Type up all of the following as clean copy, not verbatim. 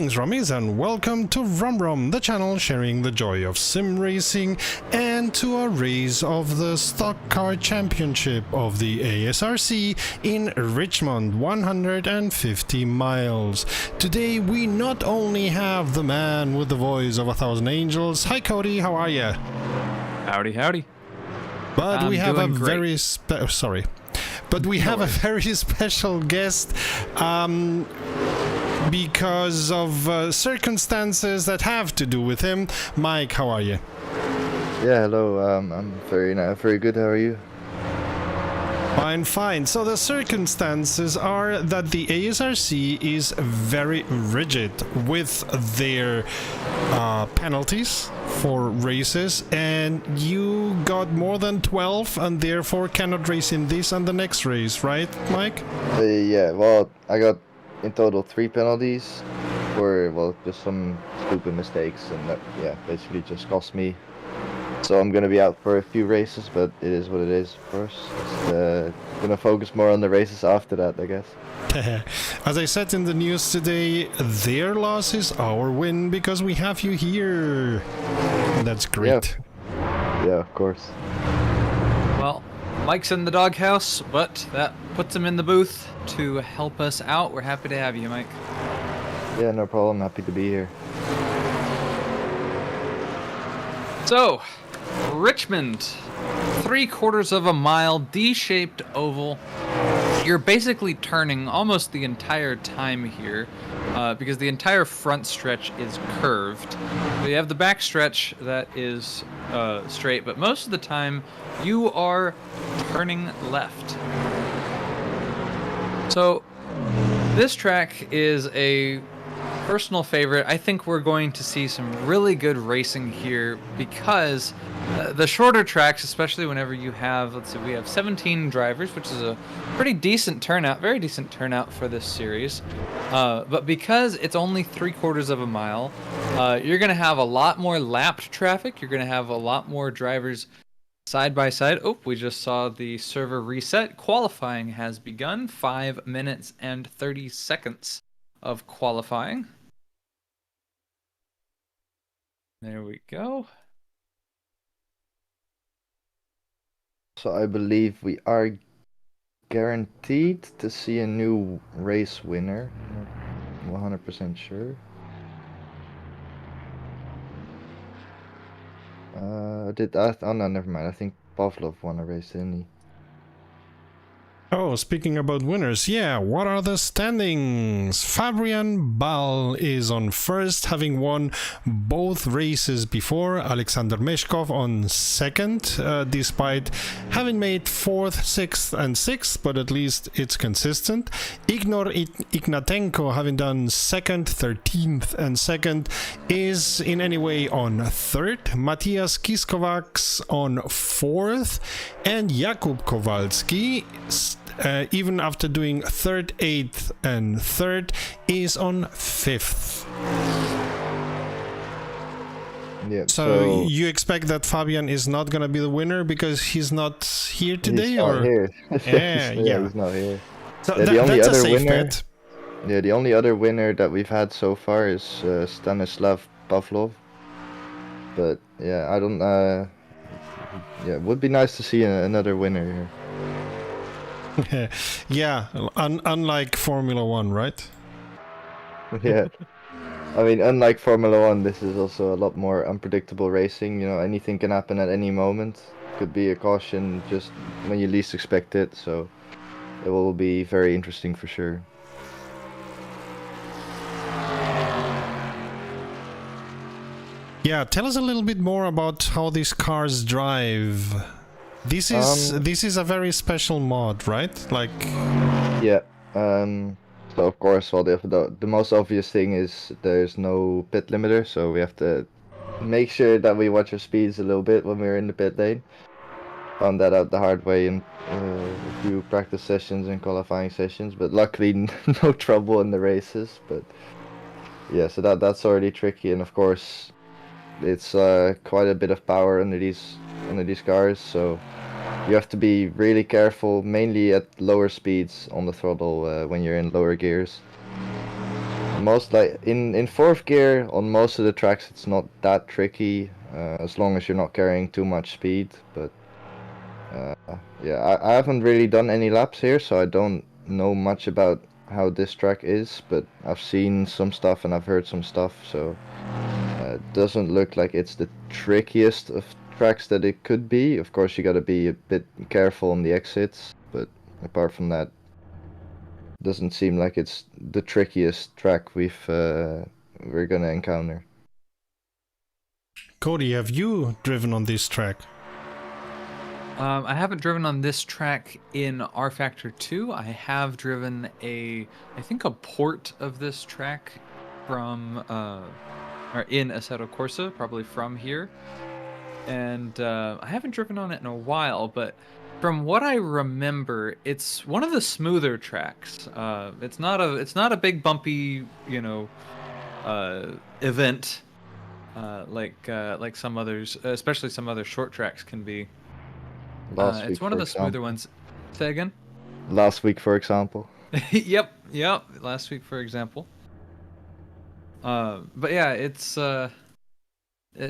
Greetings Rummies and welcome to Rum, the channel sharing the joy of sim racing, and to a race of the Stockcar Championship of the ASRC in Richmond, 150 miles. Today we not only have the man with the voice of 1,000 angels. Hi Cody, how are ya? Howdy, howdy. But we have a very very special guest because of circumstances that have to do with him. Mike, how are you? Yeah, hello. I'm very good. How are you? Fine. So the circumstances are that the ASRC is very rigid with their penalties for races, and you got more than 12 and therefore cannot race in this and the next race, right, Mike? Yeah, well, I got in total 3 penalties for, well, just some stupid mistakes, and that, yeah, basically just cost me. So I'm gonna be out for a few races, but it is what it is, of course. Just gonna focus more on the races after that, I guess. As I said in the news today, their loss is our win because we have you here. That's great. Yeah, of course. Well, Mike's in the doghouse, but that puts him in the booth to help us out. We're happy to have you, Mike. Yeah, no problem. Happy to be here. So, Richmond, 3/4 of a mile, D-shaped oval. You're basically turning almost the entire time here because the entire front stretch is curved. We have the back stretch that is straight, but most of the time you are turning left. So this track is a personal favorite. I think we're going to see some really good racing here because the shorter tracks, especially whenever you have, let's see, we have 17 drivers, which is a pretty decent turnout, very decent turnout for this series. But because it's only 3/4 of a mile, you're going to have a lot more lapped traffic. You're going to have a lot more drivers side by side. Oh, we just saw the server reset. Qualifying has begun. 5 minutes and 30 seconds of qualifying. There we go. So I believe we are guaranteed to see a new race winner. I'm not 100% sure. Oh no, never mind. I think Pavlov won a race, didn't he? Oh, speaking about winners, yeah, what are the standings? Fabian Bal is on first, having won both races before. Alexander Meshkov on second, despite having made 4th, 6th and 6th, but at least it's consistent. Igor Ignatenko, having done 2nd, 13th and 2nd, is in any way on 3rd. Matthias Kiskovacs on 4th, and Jakub Kowalski, even after doing 3rd, 8th and 3rd, is on 5th. Yeah. So you expect that Fabian is not gonna be the winner because he's not here today, he's not or? here. Yeah, He's not here. So Yeah, the only that's other a safe winner. bet. Yeah, the only other winner that we've had so far is Stanislav Pavlov. But yeah, I don't. Yeah, it would be nice to see another winner here. Yeah, unlike Formula 1, right? Yeah. I mean, unlike Formula 1, this is also a lot more unpredictable racing. You know, anything can happen at any moment. Could be a caution just when you least expect it. So it will be very interesting for sure. Yeah, tell us a little bit more about how these cars drive. This is a very special mod, right? Like, yeah. So of course, well, the most obvious thing is there's no pit limiter, so we have to make sure that we watch our speeds a little bit when we're in the pit lane. Found that out the hard way in a few practice sessions and qualifying sessions, but luckily no trouble in the races. But yeah, so that's already tricky, and of course, it's quite a bit of power under these cars, so you have to be really careful, mainly at lower speeds on the throttle when you're in lower gears. most like in fourth gear on most of the tracks, it's not that tricky as long as you're not carrying too much speed. But yeah, I haven't really done any laps here, so I don't know much about how this track is. But I've seen some stuff and I've heard some stuff, so it doesn't look like it's the trickiest of tracks that it could be. Of course, you got to be a bit careful on the exits, but apart from that, doesn't seem like it's the trickiest track we're gonna encounter. Cody, have you driven on this track? I haven't driven on this track in R Factor 2. I have driven I think a port of this track from, or in Assetto Corsa, probably from here. And I haven't driven on it in a while, but from what I remember, it's one of the smoother tracks. It's not a big bumpy, event like some others, especially some other short tracks can be. It's one of the smoother ones. Say again? Last week, for example. Yep. Last week, for example. But yeah, it's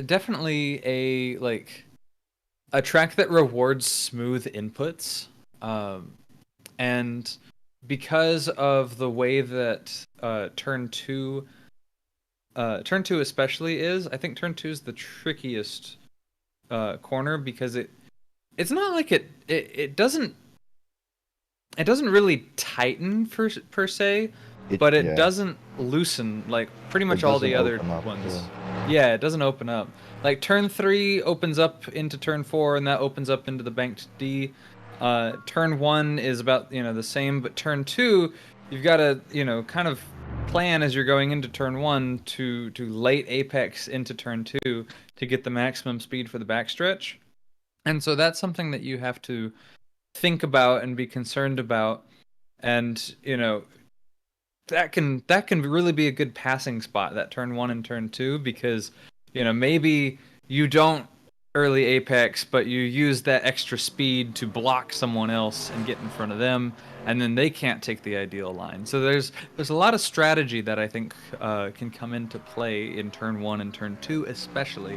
definitely a track that rewards smooth inputs, and because of the way that turn two especially is, I think turn 2 is the trickiest corner because it's not like it doesn't really tighten per se, but it doesn't loosen like pretty much all the other ones. Yeah, it doesn't open up. Like turn 3 opens up into turn 4, and that opens up into the banked D. Turn 1 is about the same, but turn 2 you've got to kind of plan as you're going into turn 1 to late apex into turn 2 to get the maximum speed for the backstretch. And so that's something that you have to think about and be concerned about. And, that can really be a good passing spot, that turn 1 and turn 2, because, maybe you don't early apex, but you use that extra speed to block someone else and get in front of them, and then they can't take the ideal line. So there's a lot of strategy that I think can come into play in turn 1 and turn 2, especially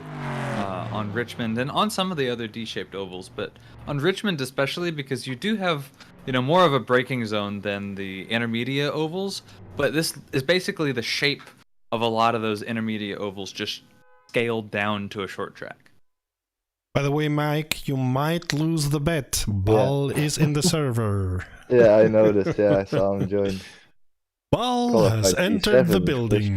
on Richmond and on some of the other D-shaped ovals, but on Richmond especially because you do have more of a braking zone than the intermediate ovals, but this is basically the shape of a lot of those intermediate ovals just scaled down to a short track. By the way, Mike, you might lose the bet. Ball is in the server. Yeah, I noticed. Yeah, I saw him join. Ball has entered the building.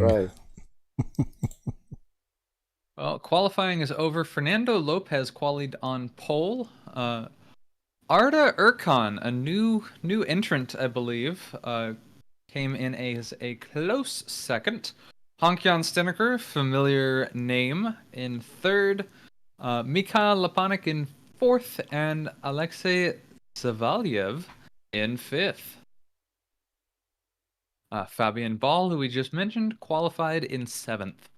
Well, qualifying is over. Fernando Lopez qualied on pole. Arda Erkan, a new entrant, I believe, came in as a close second. Hankjan Steneker, familiar name, in third. Mikhail Lapanik in fourth, and Alexei Savalyev in fifth. Fabian Ball, who we just mentioned, qualified in seventh.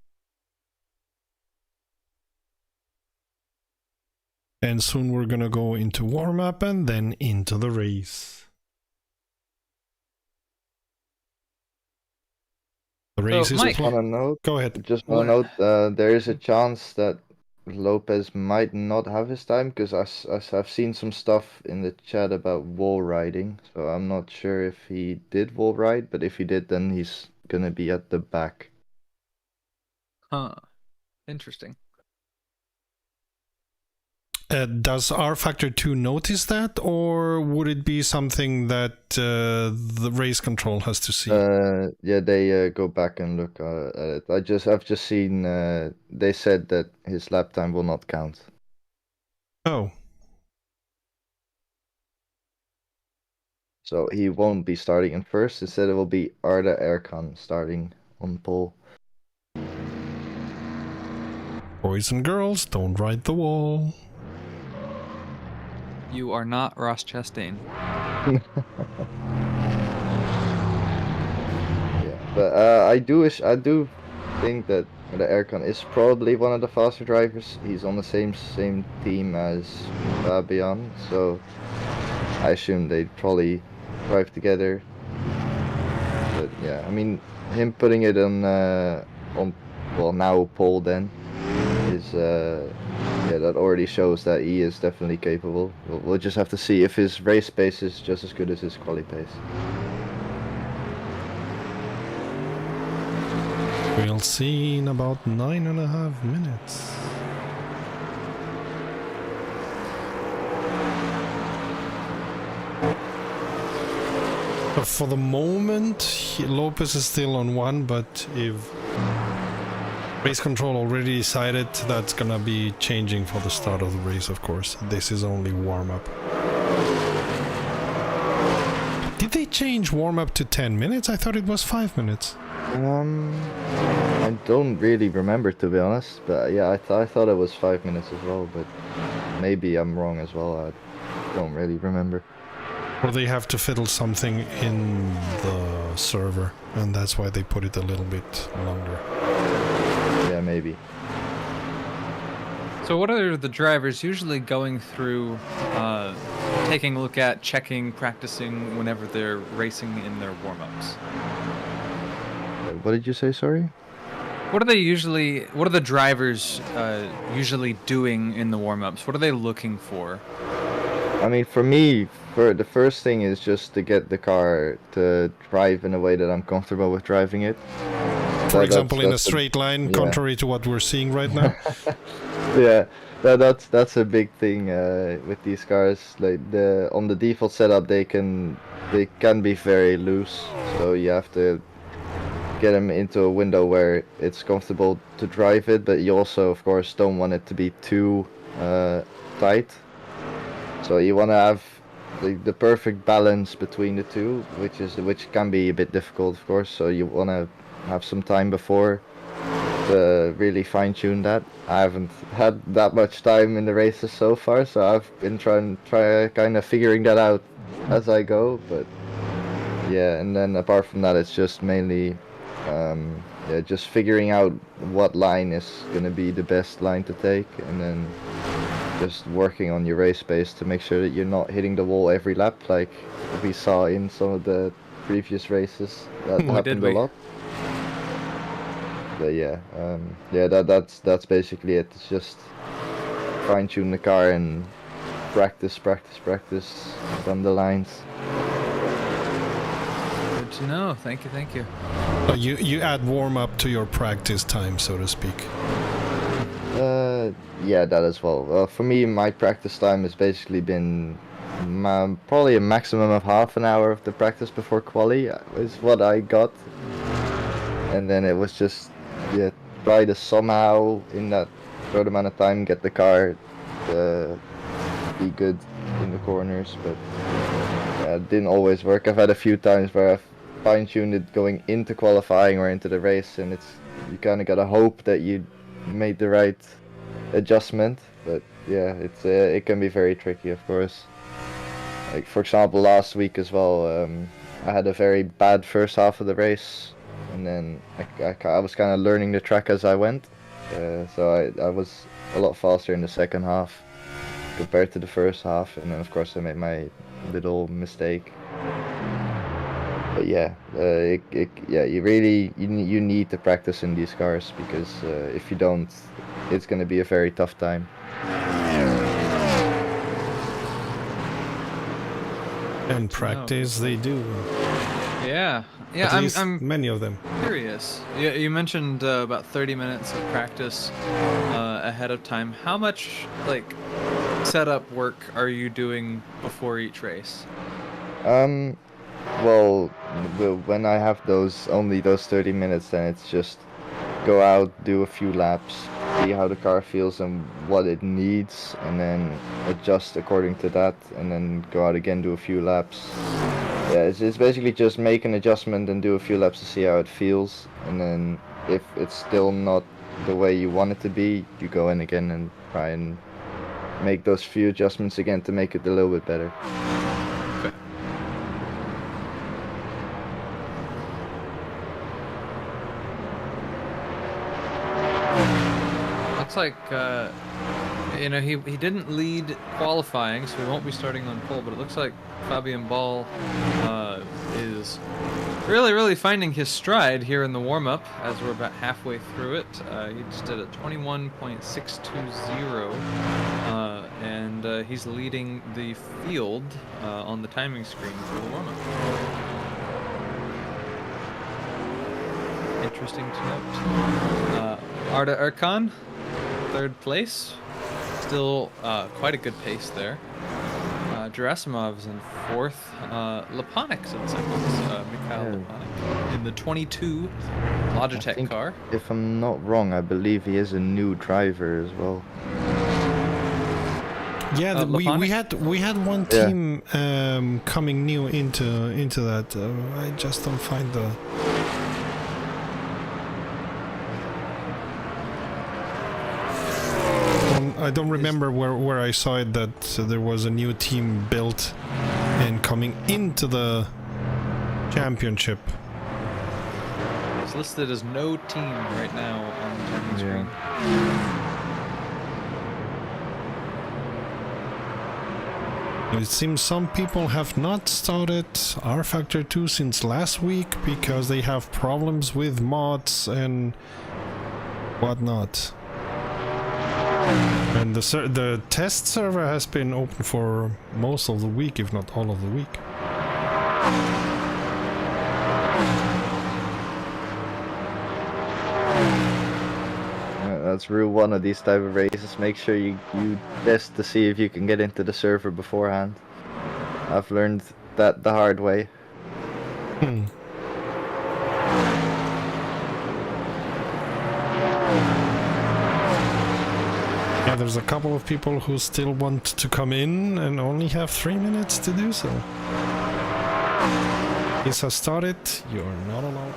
And soon we're gonna go into warm-up and then into the race. The race is... Mike, go ahead. Just want to note, there is a chance that Lopez might not have his time, because I've seen some stuff in the chat about wall riding, so I'm not sure if he did wall ride, but if he did, then he's gonna be at the back. Huh. Interesting. Does R Factor 2 notice that, or would it be something that the race control has to see? Yeah, they go back and look at it. I've just seen they said that his lap time will not count. Oh. So he won't be starting in first. Instead, it will be Arda Erkan starting on pole. Boys and girls, don't ride the wall. You are not Ross Chastain. Yeah, but I do think that the Erkan is probably one of the faster drivers. He's on the same team as Fabian, so I assume they'd probably drive together. But yeah, I mean, him putting it on well, now pole then is yeah, that already shows that he is definitely capable. We'll just have to see if his race pace is just as good as his quali pace. We'll see in about 9.5 minutes. But for the moment, Lopez is still on 1, but if race control already decided, that's gonna be changing for the start of the race, of course. This is only warm-up. Did they change warm-up to 10 minutes? I thought it was 5 minutes. I don't really remember, to be honest, but yeah, I thought it was 5 minutes as well, but maybe I'm wrong as well. I don't really remember. Or they have to fiddle something in the server, and that's why they put it a little bit longer. Yeah, maybe. So what are the drivers usually going through, taking a look at, checking, practicing whenever they're racing in their warm-ups? What did you say, sorry? What are the drivers usually doing in the warm-ups? What are they looking for? I mean, for me, the first thing is just to get the car to drive in a way that I'm comfortable with driving it. For example, in a straight line, contrary to what we're seeing right now. Yeah, that's a big thing with these cars. Like on the default setup, they can be very loose, so you have to get them into a window where it's comfortable to drive it, but you also, of course, don't want it to be too tight. So you want to have the perfect balance between the two, which can be a bit difficult, of course. So you want to have some time before to really fine-tune that. I haven't had that much time in the races so far, so I've been trying kind of figuring that out as I go. But yeah, and then apart from that, it's just mainly yeah, just figuring out what line is gonna be the best line to take, and then just working on your race pace to make sure that you're not hitting the wall every lap, like we saw in some of the previous races. That happened a lot. But yeah, yeah, that's basically it. It's just fine-tune the car and practice on the lines. Good to know. Thank you. You add warm-up to your practice time, so to speak. Yeah, that as well. For me, my practice time has basically been probably a maximum of half an hour of the practice before quali is what I got, and then it was just try to somehow in that short amount of time get the car to be good in the corners, but it didn't always work. I've had a few times where I've fine-tuned it going into qualifying or into the race, and you kind of gotta hope that you made the right adjustment. But yeah, it can be very tricky, of course. Like for example, last week as well, I had a very bad first half of the race, and then I was kind of learning the track as I went, so I was a lot faster in the second half compared to the first half, and then of course I made my little mistake. But yeah, yeah, you need to practice in these cars, because if you don't, it's gonna be a very tough time. And practice they do. Yeah, At least I'm many of them. curious. You mentioned about 30 minutes of practice ahead of time. How much like setup work are you doing before each race? Well, when I have only those 30 minutes, then it's just go out, do a few laps, see how the car feels and what it needs, and then adjust according to that, and then go out again, do a few laps. Yeah, it's basically just make an adjustment and do a few laps to see how it feels, and then if it's still not the way you want it to be, you go in again and try and make those few adjustments again to make it a little bit better. Okay. Looks like he didn't lead qualifying, so we won't be starting on pole, but it looks like Fabian Ball is really finding his stride here in the warm-up as we're about halfway through it. He just did a 21.620, and he's leading the field on the timing screen for the warm-up. Interesting to note. Arda Erkan, 3rd place. Still quite a good pace there. Gerasimov's in 4th. Laponic's in 2nd. Mikhail Laponic in the 22 Logitech car. If I'm not wrong, I believe he is a new driver as well. Yeah, we had one team coming new into that. I just don't find the. I don't remember where I saw it that there was a new team built and coming into the championship. It's listed as no team right now on the timing screen. It seems some people have not started R Factor 2 since last week because they have problems with mods and whatnot. And the test server has been open for most of the week, if not all of the week. That's rule 1 of these type of races. Make sure you test to see if you can get into the server beforehand. I've learned that the hard way. Yeah, there's a couple of people who still want to come in and only have 3 minutes to do so. This has started. You're not allowed.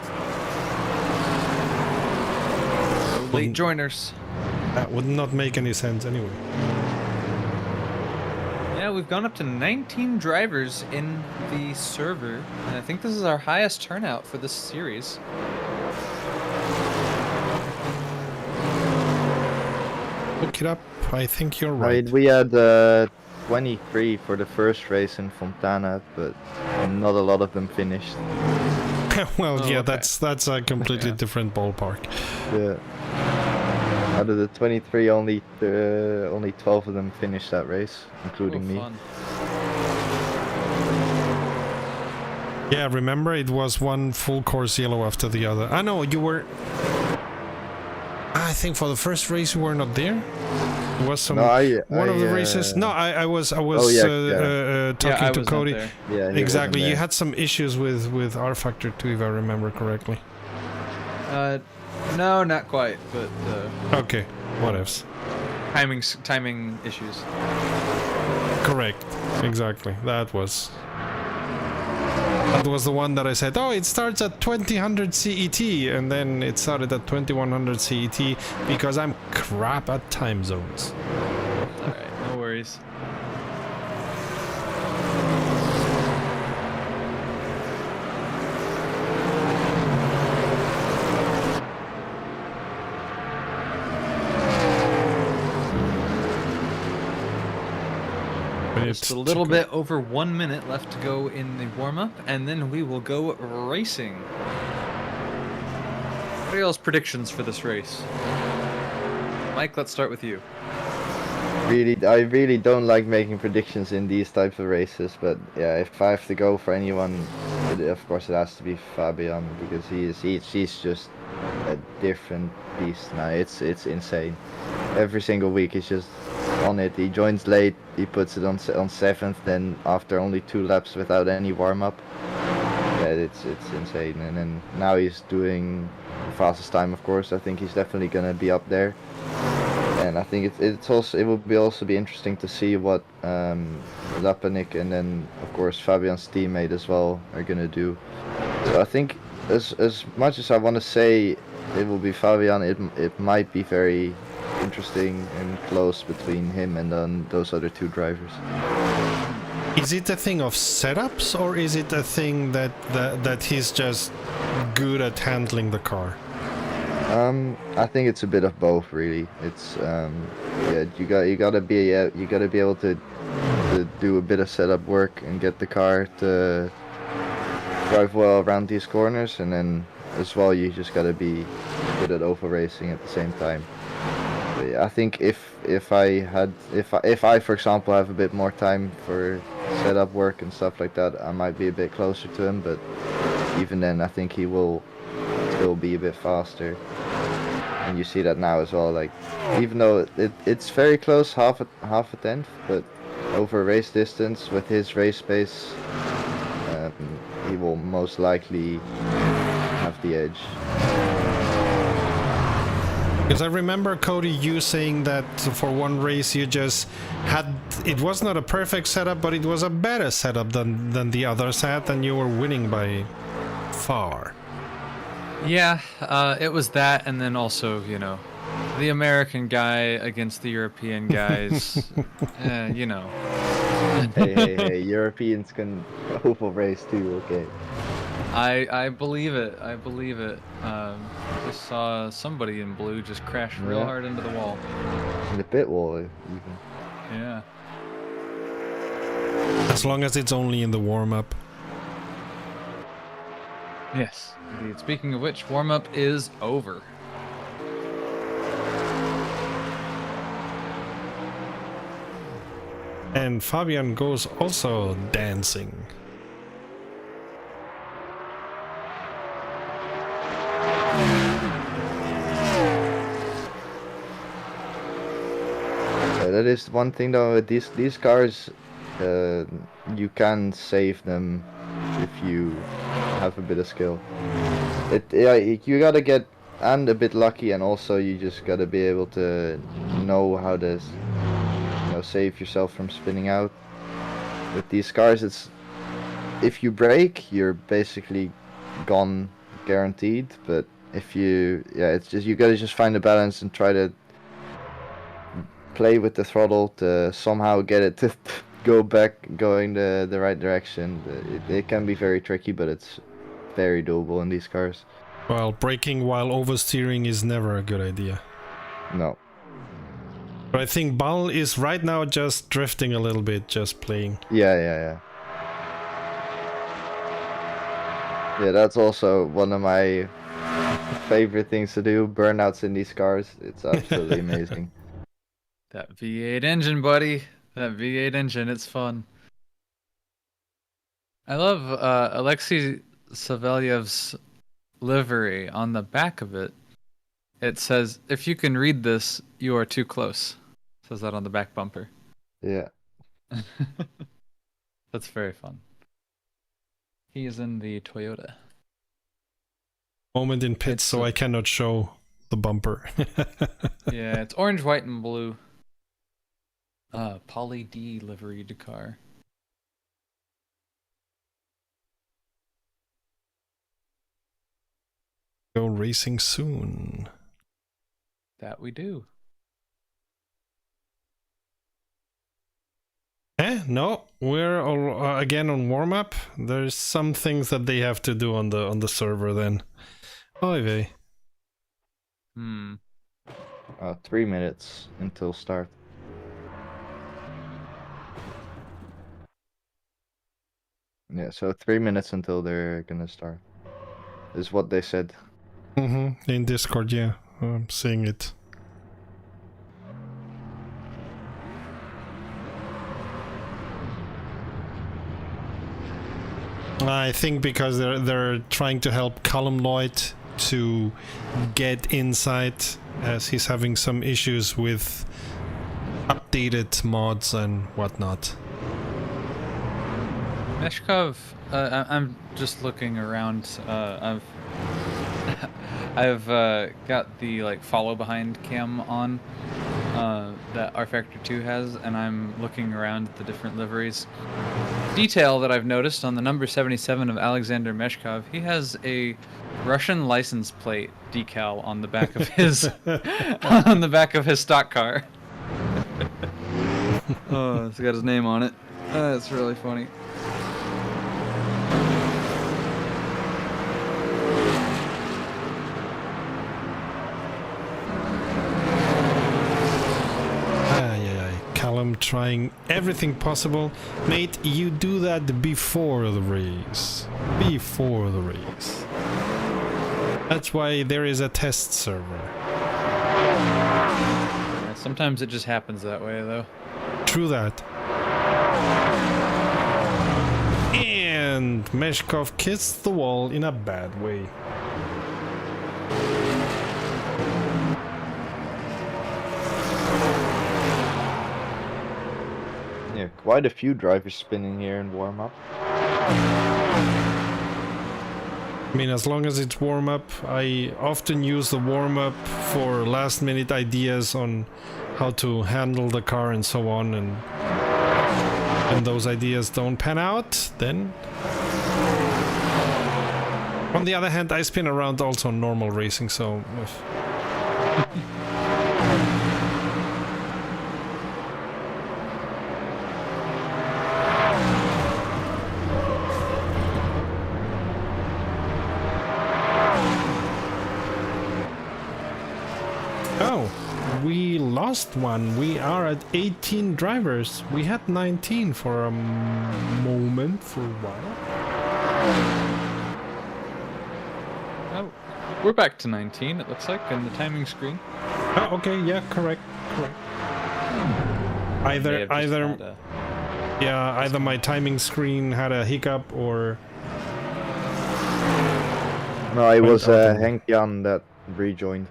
Late joiners. That would not make any sense anyway. Yeah, we've gone up to 19 drivers in the server, and I think this is our highest turnout for this series. Look it up. I think you're right. We had 23 for the first race in Fontana, but not a lot of them finished. Well, yeah, okay. that's a completely different ballpark. Yeah. Out of the 23, only 12 of them finished that race, including me. Fun. Yeah, remember it was one full course yellow after the other. I know you were. I think for the first race you were not there. There was some one of the races. No, I was talking to Cody. Yeah, exactly. You had some issues with R Factor 2, if I remember correctly. No, not quite, but okay, what else? Timing issues. Correct. Exactly. That was the one that I said, oh, it starts at 2000 CET, and then it started at 2100 CET because I'm crap at time zones. Alright, no worries. Just a little bit over 1 minute left to go in the warm-up, and then we will go racing. What are y'all's predictions for this race? Mike, let's start with you. I really don't like making predictions in these types of races, but yeah, if I have to go for anyone, of course it has to be Fabian, because he's just a different beast now. It's insane. Every single week he's just on it. He joins late, he puts it on 7th, then after only 2 laps without any warm-up. Yeah, it's insane. And then now he's doing the fastest time, of course. I think he's definitely gonna be up there. And I think it will also be interesting to see what Lapanik and then of course Fabian's teammate as well are gonna do. So I think as much as I want to say it will be Fabian, it might be very interesting and close between him and then those other 2 drivers. Is it a thing of setups, or is it a thing that he's just good at handling the car? I think it's a bit of both, really. It's yeah, you gotta be able to do a bit of setup work and get the car to drive well around these corners, and then as well you just gotta be good at over racing at the same time. But yeah, I think if I for example have a bit more time for setup work and stuff like that, I might be a bit closer to him. But even then, I think he will still be a bit faster. And you see that now as well. Like, even though it's very close, half a tenth, but over race distance with his race pace, he will most likely have the edge. Because I remember, Cody, you saying that for one race you just had, it was not a perfect setup, but it was a better setup than the others had, and you were winning by far. Yeah, it was that, and then also, you know, the American guy against the European guys. Hey, Europeans can oval race too, okay. I believe it. I believe it. Just saw somebody in blue just crash real hard into the wall. In the pit wall, even. Yeah. As long as it's only in the warm-up. Yes, indeed. Speaking of which, warm-up is over. And Fabian goes also dancing. That is one thing though, with these cars, you can save them if you have a bit of skill. You gotta get a bit lucky, and also you just gotta be able to know how to save yourself from spinning out. With these cars, it's if you brake, you're basically gone, guaranteed. But if it's just you gotta just find a balance and try to play with the throttle to somehow get it to going the right direction. It can be very tricky, but it's very doable in these cars. Well, braking while oversteering is never a good idea. No. But I think Bal is right now just drifting a little bit, just playing. Yeah, that's also one of my favorite things to do, burnouts in these cars. It's absolutely amazing. That V8 engine, buddy. That V8 engine, it's fun. I love Alexei Savelyev's livery. On the back of it, it says, "If you can read this, you are too close." It says that on the back bumper. Yeah. That's very fun. He is in the Toyota. Moment in pits, so I cannot show the bumper. Yeah, it's orange, white, and blue. Poly D liveried car. Go racing soon. That we do. No, we're again on warm-up. There's some things that they have to do on the server then. Oy vey. 3 minutes until start. Yeah, so 3 minutes until they're gonna start. Is what they said. In Discord, yeah. I'm seeing it. I think because they're trying to help Callum Lloyd to get inside, as he's having some issues with updated mods and whatnot. Meshkov, I'm just looking around. I've got the follow behind cam on that R Factor 2 has, and I'm looking around at the different liveries. Detail that I've noticed on the number 77 of Alexander Meshkov, he has a Russian license plate decal on the back of his on the back of his stock car. Oh, it's got his name on it. That's really funny. trying everything possible. Mate, you do that before the race. Before the race. That's why there is a test server. Yeah, sometimes it just happens that way, though. True that. And Meshkov kissed the wall in a bad way. Yeah, quite a few drivers spinning here in warm-up. I mean, as long as it's warm-up, I often use the warm-up for last-minute ideas on how to handle the car and so on, and when those ideas don't pan out, then... On the other hand, I spin around also on normal racing, so... Oh, we lost one. We are at 18 drivers. We had 19 for a moment, for a while. Oh, we're back to 19, it looks like, in the timing screen. Oh, okay, yeah, correct. Either my timing screen had a hiccup or... No, it was Henk Jan that rejoined.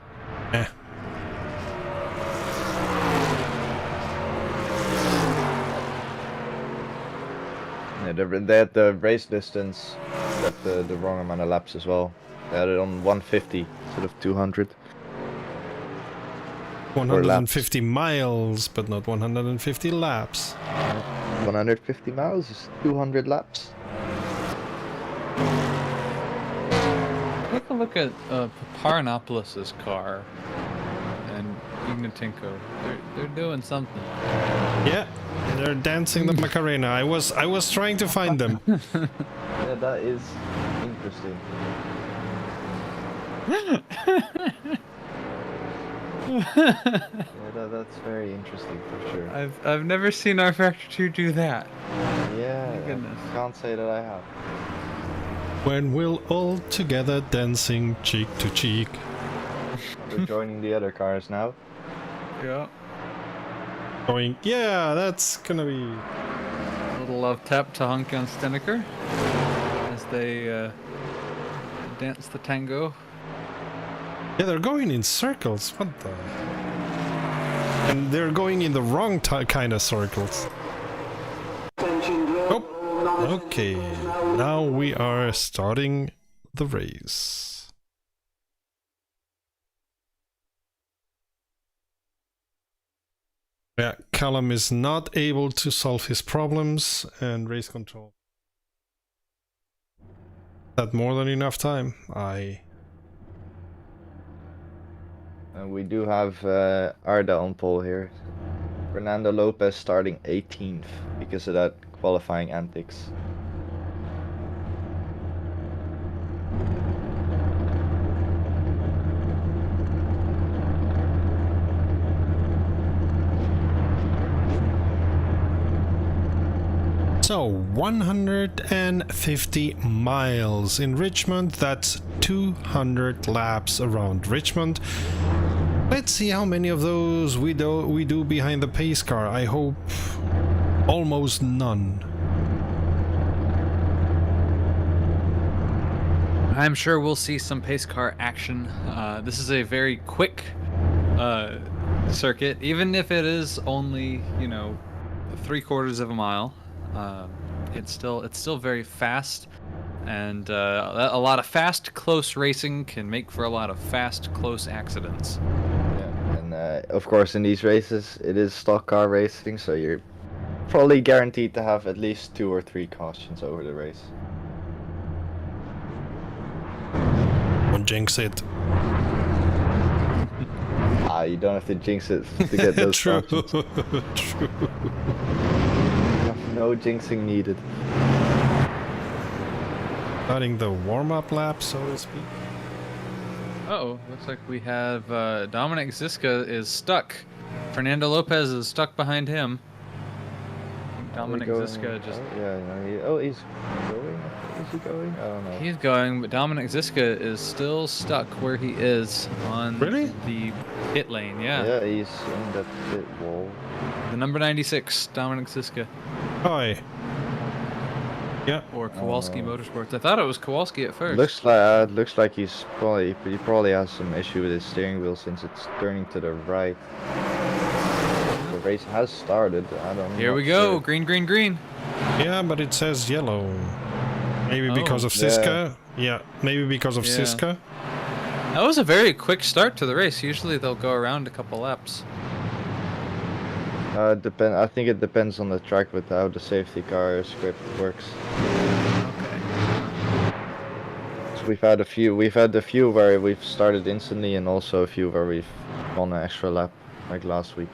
Eh. Yeah, they had the race distance, the wrong amount of laps as well. They had it on 150 instead of 200. 150 miles, but not 150 laps. 150 miles is 200 laps. Take a look at Paparanopoulos' car and Ignatenko. They're doing something. Yeah, they're dancing the Macarena. I was trying to find them. Yeah, that is interesting. Yeah, that's very interesting for sure. I've never seen our Factor 2 do that. Yeah, My goodness. I can't say that I have. When we're all together dancing cheek to cheek. We're joining the other cars now. Yeah. Going, yeah, that's gonna be... A little love tap to Hanke and Steneker as they dance the tango. Yeah, they're going in circles. What the... And they're going in the wrong kind of circles. Oh, okay. Now we are starting the race. Yeah, Callum is not able to solve his problems, and race control. Had more than enough time. And we do have Arda on pole here. Fernando Lopez starting 18th because of that qualifying antics. So, 150 miles in Richmond, that's 200 laps around Richmond. Let's see how many of those we do behind the pace car. I hope almost none. I'm sure we'll see some pace car action. This is a very quick circuit, even if it is only, 3/4 of a mile. It's still very fast, and a lot of fast, close racing can make for a lot of fast, close accidents. Yeah, and of course in these races it is stock car racing, so you're probably guaranteed to have at least 2 or 3 cautions over the race. Don't jinx it. You don't have to jinx it to get those True. cautions. True. No jinxing needed. Starting the warm-up lap, so to speak. Uh-oh, looks like we have Dominic Ziska is stuck. Fernando Lopez is stuck behind him. Dominic Going- Ziska just... Oh, yeah, he's going. Is he going? I don't know. He's going, but Dominic Ziska is still stuck where he is on Really? the pit lane. Yeah. Yeah, he's in that pit wall. The number 96, Dominic Ziska. Oi. Yeah. Or Kowalski Motorsports. I thought it was Kowalski at first. Looks like he probably has some issue with his steering wheel since it's turning to the right. The race has started. Here we go. Green, green, green. Yeah, but it says yellow. Maybe because Oh. of Siska. Yeah, maybe because of Yeah. Siska. That was a very quick start to the race. Usually they'll go around a couple laps. I think it depends on the track with how the safety car script works. Okay. So we've had a few where we've started instantly, and also a few where we've gone an extra lap, like last week.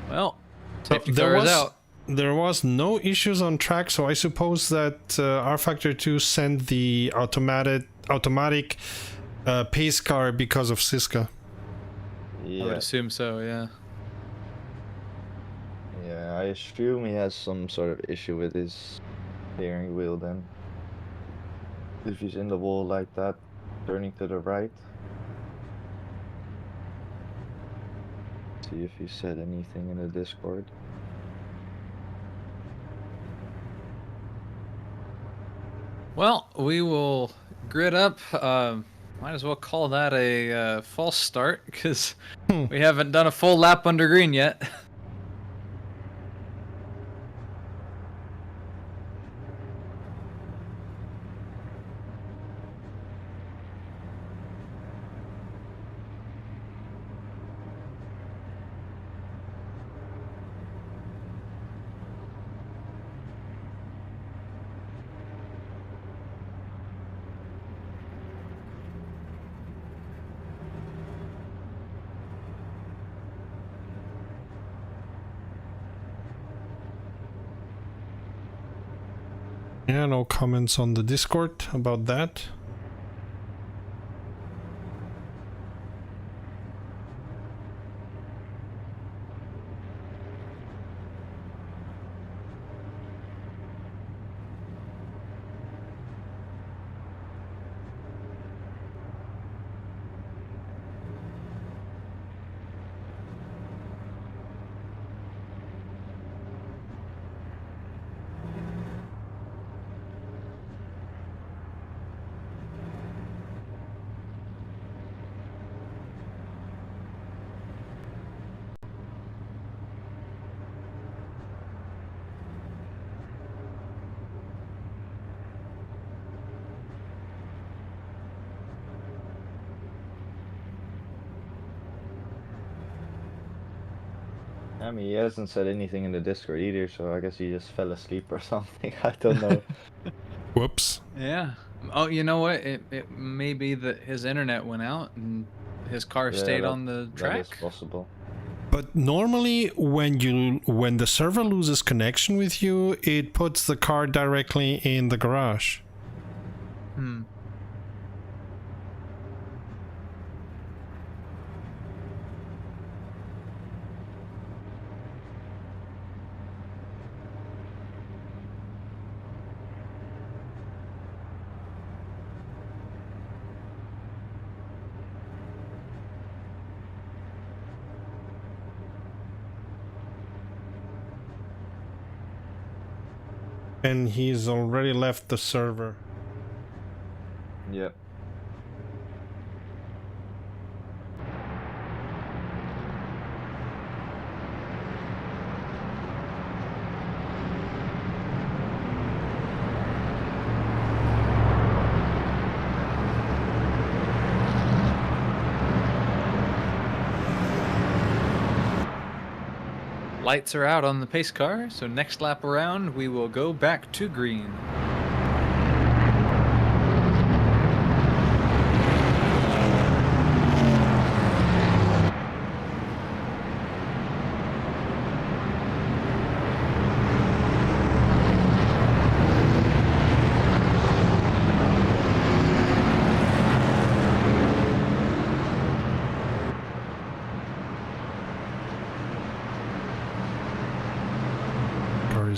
Well, So safety car is out. there was no issues on track, so I suppose that R Factor 2 sent the automatic pace car because of Siska. I would Yeah, assume so, yeah. yeah. I assume he has some sort of issue with his steering wheel then. If he's in the wall like that, turning to the right. See if he said anything in the Discord. Well, we will grid up. Might as well call that a false start because we haven't done a full lap under green yet. Yeah, no comments on the Discord about that. I mean, he hasn't said anything in the Discord either, so I guess he just fell asleep or something. I don't know. Whoops. Yeah. Oh, you know what? It may be that his internet went out and his car Yeah, stayed that- on the That track. is possible. But normally when the server loses connection with you, it puts the car directly in the garage. Hmm. And he's already left the server. Yep. Lights are out on the pace car, so next lap around we will go back to green.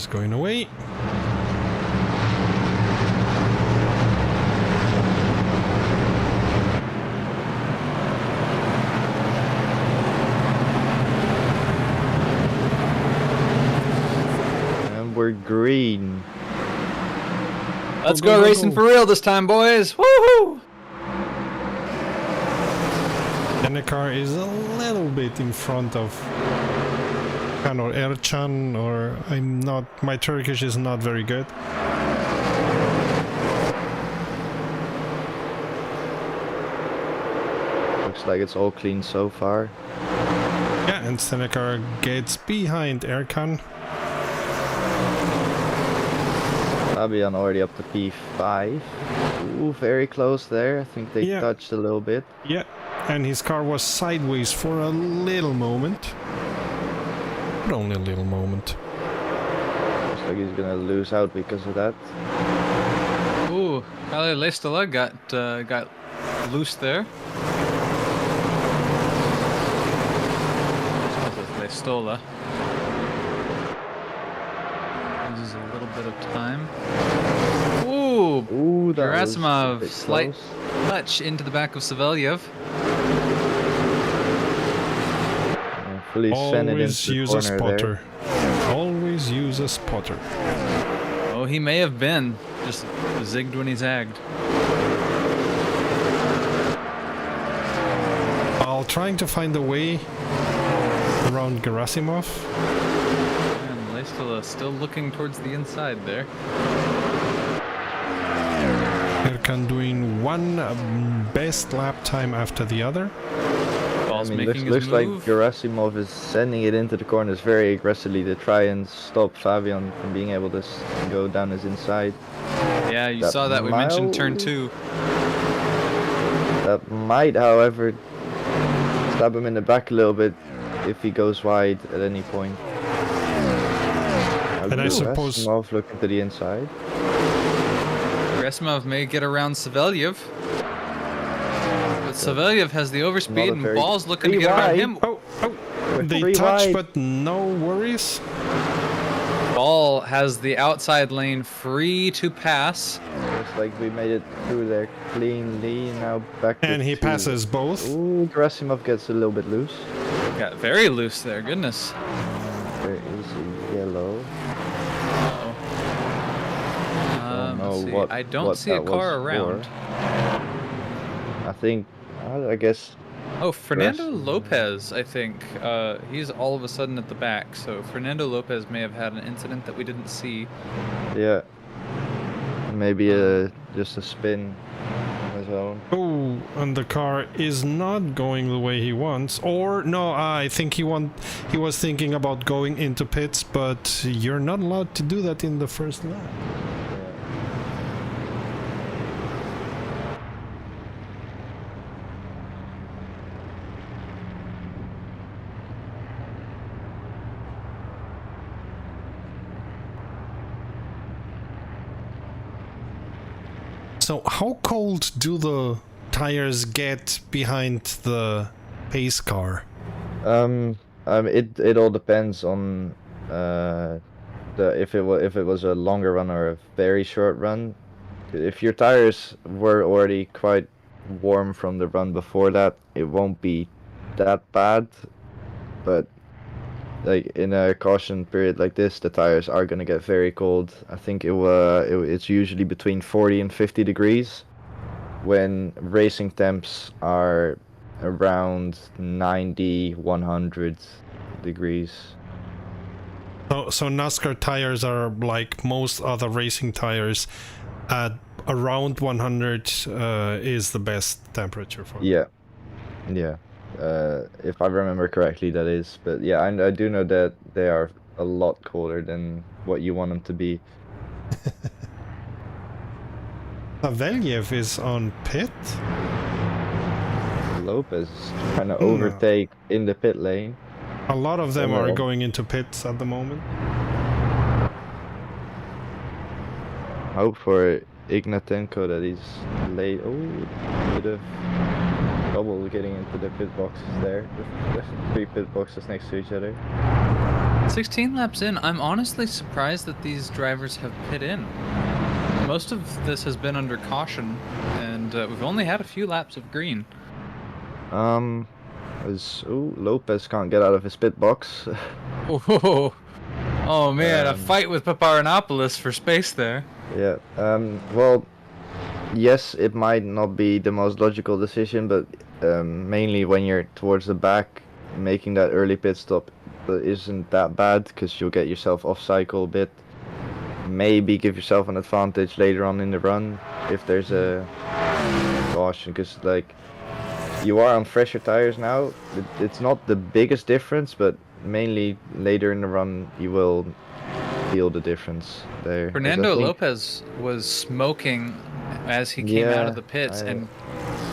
is going away. And we're green. Let's Go, go, go, go, racing go. for real this time, boys! Woohoo! And the car is a little bit in front of Kan or Ercan, or I'm not. My Turkish is not very good. Looks like it's all clean so far. Yeah, and Senecar gets behind Ercan. Fabian already up to P5. Ooh, very close there. I think they Yeah. touched a little bit. Yeah, and his car was sideways for a little moment. But only a little moment. Looks like he's gonna lose out because of that. Ooh, Kyle Leistola got loose there. Leistola. Loses a little bit of time. Ooh, Ooh, that was a Gerasimov, bit slight close. touch into the back of Savelyev. And fully send it Always into the use a corner spotter. there. Always use a spotter. Oh, he may have been. Just zigged when he zagged. While trying to find a way around Gerasimov. And Leistola still looking towards the inside there. Erkan doing one best lap time after the other. Ball's I mean, making looks his like move. Gerasimov is sending it into the corners very aggressively to try and stop Fabian from being able to go down his inside. Yeah, you that saw that. We mentioned turn mild- 2. That might, however, stab him in the back a little bit if he goes wide at any point. And I suppose- Gerasimov looking to the inside. Gerasimov may get around Savelyev. But Savelyev has the overspeed and very- Ball's looking to Pretty get around wide. him. Oh, they Three touch, wide. but no worries. Ball has the outside lane free to pass. Looks like we made it through there cleanly. Now back to And he two. passes both. Ooh, Gerasimov gets a little bit loose. Got very loose there, goodness. There is a yellow. Let's know see. what- I don't what see a that car was around. I think, I guess, Oh, Fernando Gerasimov. Lopez, I think. He's all of a sudden at the back. So Fernando Lopez may have had an incident that we didn't see. yeah, maybe just a spin on his own. Oh, and the car is not going the way he wants. Or no, I think he was thinking about going into pits, but you're not allowed to do that in the first lap. So how cold do the tires get behind the pace car? It all depends on if it was a longer run or a very short run. If your tires were already quite warm from the run before that, it won't be that bad. But like in a caution period like this, the tires are gonna get very cold. I think it's usually between 40 and 50 degrees when racing temps are around 90, 100 degrees. So NASCAR tires are like most other racing tires at around 100 is the best temperature for them. Yeah. If I remember correctly, that is. But yeah, I do know that they are a lot colder than what you want them to be. Savelyev is on pit. Lopez is trying to overtake in the pit lane. A lot of them Oh, are no. going into pits at the moment. Hope for Ignatenko that he's late. Oh, bit of trouble getting into the pit boxes there. The 3 pit boxes next to each other. 16 laps in, I'm honestly surprised that these drivers have pit in. Most of this has been under caution, and we've only had a few laps of green. Lopez can't get out of his pit box. Oh man, a fight with Paparanopoulos for space there. Yeah. Well, yes, it might not be the most logical decision, but mainly when you're towards the back, making that early pit stop isn't that bad because you'll get yourself off cycle a bit. Maybe give yourself an advantage later on in the run if there's a caution, because like you are on fresher tires now. It's not the biggest difference, but mainly later in the run you will feel the difference there. Fernando Lopez was smoking as he came out of the pits and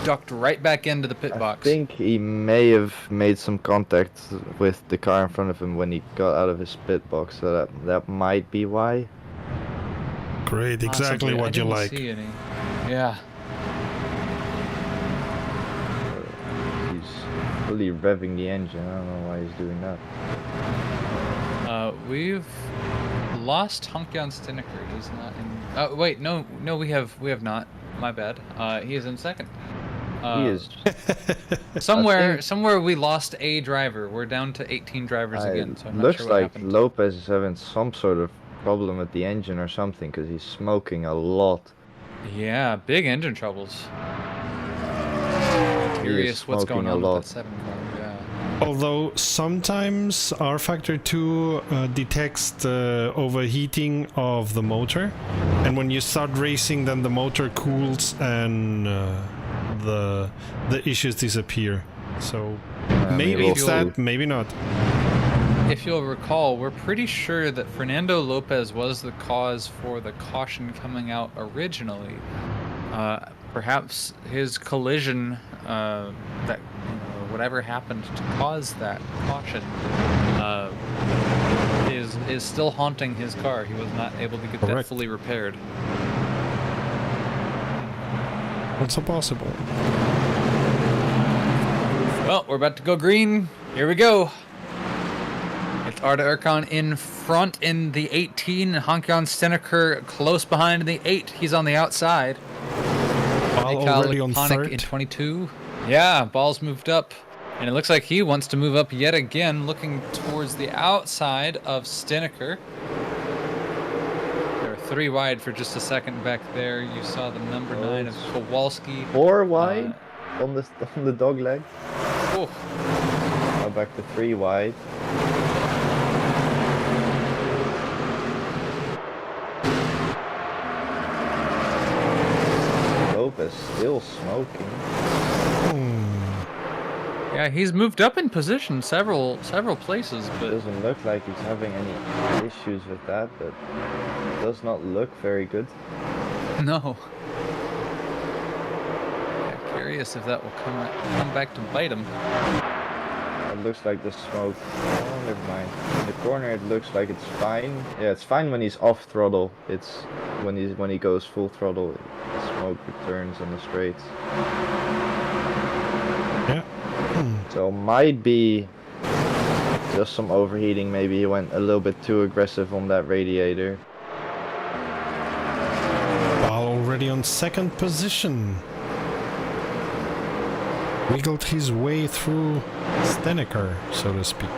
ducked right back into the pit box. I think he may have made some contact with the car in front of him when he got out of his pit box, so that might be why. Great, exactly what you like. See any. Yeah. He's fully revving the engine. I don't know why he's doing that. We've lost Honkian Stineker. He's not in. Oh wait, no, we have not. My bad. He is in second. He is. Somewhere we lost a driver. We're down to 18 drivers again. So I'm not sure what happened. Lopez is having some sort of problem with the engine or something, because he's smoking a lot. Yeah, big engine troubles. Curious what's going on with that 7 car. Yeah. Although sometimes R Factor 2 detects the overheating of the motor, and when you start racing, then the motor cools and the issues disappear. So maybe it's that, maybe not. If you'll recall, we're pretty sure that Fernando Lopez was the cause for the caution coming out originally. Perhaps his collision, whatever happened to cause that caution, is still haunting his car. He was not able to get that fully repaired. Also possible. Well, we're about to go green. Here we go. It's Arda Erkan in front in the 18, Honkian Stineker close behind in the 8. He's on the outside. Ball already on third. In 22. Yeah, ball's moved up. And it looks like he wants to move up yet again, looking towards the outside of Stineker. There are 3 wide for just a second back there. You saw the number 9 of Kowalski. 4 wide on the dog leg. Oh. Now back to 3 wide. Lopez still smoking. Yeah, he's moved up in position several places, but it doesn't look like he's having any issues with that, but it does not look very good. No. Yeah, curious if that will come back to bite him. It looks like the smoke. Oh, never mind. In the corner, it looks like it's fine. Yeah, it's fine when he's off throttle. It's when he goes full throttle, the smoke returns on the straights. Yeah. So might be just some overheating. Maybe he went a little bit too aggressive on that radiator. Ball already on second position. Wiggled his way through Stineker, so to speak.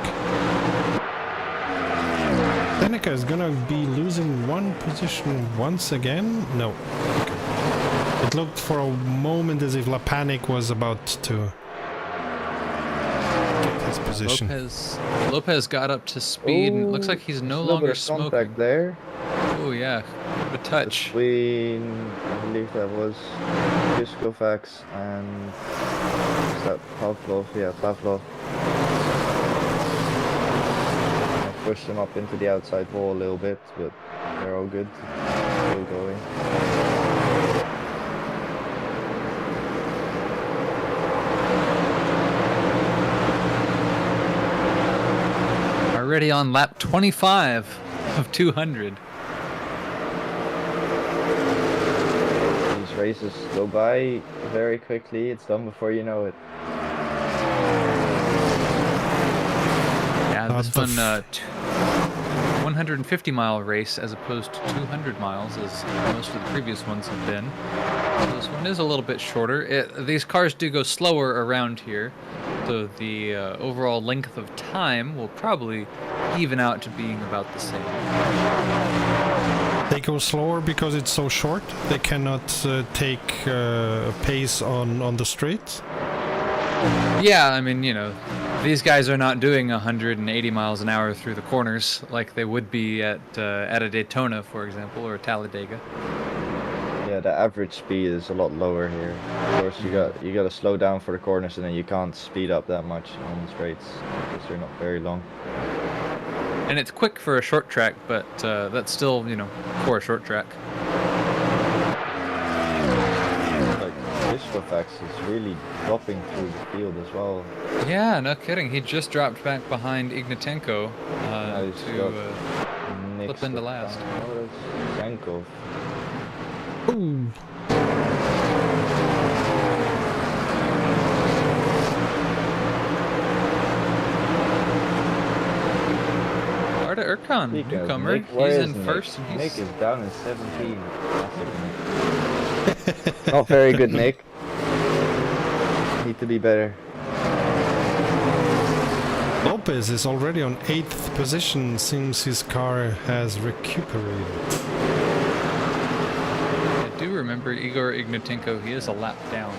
Stineker is gonna be losing 1 position once again? No. Okay. It looked for a moment as if La Panic was about to get his position. Lopez got up to speed, and it looks like he's no longer smoking. Contact there. Oh yeah, a touch. Between, I believe that was Kuskovacs and is that Pavlov? Yeah, Pavlov. I pushed him up into the outside wall a little bit, but they're all good. Still going. Already on lap 25 of 200. These races go by very quickly. It's done before you know it. Yeah, this one 150-mile race as opposed to 200 miles as most of the previous ones have been. So this one is a little bit shorter. These cars do go slower around here, so the overall length of time will probably even out to being about the same. They go slower because it's so short. They cannot take pace on the streets. Yeah, I mean, you know, these guys are not doing 180 miles an hour through the corners like they would be at a Daytona, for example, or a Talladega. Yeah, the average speed is a lot lower here. Of course, you got to slow down for the corners, and then you can't speed up that much on the straights because they're not very long. And it's quick for a short track, but that's still, you know, for a short track. Discofax is really dropping through the field as well. Yeah, no kidding. He just dropped back behind Ignatenko to flip into last. Yankov. Ooh. Arda Erkan, newcomer. He's in first. And Nick is down in 17. Not very good, Nick. Need to be better. Lopez is already on 8th position since his car has recuperated. I do remember Igor Ignatenko. He is a lap down.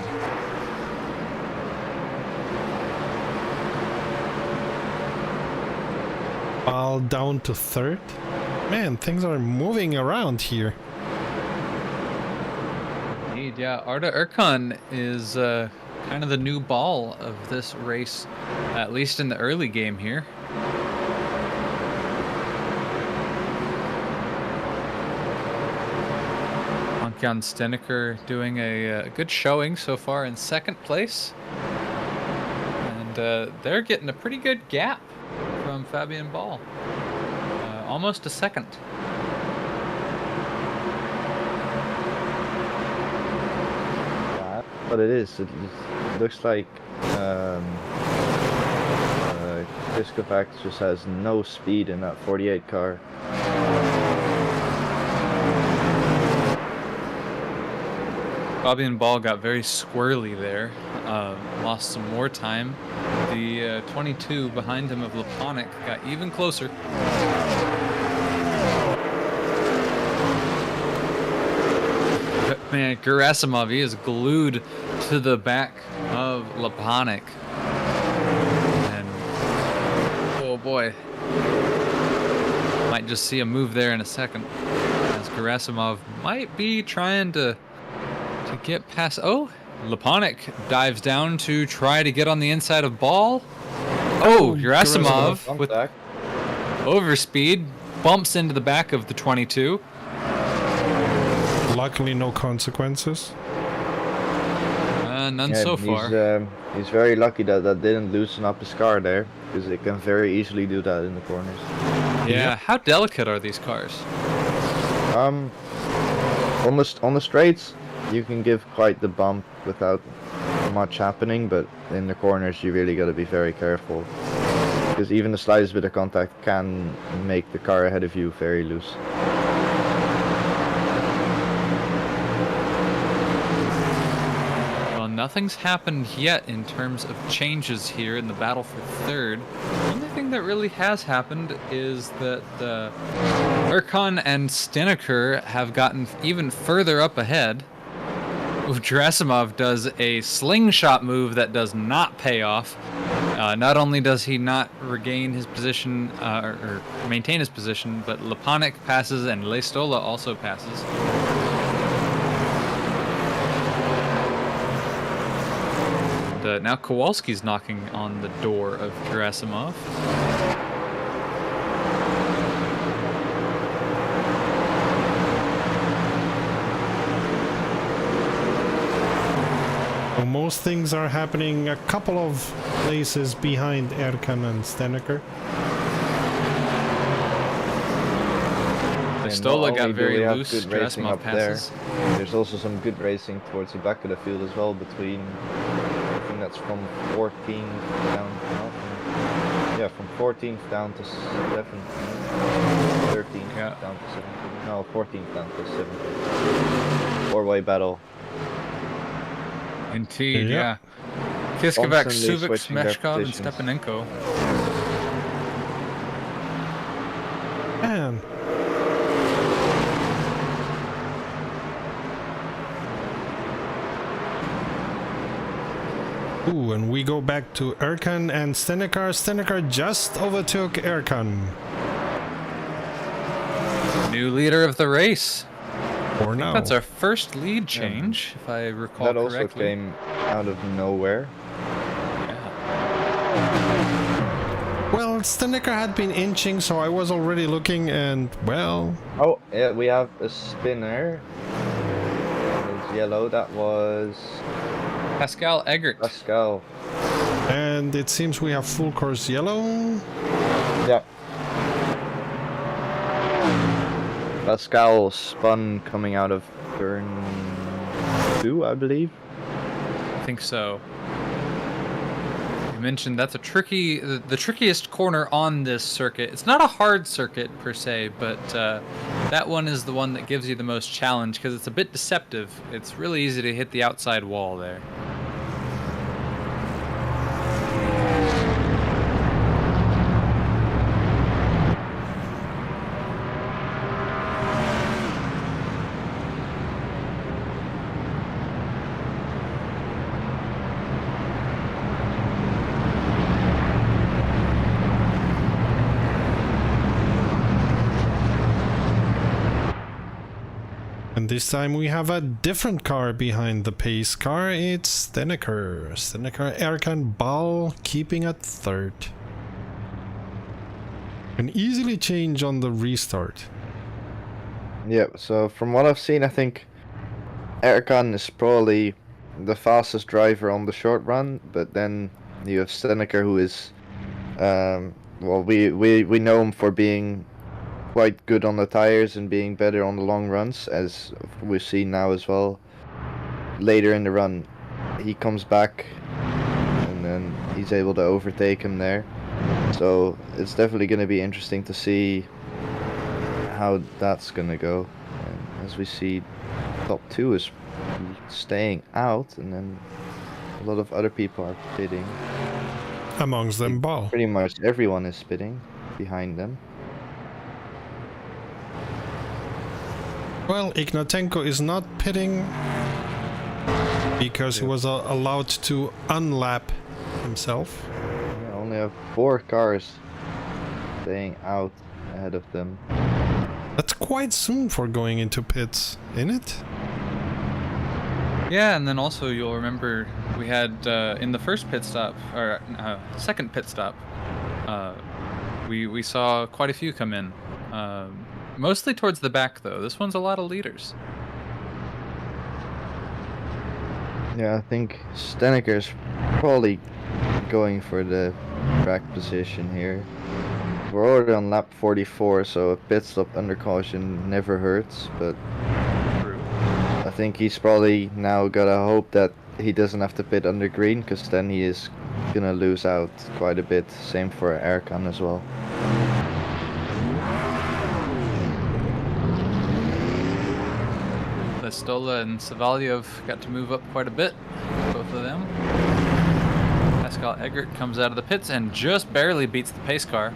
Ball down to 3rd. Man, things are moving around here. Indeed, yeah. Arda Erkan is kind of the new ball of this race, at least in the early game here. Jan Steneker doing a good showing so far in 2nd place. And they're getting a pretty good gap from Fabian Ball. Almost a second. Yeah, but it is. It looks like Discofax just has no speed in that 48 car. Fabian Ball got very squirrely there, lost some more time. The 22 behind him of Laponic got even closer. But man, Gerasimov, he is glued to the back of Laponic. And oh boy, might just see a move there in a second, as Gerasimov might be trying to get past. Oh, Laponic dives down to try to get on the inside of Ball. Oh, Gerasimov with overspeed bumps into the back of the 22. Luckily, no consequences. None so far. He's very lucky that didn't loosen up his car there, because it can very easily do that in the corners. Yeah, how delicate are these cars? On the straights, you can give quite the bump without much happening, but in the corners you really got to be very careful, because even the slightest bit of contact can make the car ahead of you very loose. Well, nothing's happened yet in terms of changes here in the battle for 3rd. The only thing that really has happened is that Erkan and Steneker have gotten even further up ahead. Gerasimov does a slingshot move that does not pay off. Not only does he not regain his position or maintain his position, but Laponic passes and Leistola also passes. And now Kowalski's knocking on the door of Gerasimov. Most things are happening a couple of places behind Erkan and Steneker. Stola got very loose. Gerasimov passes. There's also some good racing towards the back of the field as well, between, I think that's from 14th down. Yeah, from 14th down to 7th. 13th Yeah. down to 17th. No, 14th down to 17th. Four-way battle. Indeed, Yeah. yeah. Kiskovac, Constantly Subic, switching their Smeshkov, and positions. Stepanenko. Man. Ooh, and we go back to Erkan and Stockcar. Stockcar just overtook Erkan. New leader of the race. For now. That's our first lead change, if I recall That also correctly. came out of nowhere. Yeah. Well, Stockcar had been inching, so I was already looking, and well, Oh, yeah, we have a spinner. It's yellow. That was Pascal Eggert. Pascal. and it seems we have full course yellow. Yeah. Pascal spun coming out of turn 2, I believe. I think so. You mentioned that's a tricky, the trickiest corner on this circuit. It's not a hard circuit per se, but that one is the one that gives you the most challenge because it's a bit deceptive. It's really easy to hit the outside wall there. And this time we have a different car behind the pace car. It's Stockcar. Stockcar, Erkan, Ball keeping at third. Can easily change on the restart. Yeah, so from what I've seen, I think Erkan is probably the fastest driver on the short run, but then you have Stockcar, who is, well, we know him for being quite good on the tires and being better on the long runs, as we've seen now as well. Later in the run, he comes back, and then he's able to overtake him there. So it's definitely going to be interesting to see how that's going to go. And as we see, top 2 is staying out, and then a lot of other people are pitting. Amongst them, Ball. Pretty much everyone is pitting behind them. Well, Ignatenko is not pitting because he was allowed to unlap himself. We only have 4 cars staying out ahead of them. That's quite soon for going into pits, isn't it? Yeah, and then also you'll remember we had in the first pit stop, or second pit stop, we saw quite a few come in. Mostly towards the back, though. This one's a lot of leaders. Yeah, I think Stockcar's probably going for the track position here. We're already on lap 44, so a pit stop under caution never hurts, but I think he's probably now gotta hope that he doesn't have to pit under green, because then he is gonna lose out quite a bit. Same for Erkan as well. Stola and Savalyev got to move up quite a bit, both of them. Pascal Eggert comes out of the pits and just barely beats the pace car.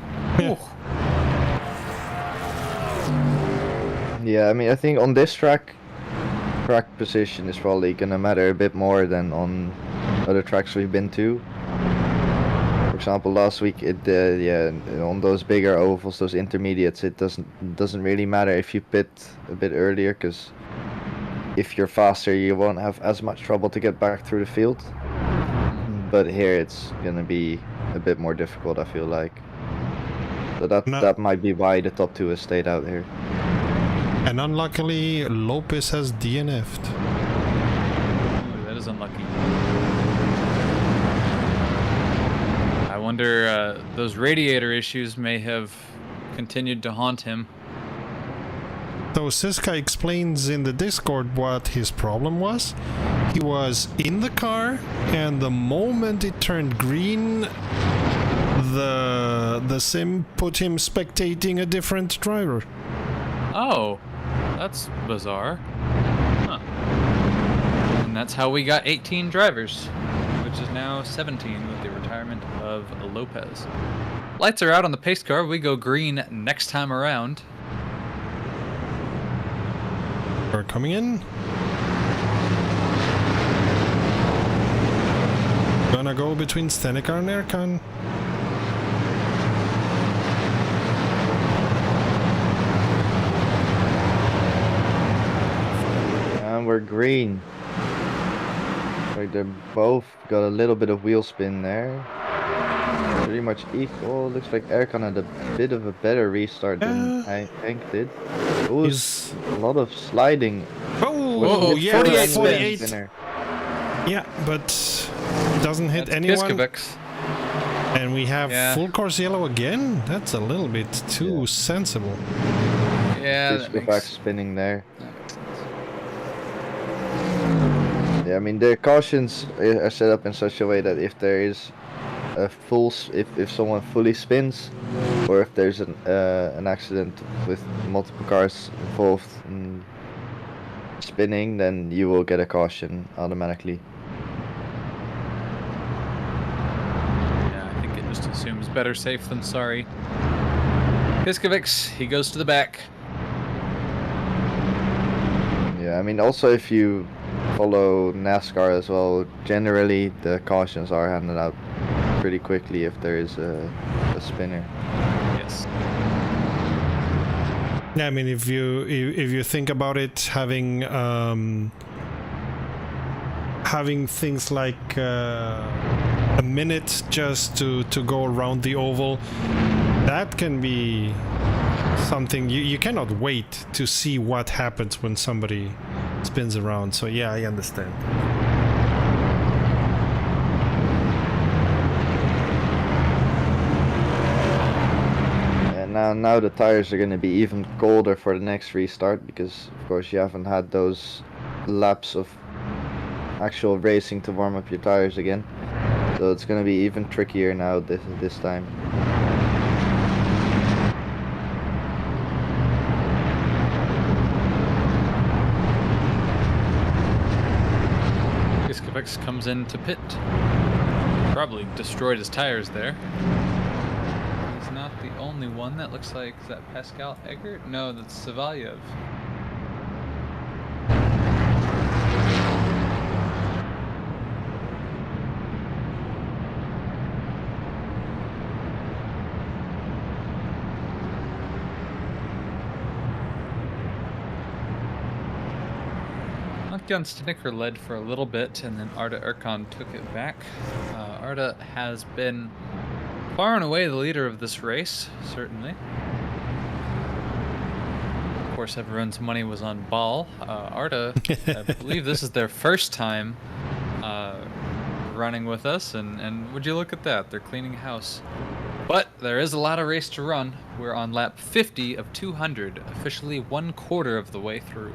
Yeah, I mean, I think on this track position is probably gonna matter a bit more than on other tracks we've been to. For example, last week on those bigger ovals, those intermediates, it doesn't really matter if you pit a bit earlier, because if you're faster, you won't have as much trouble to get back through the field. But here it's gonna be a bit more difficult, I feel like. So that might be why the top 2 has stayed out here. And unluckily, Lopez has DNF'd. Ooh, that is unlucky. I wonder, those radiator issues may have continued to haunt him. So Siska explains in the Discord what his problem was. He was in the car, and the moment it turned green, the sim put him spectating a different driver. Oh, that's bizarre. Huh. And that's how we got 18 drivers, which is now 17 with the retirement of Lopez. Lights are out on the pace car. We go green next time around. We're coming in. Gonna go between Stockcar and Aircon. And we're green. Like they're both got a little bit of wheel spin there. Pretty much equal. Looks like Aircon had a bit of a better restart than Hank did. It was a lot of sliding. Oh, yeah, 48 48. spins. Yeah, but doesn't hit anyone. Kiskovics. And we have full course yellow again? That's a little bit too sensible. Yeah, Just go back spinning there. Yeah, I mean the cautions are set up in such a way that if there is a if someone fully spins, or if there's an accident with multiple cars involved in spinning, then you will get a caution automatically. Yeah, I think it just assumes better safe than sorry. Kiskovics, he goes to the back. Yeah, I mean also if you follow NASCAR as well, generally the cautions are handed out pretty quickly if there is a spinner. Yes. Yeah, I mean, if you think about it, having things like a minute just to go around the oval, that can be something you cannot wait to see what happens when somebody spins around. So yeah, I understand. Now the tires are going to be even colder for the next restart, because of course you haven't had those laps of actual racing to warm up your tires again. So it's going to be even trickier now this time. Kiskovics comes into pit. Probably destroyed his tires there. He's not the only one. That looks like, is that Pascal Eggert? No, that's Savalyev. Jan Stiniker led for a little bit, and then Arda Erkan took it back. Arda has been far and away the leader of this race, certainly. Of course, everyone's money was on Ball. Arda, I believe this is their first time running with us, and would you look at that? They're cleaning house. But there is a lot of race to run. We're on lap 50 of 200, officially 1/4 of the way through.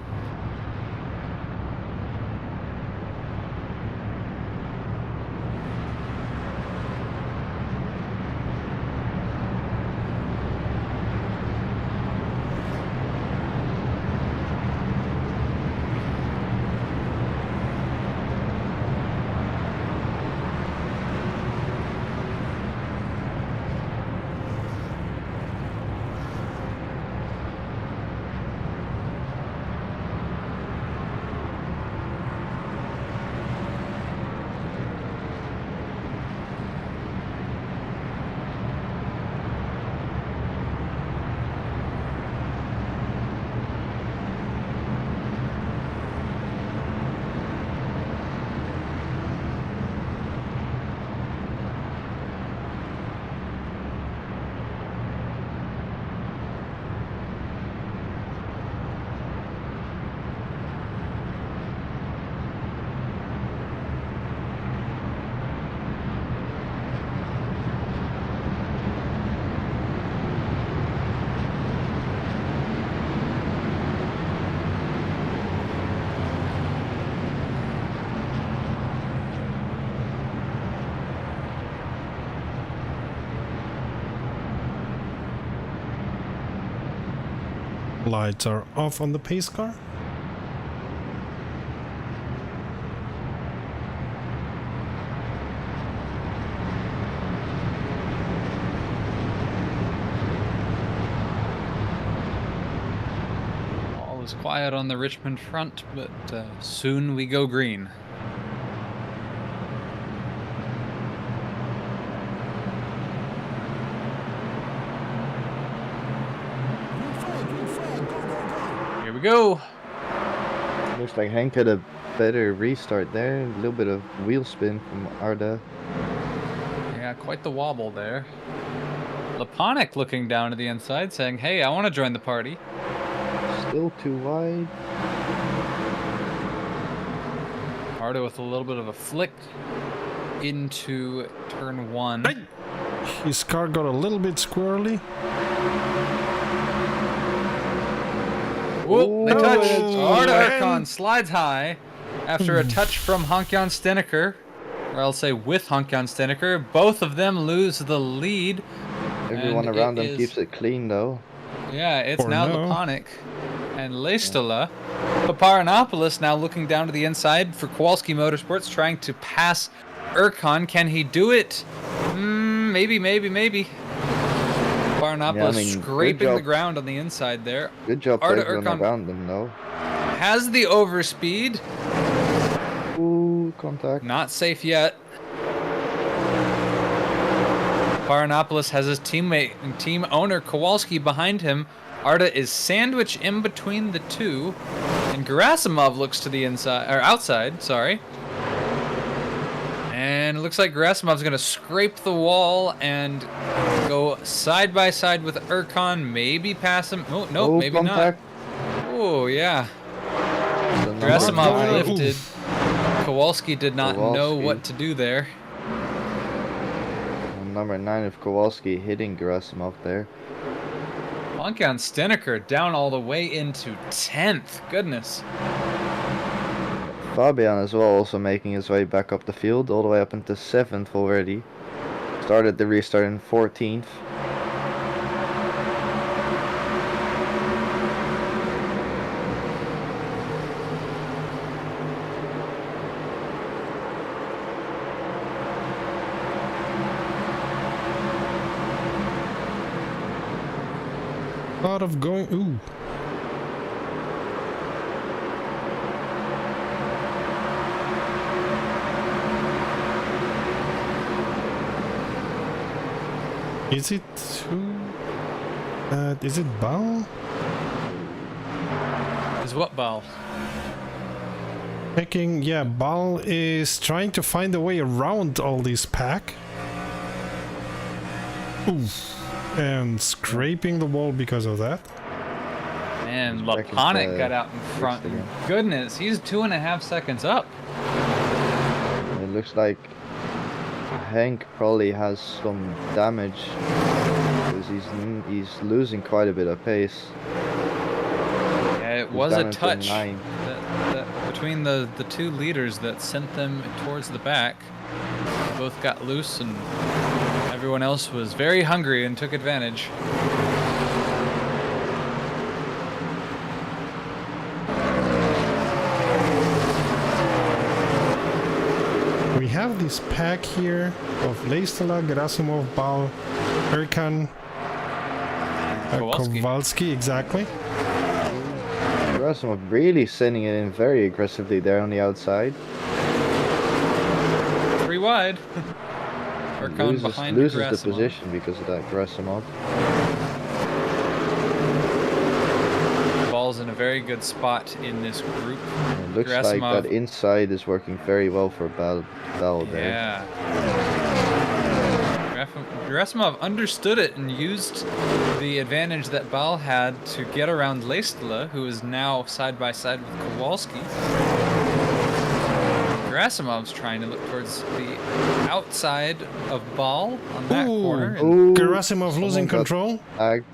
Lights are off on the pace car. All is quiet on the Richmond front, but soon we go green. Here we go. Looks like Hank had a better restart there. A little bit of wheel spin from Arda. Yeah, quite the wobble there. Laponic looking down to the inside saying, hey, I want to join the party. Still too wide. Arda with a little bit of a flick into turn 1. Hey! His car got a little bit squirrely. Whoop, they touched. Oh, Arda and- Urcon slides high after a touch from Hankjan Steneker, or I'll say with Hankjan Steneker. Both of them lose the lead. Everyone and around it them is- keeps it clean though. Yeah, it's For now now. Laponic and Leistola. Paparanopoulos now looking down to the inside for Kowalski Motorsports, trying to pass Urcon. Can he do it? Maybe. Paparanopoulos Yeah, I mean, good scraping the job. ground on the inside there. Good job to Arda everyone Urcon- around them though. Has the overspeed. Ooh, contact. Not safe yet. Paranopoulos has his teammate and team owner Kowalski behind him. Arda is sandwiched in between the two, and Gerasimov looks to the inside or outside. Sorry. And it looks like Gerasimov's going to scrape the wall and go side by side with Urcon. Maybe pass him. Oh, nope, Oh, maybe contact. not. Oh, yeah. The number Gerasimov 9. lifted. Kowalski did not know Kowalski. what to do there. Number 9 of Kowalski hitting Gerasimov there. Hankjan Steneker down all the way into 10th. Goodness. Fabian as well also making his way back up the field, all the way up into 7th already. Started the restart in 14th. Lot of going. Ooh. Is it who? Is it Bal? Is what ball? Checking. Yeah, Bal is trying to find a way around all this pack. Ooh. And scraping the wall because of that. Man, Back Laponic into got out in front. again. Goodness, he's 2.5 seconds up. It looks like Hank probably has some damage because he's losing quite a bit of pace. Yeah, it He's was down a into touch 9. that between the two leaders that sent them towards the back. They both got loose, and everyone else was very hungry and took advantage. We have this pack here of Leistola, Gerasimov, Bal, Urkan, Kowalski. Kowalski, exactly. Gerasimov really sending it in very aggressively there on the outside. 3 wide. Urcon behind Loses the Gerasimov. position because of that Gerasimov. Ball's in a very good spot in this group. It looks like Gerasimov- that inside is working very well for Bal there. Yeah. Gerasimov understood it and used the advantage that Bal had to get around Leistola, who is now side by side with Kowalski. Gerasimov's trying to look towards the outside of Bal on that Ooh. corner. And Ooh, Gerasimov losing someone got control. tagged.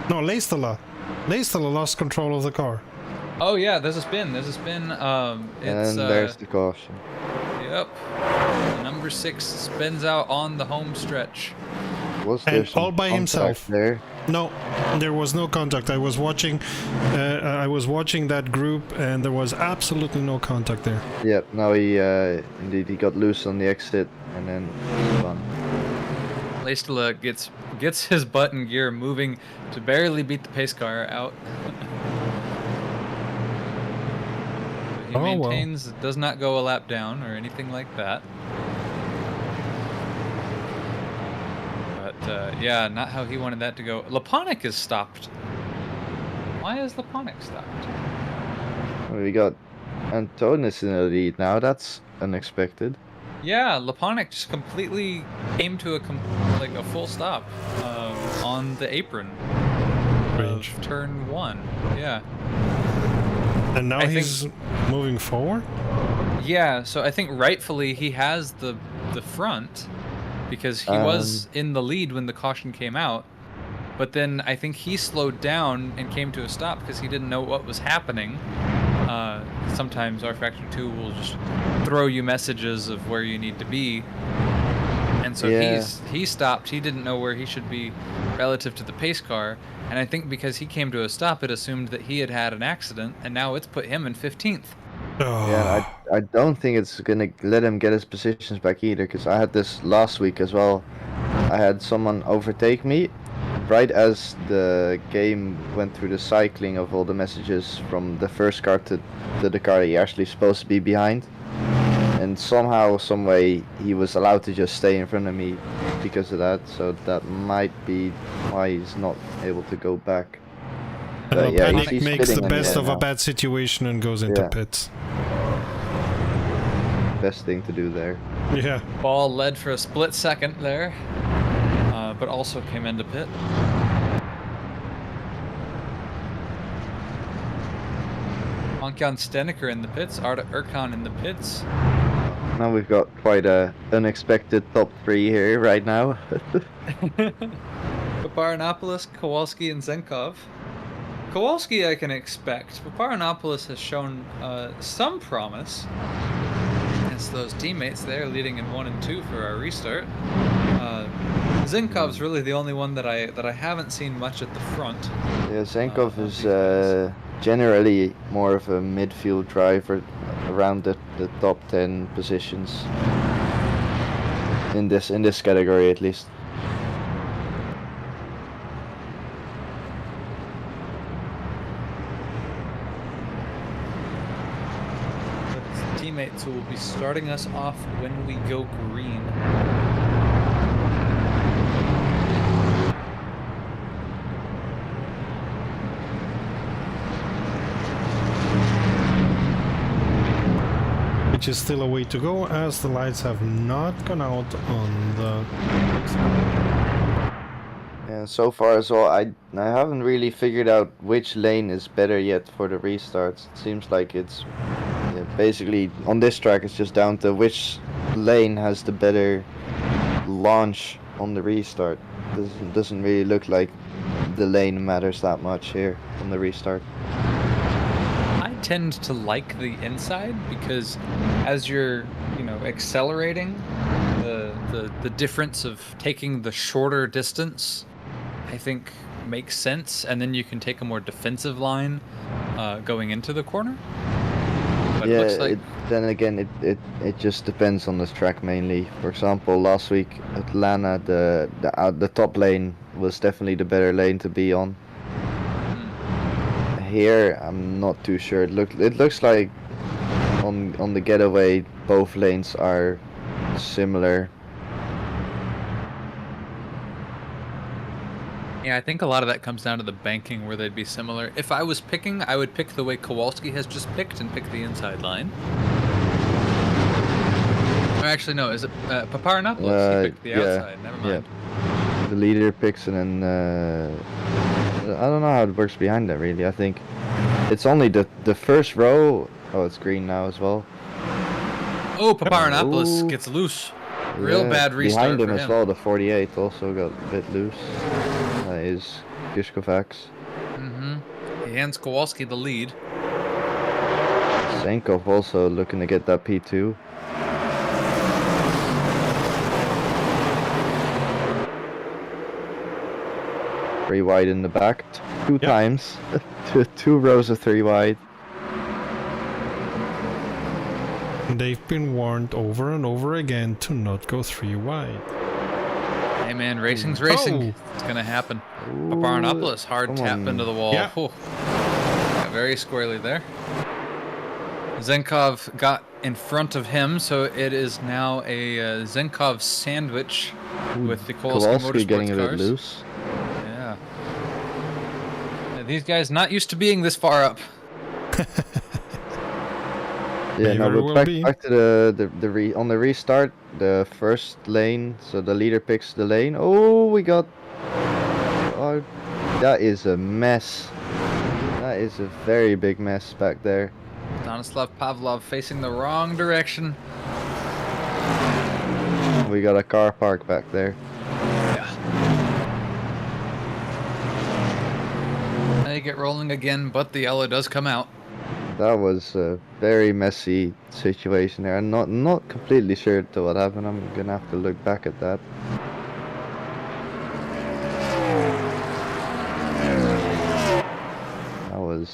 No, Leistola. Leistola lost control of the car. oh yeah, there's a spin. There's a spin. It's And there's the caution. Yep. Number 6 spins out on the home stretch. Was there And some all by contact himself. there? No, there was no contact. I was watching that group, and there was absolutely no contact there. Yep. No, he indeed he got loose on the exit and then spun. Leistula gets his butt in gear, moving to barely beat the pace car out. He maintains, does not go a lap down or anything like that. But yeah, not how he wanted that to go. Laponic is stopped. Why is Laponic stopped? We got Antonis in the lead now. That's unexpected. Yeah, Laponic just completely came to a full stop on the apron of turn 1. Yeah. And now he's moving forward? Yeah, so I think rightfully he has the front because he was in the lead when the caution came out. But then I think he slowed down and came to a stop because he didn't know what was happening. Sometimes our Factor 2 will just throw you messages of where you need to be. And so he stopped. He didn't know where he should be relative to the pace car. And I think because he came to a stop, it assumed that he had had an accident, and now it's put him in 15th. Oh. Yeah, I don't think it's gonna let him get his positions back either, because I had this last week as well. I had someone overtake me right as the game went through the cycling of all the messages from the first car to the car he actually supposed to be behind. And somehow, some way, he was allowed to just stay in front of me because of that. So that might be why he's not able to go back. But yeah, Panic he's makes the spitting best of now. a bad situation and goes into pits. Best thing to do there. Yeah. Ball led for a split second there, but also came into pit. Ankan Steneker in the pits, Arda Erkan in the pits. Now we've got quite a unexpected top 3 here right now. Paparanopoulos, Kowalski, and Zenkov. Kowalski I can expect. Paparanopoulos has shown some promise against those teammates there, leading in 1 and 2 for our restart. Zenkov's really the only one that I haven't seen much at the front. Yeah, Zenkov is generally more of a midfield driver around the top 10 positions in this category at least. Teammates who will be starting us off when we go green. Which is still a way to go, as the lights have not gone out on the... And so far as well, I haven't really figured out which lane is better yet for the restarts. It seems like it's basically on this track it's just down to which lane has the better launch on the restart. Doesn't really look like the lane matters that much here on the restart. I tend to like the inside because as you're, accelerating, the difference of taking the shorter distance, I think makes sense, and then you can take a more defensive line going into the corner. But yeah, it looks like... then again, it just depends on this track mainly. For example, last week Atlanta, the top lane was definitely the better lane to be on. Here, I'm not too sure. It looks like on the getaway, both lanes are similar. Yeah, I think a lot of that comes down to the banking where they'd be similar. If I was picking, I would pick the way Kowalski has just picked and pick the inside line. Or actually, no, is it Paparanopoulos? He picked the outside, never mind. Yeah. The leader picks and then... I don't know how it works behind that really. I think it's only the first row. Oh, it's green now as well. Oh, Paparanopoulos gets loose. Real bad restart behind him for as well. The 48 also got a bit loose. That is Gishkovacs. He hands Kowalski the lead. Zenkov also looking to get that P2. 3 wide in the back, two Yep. times, two rows of 3 wide. They've been warned over and over again to not go 3 wide. Hey man, racing's racing. Oh. It's gonna happen. Ooh, Paparanopoulos, hard come tap on. into the wall. Yeah. Whew. Got very squarely there. Zenkov got in front of him, so it is now a Zenkov sandwich with the Kowalski Kowalski getting Motorsports a bit cars. loose. Yeah. These guys not used to being this far up. Yeah, Maybe no, there but will back, be. back to on the restart, the first lane, so the leader picks the lane. Oh, we got... Oh, that is a mess. That is a very big mess back there. Stanislav Pavlov facing the wrong direction. We got a car park back there. They get rolling again, but the yellow does come out. That was a very messy situation there. I'm not completely sure to what happened. I'm gonna have to look back at that. That was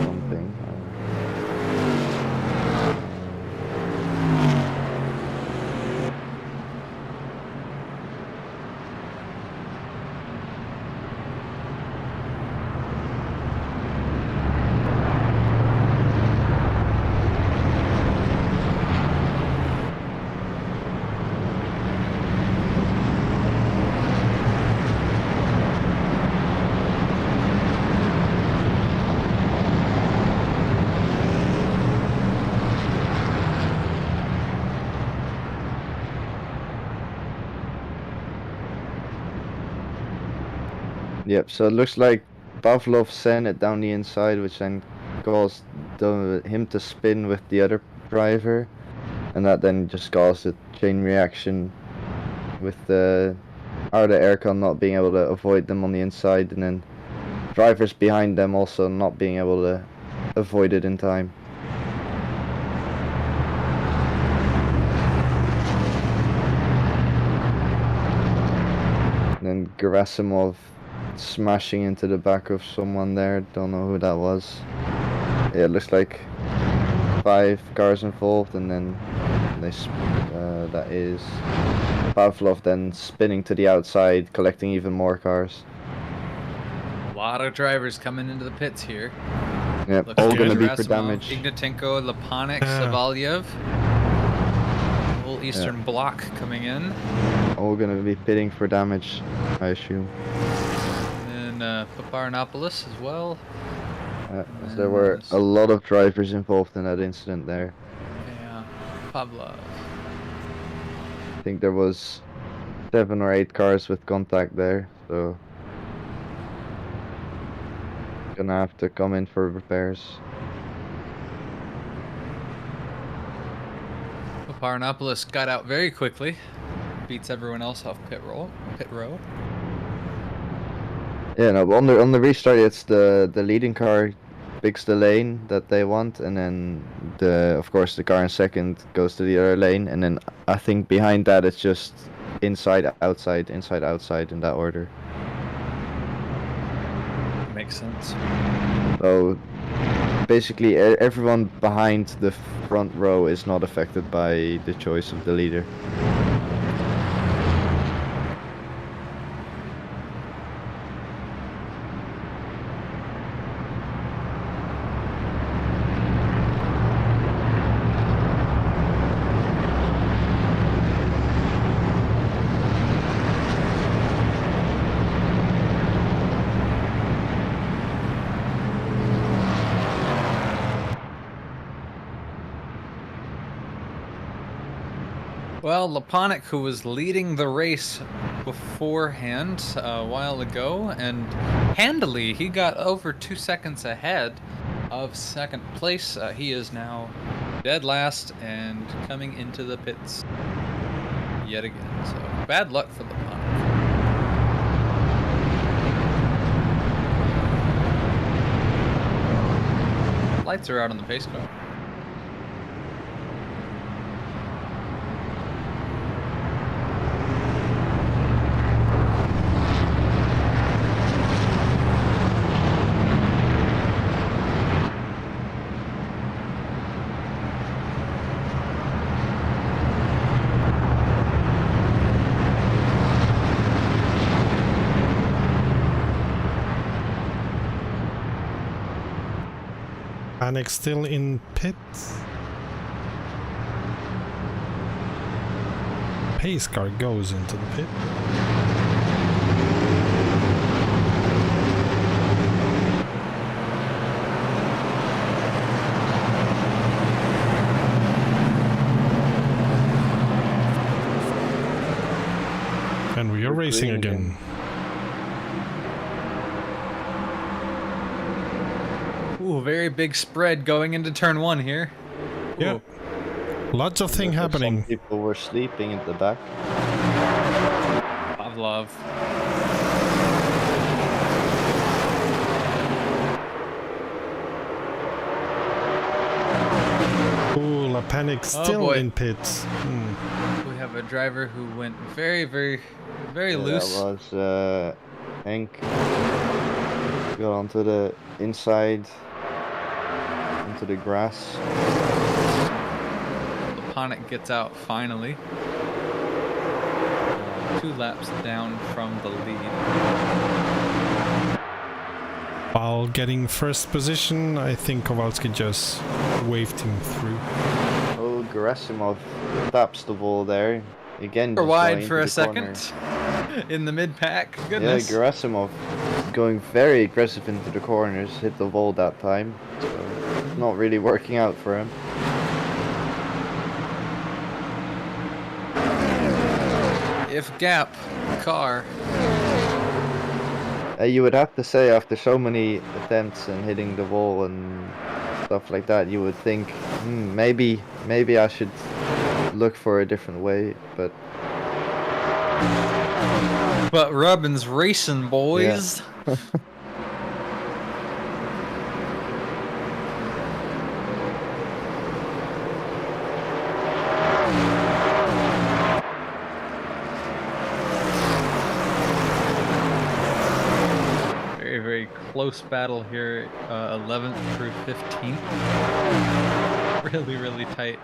something. Yep, so it looks like Pavlov sent it down the inside, which then caused him to spin with the other driver, and that then just caused a chain reaction with the Arda aircon not being able to avoid them on the inside, and then drivers behind them also not being able to avoid it in time. And then Gerasimov smashing into the back of someone there, don't know who that was. Yeah, it looks like 5 cars involved, and then that is Pavlov then spinning to the outside, collecting even more cars. A lot of drivers coming into the pits here. Yep, Looks all like gonna be for Gerasimov, damage. Ignatenko, Lepanik, Savalyev. Whole Eastern Bloc coming in. All gonna be pitting for damage, I assume. And Paparanopoulos as well. As there were a lot of drivers involved in that incident there. Yeah, Pavlov. I think there was 7 or 8 cars with contact there, so gonna have to come in for repairs. Paparanopoulos got out very quickly. Beats everyone else off pit row. Yeah, no, on the restart, it's the leading car picks the lane that they want, and then of course the car in second goes to the other lane, and then I think behind that it's just inside outside in that order. Makes sense. So basically everyone behind the front row is not affected by the choice of the leader. Well, Lepanik, who was leading the race beforehand a while ago, and handily he got over 2 seconds ahead of second place. He is now dead last and coming into the pits yet again. So bad luck for Lepanik. Lights are out on the pace car. Panic still in pits. Pace car goes into the pit. And we are racing again. Ooh, very big spread going into turn 1 here. Yeah. Ooh. Lots of things happening. Some people were sleeping at the back. Pavlov. Ooh, La Panic still boy. in pits. We have a driver who went very loose. That was Hank. Got onto the inside, into the grass. Panic gets out finally. 2 laps down from the lead. While getting first position, I think Kowalski just waved him through. Oh, Gerasimov taps the ball there. Again, Or just wide going for into a the second. corner. In the mid-pack. Yeah, Goodness. Gerasimov going very aggressive into the corners, hit the wall that time. So not really working out for him. If gap, car. You would have to say after so many attempts and hitting the wall and stuff like that, you would think, maybe I should look for a different way, but Rubin's racing, boys. Yeah. Very close battle here, 11th through 15th. Really tight.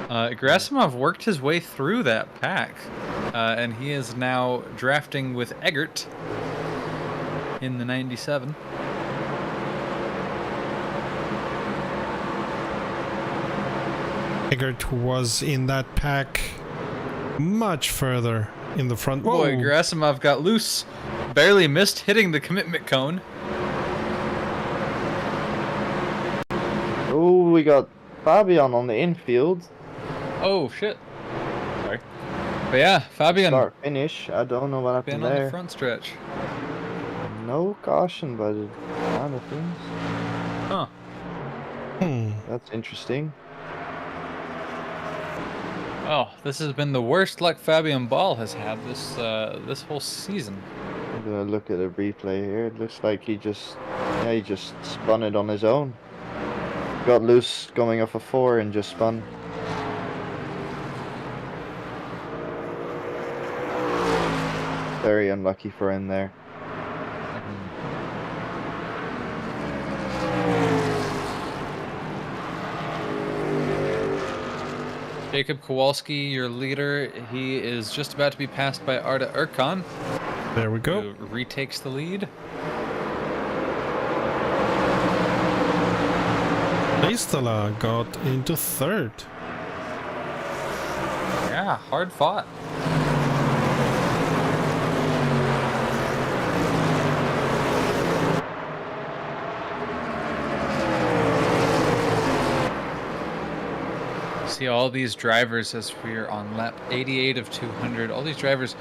Gerasimov worked his way through that pack, and he is now drafting with Eggert in the 97. Eggert was in that pack much further in the front. Whoa. Boy, Gerasimov got loose. Barely missed hitting the commitment cone. oh, we got Fabian on the infield. Oh, shit. Sorry. But yeah, Fabian Start finish. I don't know what happened been on there. the front stretch. No caution by the kind of things. Huh. That's interesting. Oh, this has been the worst luck Fabian Ball has had this whole season. I'm gonna look at a replay here. It looks like he just spun it on his own. Got loose going off a 4 and just spun. Very unlucky for him there. Jacob Kowalski, your leader, he is just about to be passed by Arda Erkan. There we go. Who retakes the lead. Leistala got into third. Yeah, hard fought. See all these drivers as we're on lap 88 of 200. All these drivers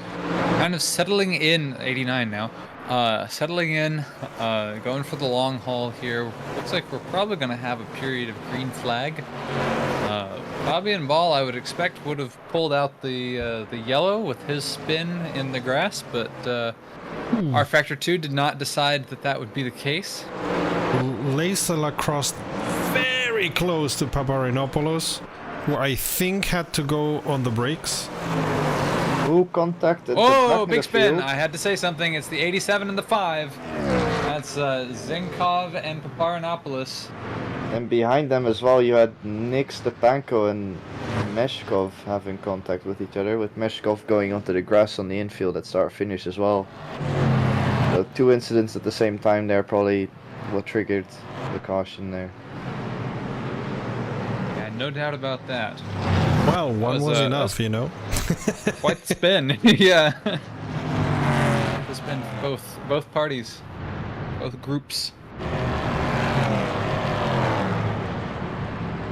kind of settling in, 89 now, settling in, going for the long haul here. Looks like we're probably going to have a period of green flag. Fabian Ball, I would expect, would have pulled out the yellow with his spin in the grass, but R Factor 2 did not decide that that would be the case. Leistala crossed very close to Paparinopoulos, who I think had to go on the brakes. Who contacted? Oh, big spin! I had to say something. It's the 87 and the 5. That's Zinkov and Paparinopoulos. And behind them as well, you had Nick Stepanko and Meshkov having contact with each other, with Meshkov going onto the grass on the infield at start finish as well. So 2 incidents at the same time there, probably what triggered the caution there. Yeah, no doubt about that. Well, one was enough, you know. Quite the spin. Yeah. The spin for both parties, both groups.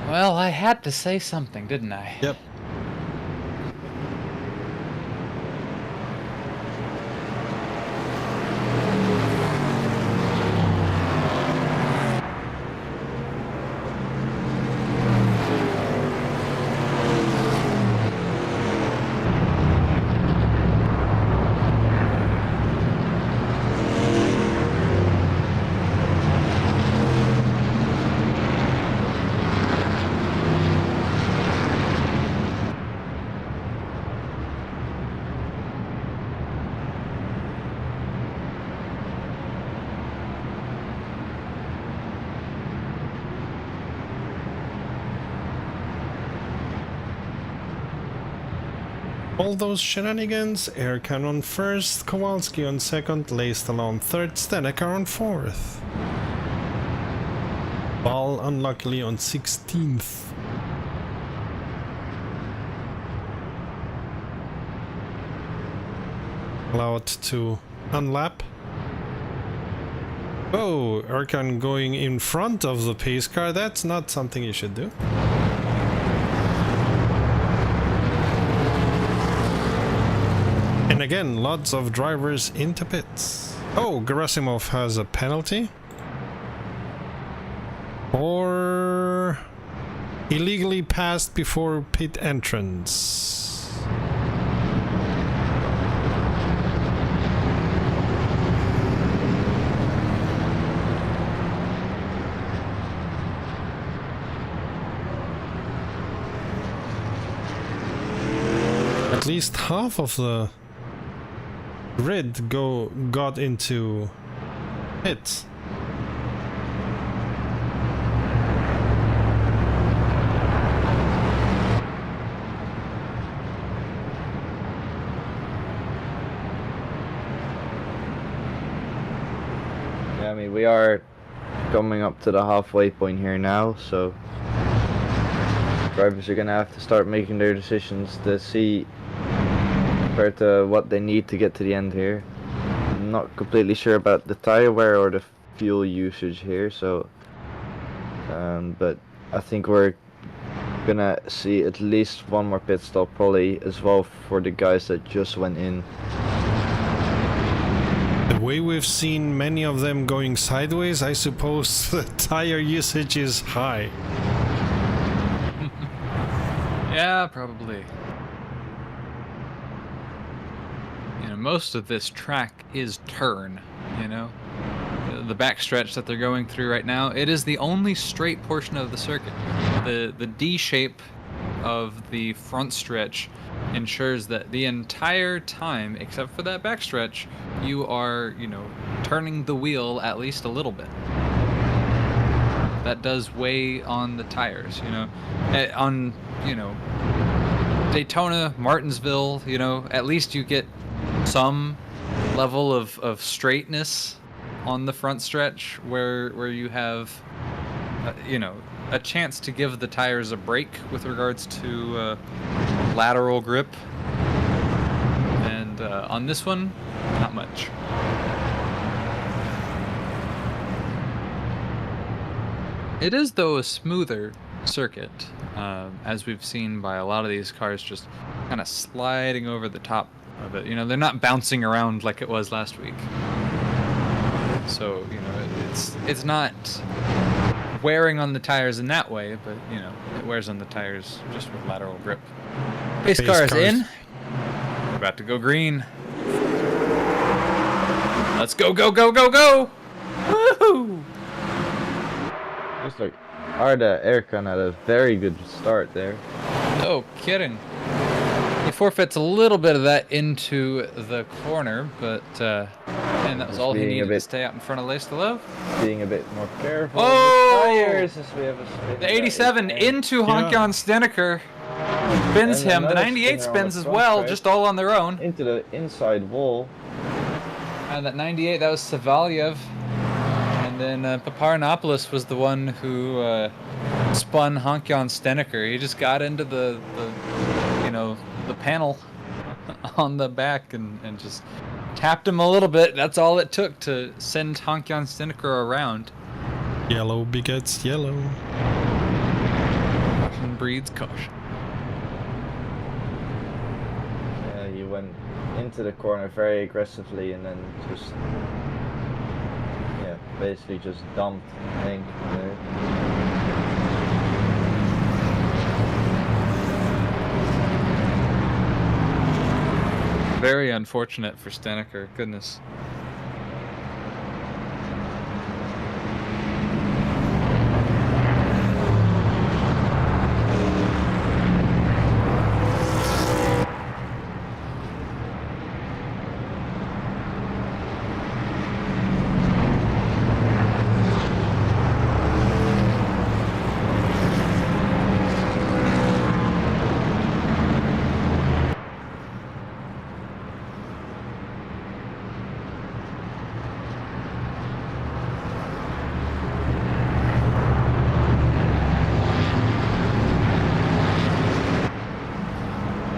Well, I had to say something, didn't I? Yep. All those shenanigans, Erkan on first, Kowalski on second, Leistel on third, Stockcar on fourth. Ball unluckily on 16th. Allowed to unlap. Oh, Erkan going in front of the pace car, that's not something you should do. And again, lots of drivers into pits. Oh, Gerasimov has a penalty. Or illegally passed before pit entrance. At least half of the grid got into pits. Yeah, I mean, we are coming up to the halfway point here now, so drivers are gonna have to start making their decisions to see compared to what they need to get to the end here. I'm not completely sure about the tire wear or the fuel usage here, so but I think we're gonna see at least one more pit stop probably as well for the guys that just went in. The way we've seen many of them going sideways, I suppose the tire usage is high. Yeah, probably. You know, most of this track is turn, you know? The backstretch that they're going through right now, it is the only straight portion of the circuit. The D shape of the front stretch ensures that the entire time, except for that backstretch, you are, you know, turning the wheel at least a little bit. That does weigh on the tires, you know. On, you know, Daytona, Martinsville, you know, at least you get some level of straightness on the front stretch where you have, you know, a chance to give the tires a break with regards to lateral grip. And on this one, not much. It is, though, a smoother circuit, as we've seen by a lot of these cars just kind of sliding over the top of it. You know, they're not bouncing around like it was last week. So, you know, it's not wearing on the tires in that way, but, you know, it wears on the tires just with lateral grip. Pace car is in. We're about to go green. Let's go, go, go, go, go! Woohoo! Looks like Arda Erkan had a very good start there. No kidding. He forfeits a little bit of that into the corner, but and that was all he needed to stay out in front of Leistel. Being a bit more careful. Oh! With the tires as we have a spin. The 87 into Honkion Stockcar spins him. The 98 spins as well, just all on their own. Into the inside wall. And that 98, that was Savalyev. And And then Paparanopoulos was the one who spun Honk-Jan Steneker. He just got into the panel on the back and just tapped him a little bit. That's all it took to send Honk-Jan Steneker around. Yellow begets yellow. Caution breeds caution. Yeah, he went into the corner very aggressively and then just, yeah, basically just dumped Hank there. Very unfortunate for Steneker. Goodness.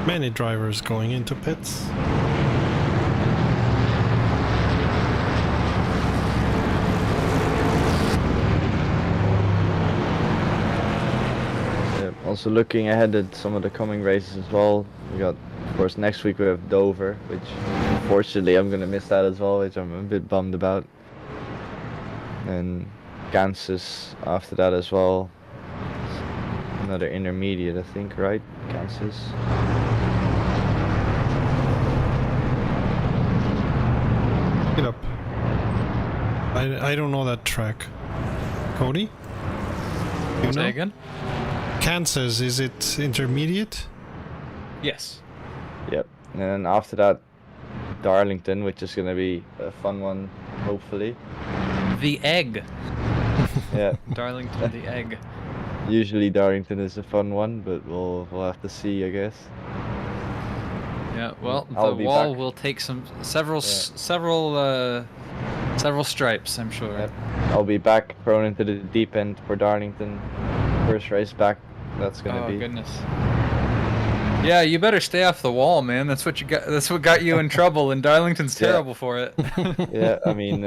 Many drivers going into pits. Yeah, also looking ahead at some of the coming races as well. We got, of course, next week we have Dover, which unfortunately I'm gonna miss that as well, which I'm a bit bummed about. And Kansas after that as well. Another intermediate, I think, right? Kansas. Get up. I don't know that track. Cody? You Say know? again? Kansas, is it intermediate? Yes. Yep. And then after that, Darlington, which is gonna be a fun one, hopefully. The egg. Yeah. Darlington, the egg. Usually Darlington is a fun one, but we'll have to see, I guess. Yeah. Well, I'll the be wall back. will take several stripes, I'm sure. Yep. I'll be back thrown into the deep end for Darlington. First race back. That's gonna Oh be. goodness. Yeah, you better stay off the wall, man. That's what you got. That's what got you in trouble, and Darlington's Yeah. terrible for it. Yeah, I mean,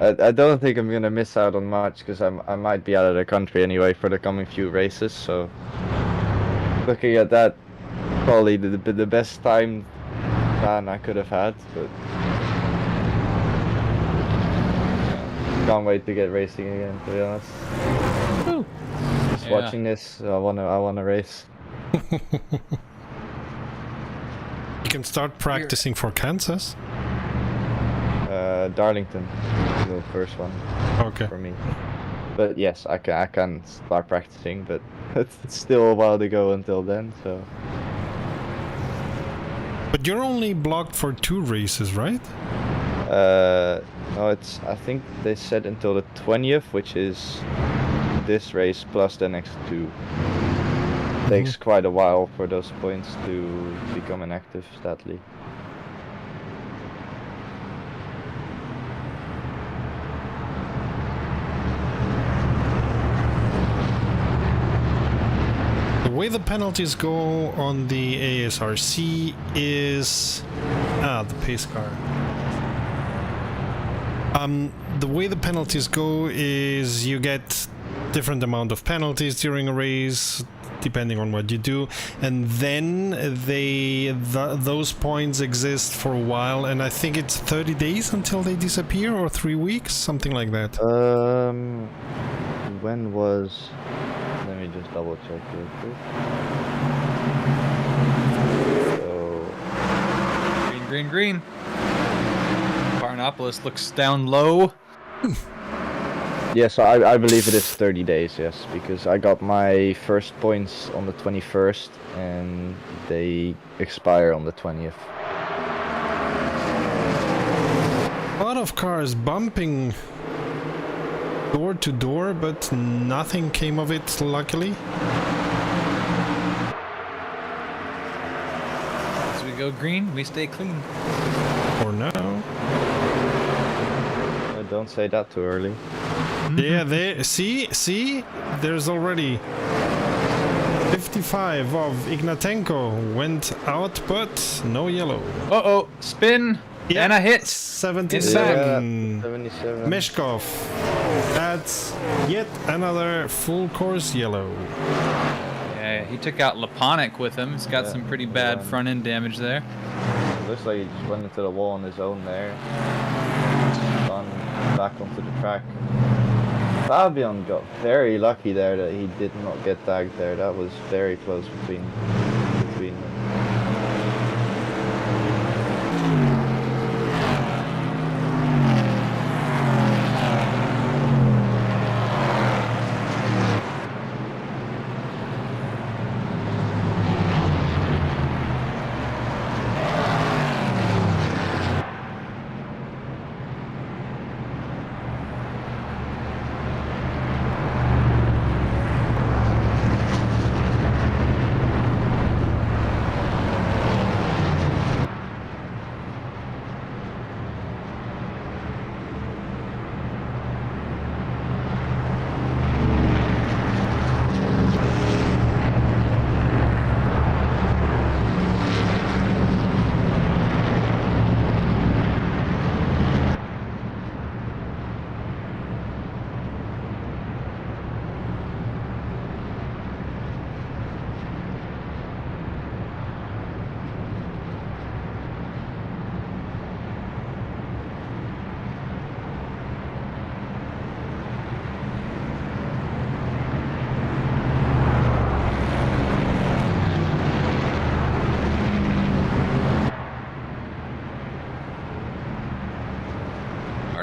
I don't think I'm gonna miss out on much because I might be out of the country anyway for the coming few races. So looking at that, probably the best time plan I could have had, but can't wait to get racing again. To be honest, just Yeah. watching this, I wanna race. You can start practicing for Kansas. Darlington, the first one Okay. for me. But yes, I can start practicing, but it's still a while to go until then. So But you're only blocked for 2 races, right? no, I think they said until the 20th, which is this race plus the next 2. Takes quite a while for those points to become inactive, sadly. The way the penalties go on the ASRC is the pace car. The way the penalties go is you get different amount of penalties during a race depending on what you do, and then those points exist for a while, and I think it's 30 days until they disappear, or 3 weeks, something like that. When was? Let me just double check real quick. So Green. Barnopoulos looks down low. yeah, so I believe it is 30 days, yes, because I got my first points on the 21st and they expire on the 20th. A lot of cars bumping door to door, but nothing came of it, luckily. As we go green, we stay clean. For now. don't say that too early. Yeah, they see, there's already 55 of Ignatenko went out, but no yellow. Uh-oh, spin, and a hit. 77. 77. Meshkov. That's yet another full course yellow. Yeah, he took out Laponic with him. He's got some pretty bad front end damage there. Looks like he just went into the wall on his own there. Gone back onto the track. Fabian got very lucky there that he did not get tagged there. That was very close between them.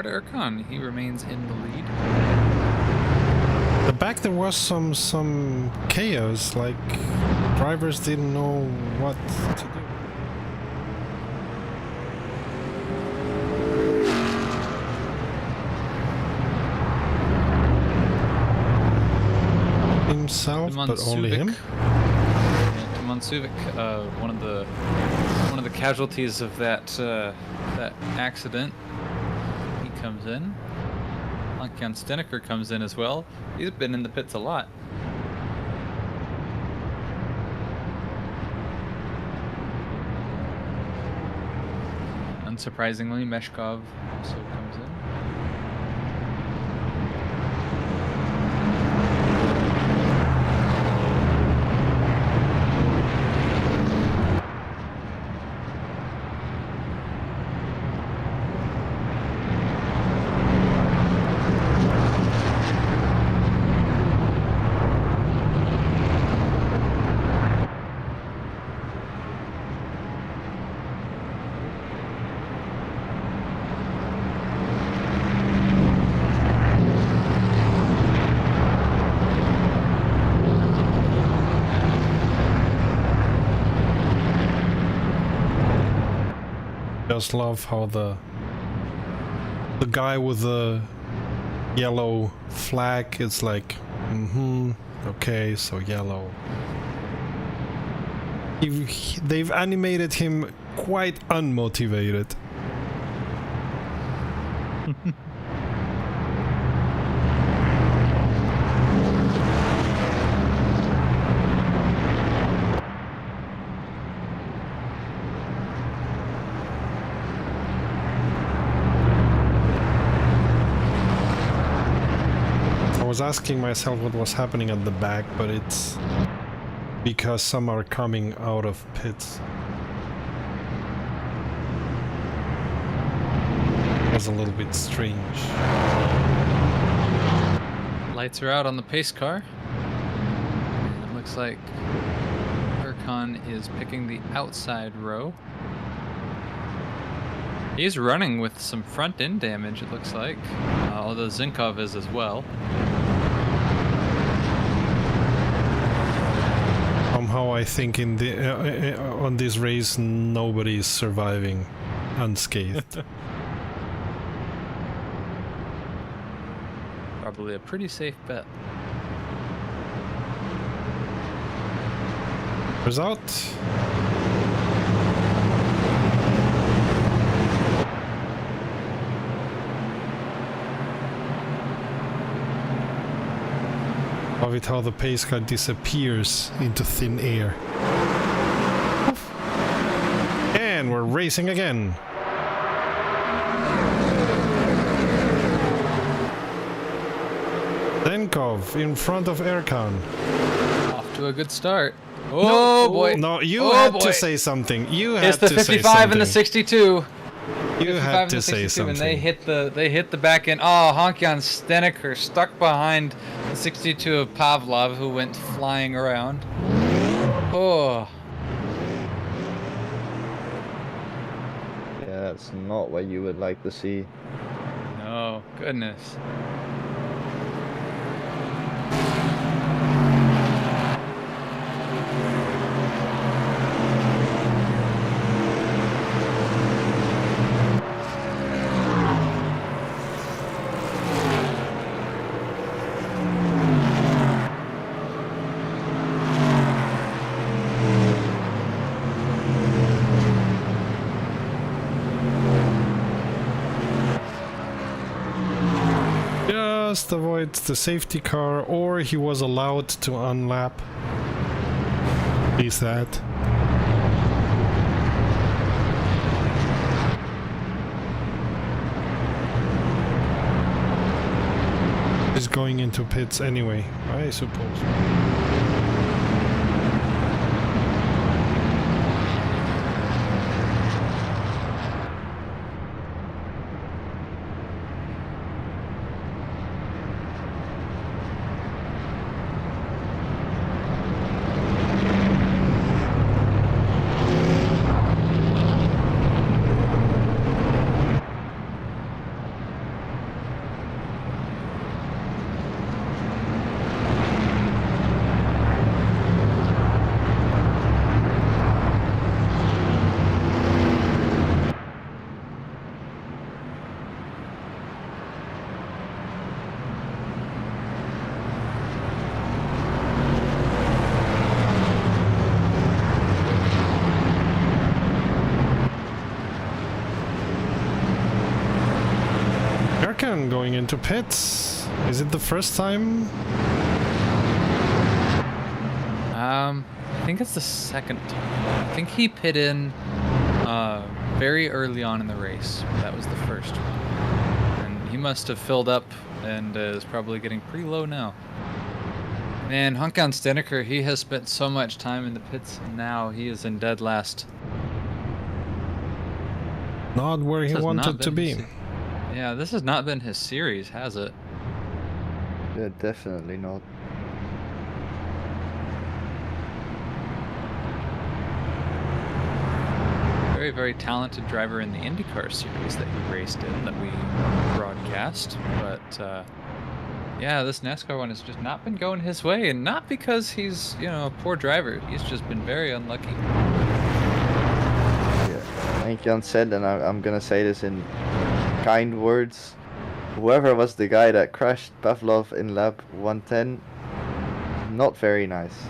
Erkan, he remains in the lead. The back there was some chaos, like drivers didn't know what to do. Himself, but only him. Timon Suvic, one of the casualties of that that accident. Comes in. Lankian Steneker comes in as well. He's been in the pits a lot. Unsurprisingly, Meshkov also comes in. Just love how the guy with the yellow flag is like, okay, so yellow. They've animated him quite unmotivated. I was asking myself what was happening at the back, but it's because some are coming out of pits. It was a little bit strange. Lights are out on the pace car. It looks like Erkan is picking the outside row. He's running with some front end damage, it looks like. Although Zinkov is as well. Somehow I think in the on this race nobody is surviving unscathed. Probably a pretty safe bet. Result. Love it how the pace car disappears into thin air. And we're racing again. Denkov in front of Erkan. Off to a good start. Oh boy! No, you had to say something. You had It's the to say 55 something. and the 62. You had to say something. And they hit the back end. Oh, Hankjan Steneker stuck behind the 62 of Pavlov, who went flying around. Oh. Yeah, that's not what you would like to see. No, goodness. Just avoid the safety car, or he was allowed to unlap. Please that. He's going into pits anyway, I suppose. Going into pits. Is it the first time? I think it's the second time. I think he pit in very early on in the race. That was the first one. And he must have filled up and is probably getting pretty low now. And Hankjan Steneker, he has spent so much time in the pits, and now he is in dead last. Not where he wanted to be. Yeah, this has not been his series, has it? Yeah, definitely not. Very, very talented driver in the IndyCar series that he raced in, that we broadcast. But, yeah, this NASCAR one has just not been going his way, and not because he's, you know, a poor driver. He's just been very unlucky. Yeah, like Jan said, and I'm gonna say this in kind words, whoever was the guy that crashed Pavlov in lap 110, not very nice.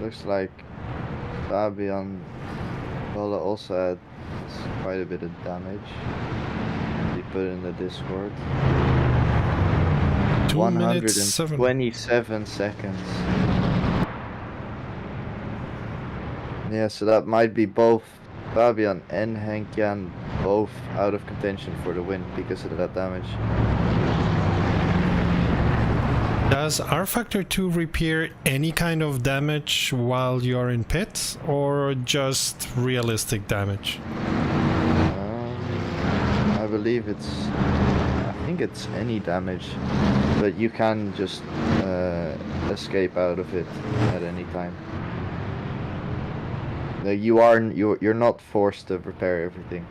Looks like Fabian Bolle also had quite a bit of damage. He put in the Discord. 127 seconds. Yeah, so that might be both Fabian and Hankjan both out of contention for the win because of that damage. Does R-Factor 2 repair any kind of damage while you're in pits, or just realistic damage? I believe I think it's any damage, but you can just escape out of it at any time. You're not forced to repair everything.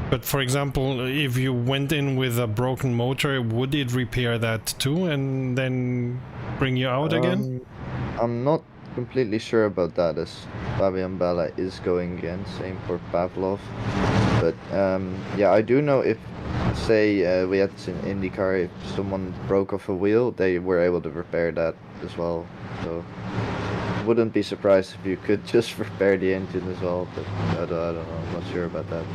But for example, if you went in with a broken motor, would it repair that too and then bring you out again? I'm not completely sure about that, as Fabian Bella is going again. Same for Pavlov. But yeah, I do know if, say, we had this in IndyCar, if someone broke off a wheel, they were able to repair that as well. So wouldn't be surprised if you could just repair the engine as well. But I don't know. I'm not sure about that.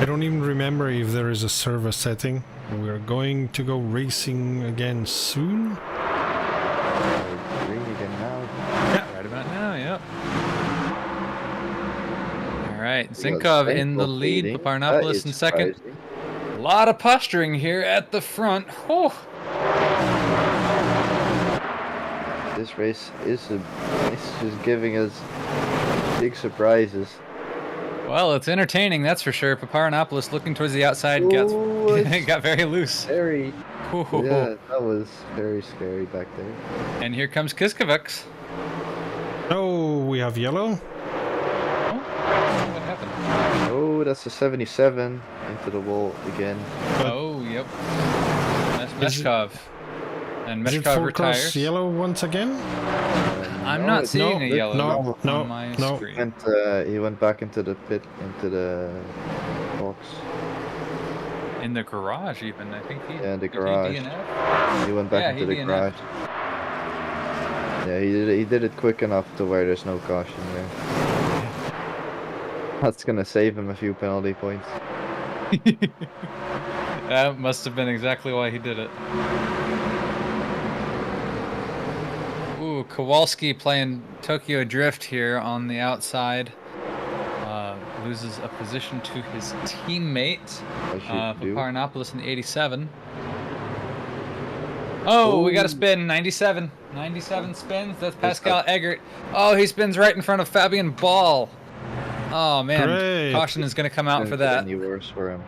I don't even remember if there is a server setting. We're going to go racing again soon. Green again now. Right about now, yep. All right, We got Zinkov in the Zenko lead, leading. Paparnopoulos That in is second. surprising. A lot of posturing here at the front. Whew. This race is just giving us big surprises. Well, it's entertaining, that's for sure. Paparnopoulos looking towards the outside Ooh, it's got very loose. Very. Ooh. Yeah, that was very scary back there. And here comes Kiskovics. Oh, we have yellow. Oh, what happened? Oh, that's a 77 into the wall again. Oh, yep. That's Is it- Meshkov. And Is it Meshkov full retires. cross yellow once again? I'm No, not it's seeing no, a yellow no, on my no. screen. He went back into the pit, into the box. In the garage, even. I think he. Yeah, the did he garage. DNF? He went back Yeah, into he the DNF'd. garage. Yeah, he did it quick enough to where there's no caution there. That's gonna save him a few penalty points. That must have been exactly why he did it. Ooh, Kowalski playing Tokyo Drift here on the outside. Loses a position to his teammate, As you do. Paparnopoulos in the 87. Oh, we got a spin, 97. 97 spins, that's Pascal Eggert. Oh, he spins right in front of Fabian Ball. Oh man, Great. caution is going to come out for Couldn't get that. any worse for him.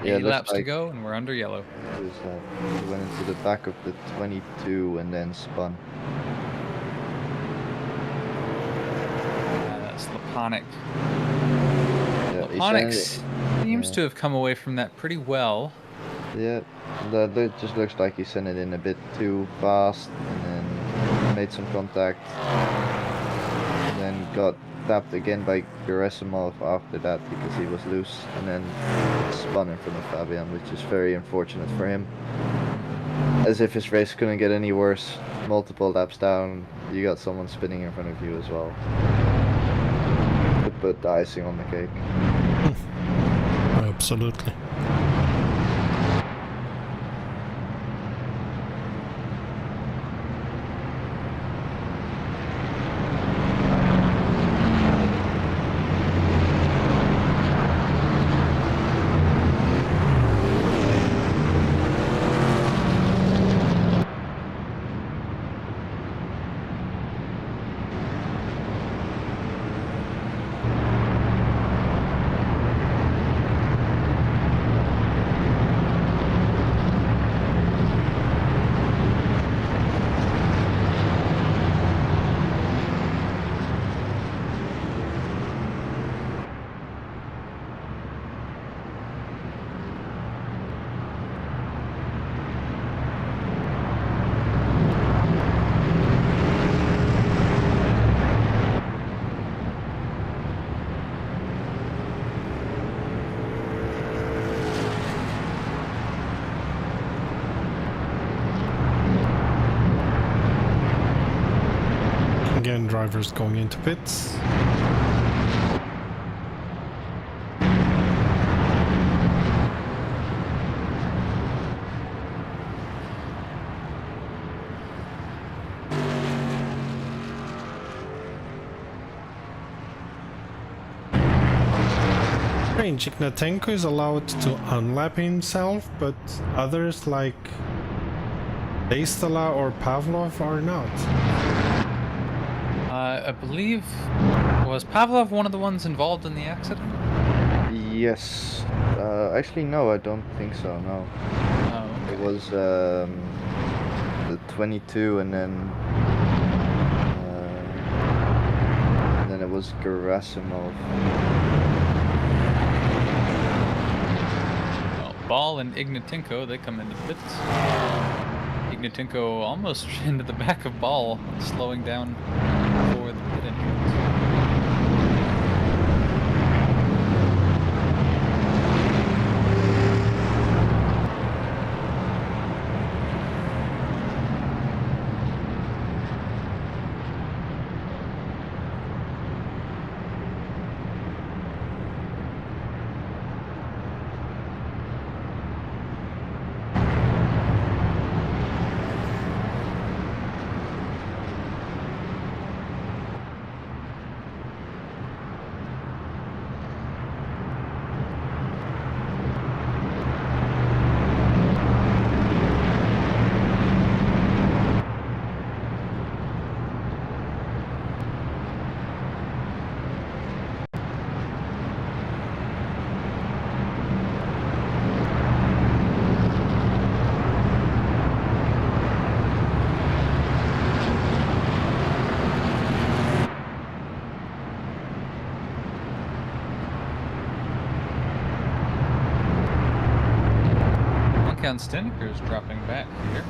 80 looks laps to like go, and we're under yellow. He went into the back of the 22 and then spun. That's Laponic. Yeah, he Laponic sent seems to have come away from that pretty well. Yeah, that just looks like he sent it in a bit too fast and then made some contact. And then got tapped again by Gerasimov after that because he was loose and then spun in front of Fabian, which is very unfortunate for him. As if his race couldn't get any worse. Multiple laps down, you got someone spinning in front of you as well. To put the icing on the cake. Absolutely. Again, drivers going into pits. Strange, Ignatenko is allowed to unlap himself, but others like Beistala or Pavlov are not. I believe, was Pavlov one of the ones involved in the accident? Yes. Actually, no, I don't think so, no. Oh, okay. It was the 22 and then it was Gerasimov. Well, Ball and Ignatenko, they come into the pits. Ignatenko almost into the back of Ball, slowing down for the pit entrance. Stenneker's dropping back here.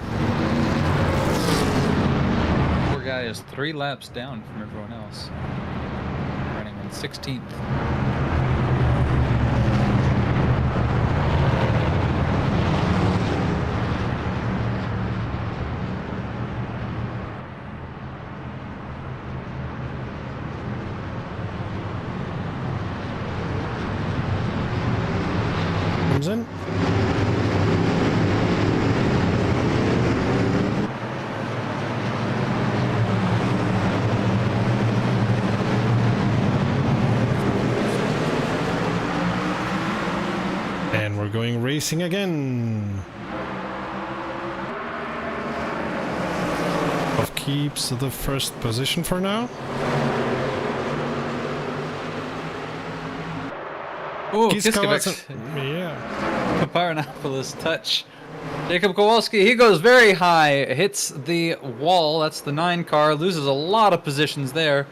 Poor guy is 3 laps down from everyone else. Running in 16th. Comes in. And we're going racing again. Of keeps the first position for now. Oh, Kiskowitz. Kiskowitz. Yeah. Paparanapolis touch. Jacob Kowalski, he goes very high, hits the wall. That's the 9 car, loses a lot of positions there.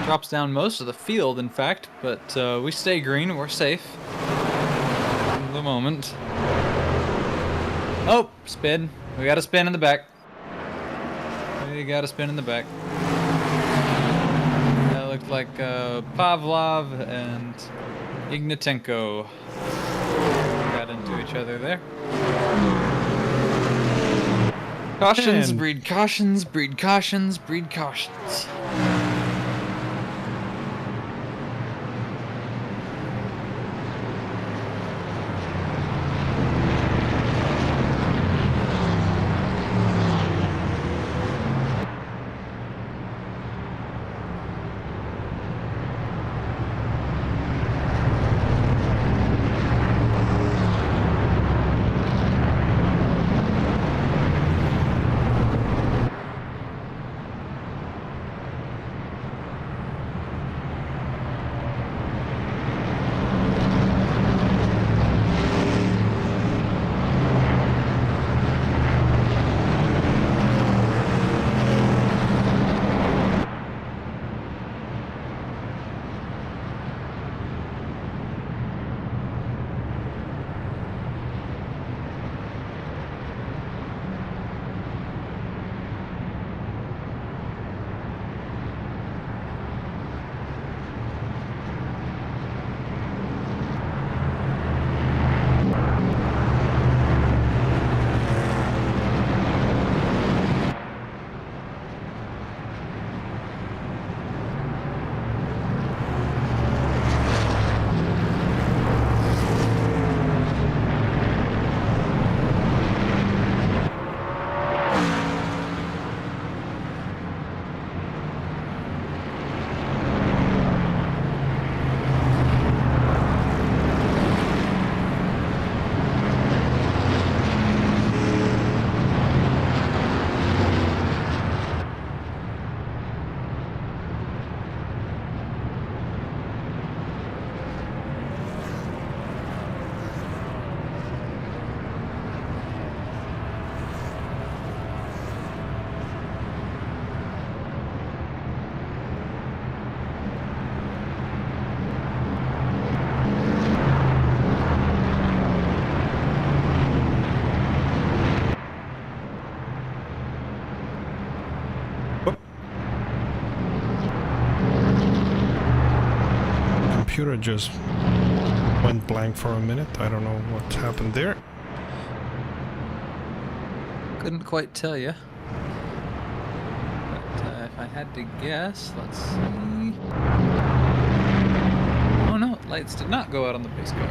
Drops down most of the field, in fact, but we stay green, we're safe. For the moment. Oh, spin. We got a spin in the back. We got a spin in the back. That looked like Pavlov and Ignatenko got into each other there. Cautions, breed cautions, breed cautions, breed cautions. computer just went blank for a minute. I don't know what happened there. Couldn't quite tell you. But if I had to guess, let's see. Oh no, lights did not go out on the pace car.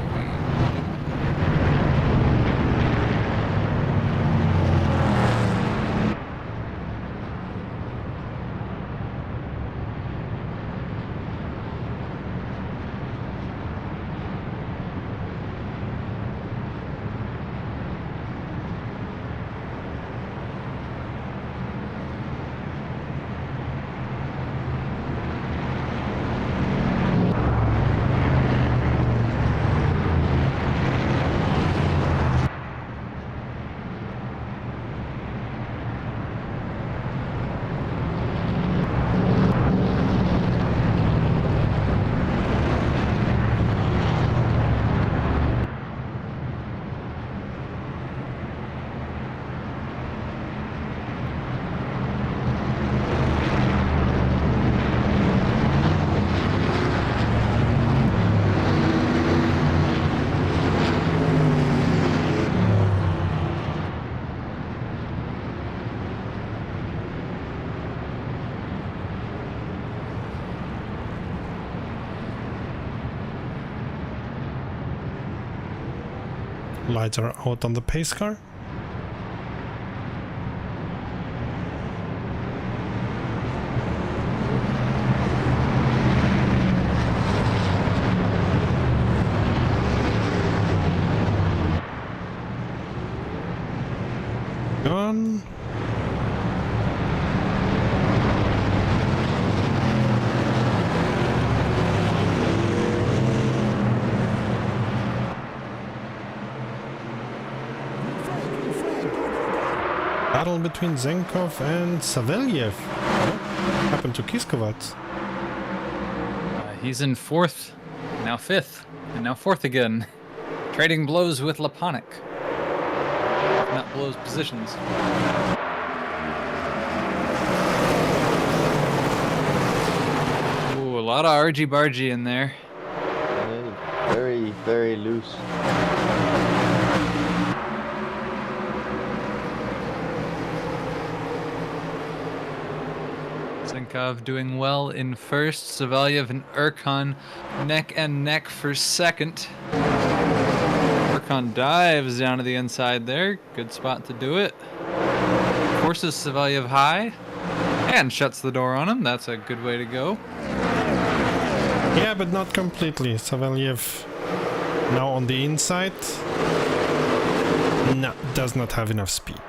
Lights are out on the pace car. Gone. Battle between Zenkov and Savelyev. What happened to Kiskovat? He's in 4th, now 5th, and now 4th again. Trading blows with Laponic. Not blows positions. Ooh, a lot of argy-bargy in there. Very, very loose. Zenkov doing well in 1st. Savelyev and Urkon neck and neck for 2nd. Urkon dives down to the inside there. Good spot to do it. Forces Savelyev high and shuts the door on him. That's a good way to go. Yeah, but not completely. Savelyev now on the inside. No, does not have enough speed.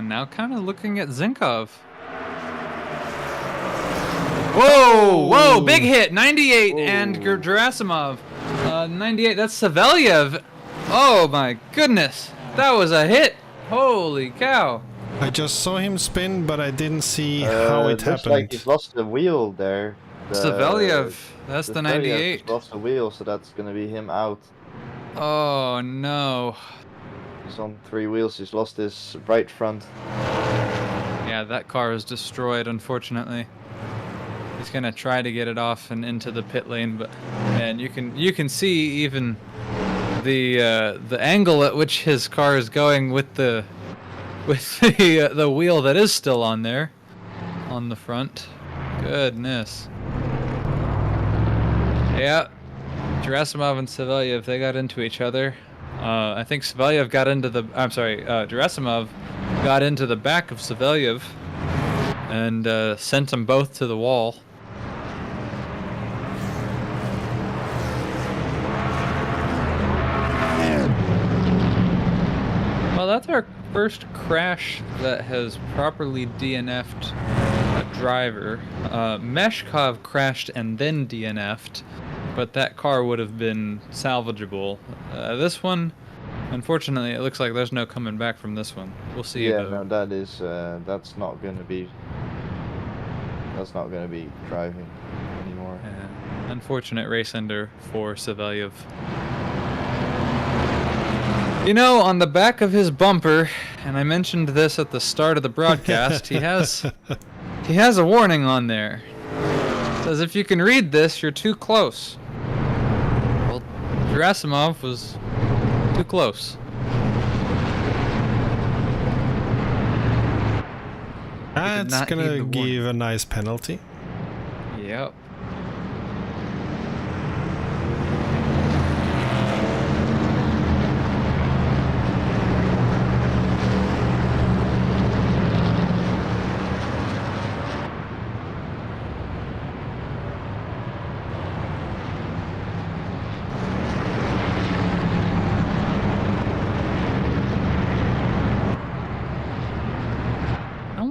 Now kind of looking at Zenkov. Whoa, whoa, big hit, 98, and Gerasimov. 98, that's Savelyev. Oh my goodness, that was a hit. Holy cow. I just saw him spin, but I didn't see how it Looks happened. like he's lost the wheel there. Savelyev, that's the 98. He's lost the wheel, so that's gonna be him out. Oh no. He's on 3 wheels, he's lost his right front. Yeah, that car is destroyed, unfortunately. He's gonna try to get it off and into the pit lane, but man, you can see even the angle at which his car is going with the wheel that is still on there on the front. Goodness. Yeah, Gerasimov and Savelyev, they got into each other. I think Savelyev got into the. I'm sorry, Gerasimov got into the back of Savelyev and sent them both to the wall. Well, that's our first crash that has properly DNF'd a driver. Meshkov crashed and then DNF'd. But that car would have been salvageable. This one, unfortunately, it looks like there's no coming back from this one. We'll see. Yeah, no, that is that's not gonna be driving anymore. Unfortunate race ender for Savelyev. You know, on the back of his bumper, and I mentioned this at the start of the broadcast, he has a warning on there. It says if you can read this, you're too close. Well, Gerasimov was too close. That's gonna give a nice penalty. Yep.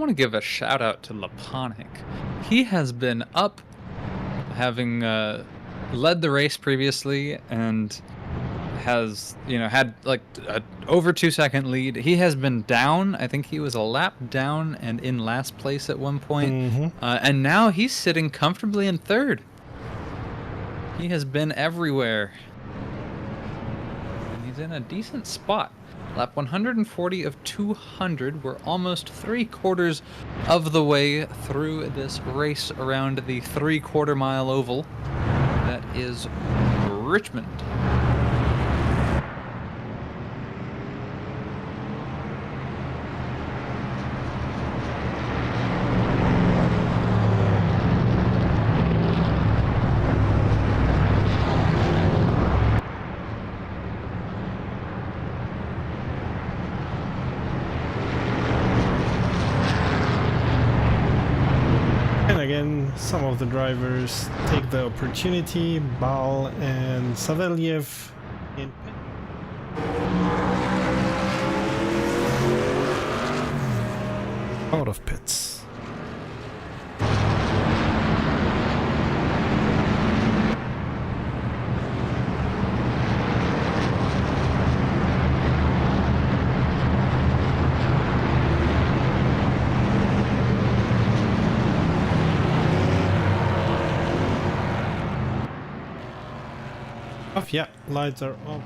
To give a shout out to Laponic. He has been up, having led the race previously, and has had like a over 2-second lead. He has been down. I think he was a lap down and in last place at one point, and now he's sitting comfortably in third. He has been everywhere, and he's in a decent spot. Lap 140 of 200. We're almost 3/4 of the way through this race around the 3/4 mile oval. That is Richmond. Some of the drivers take the opportunity. Bal and Savelyev in pit. Out of pits. Yeah, lights are off.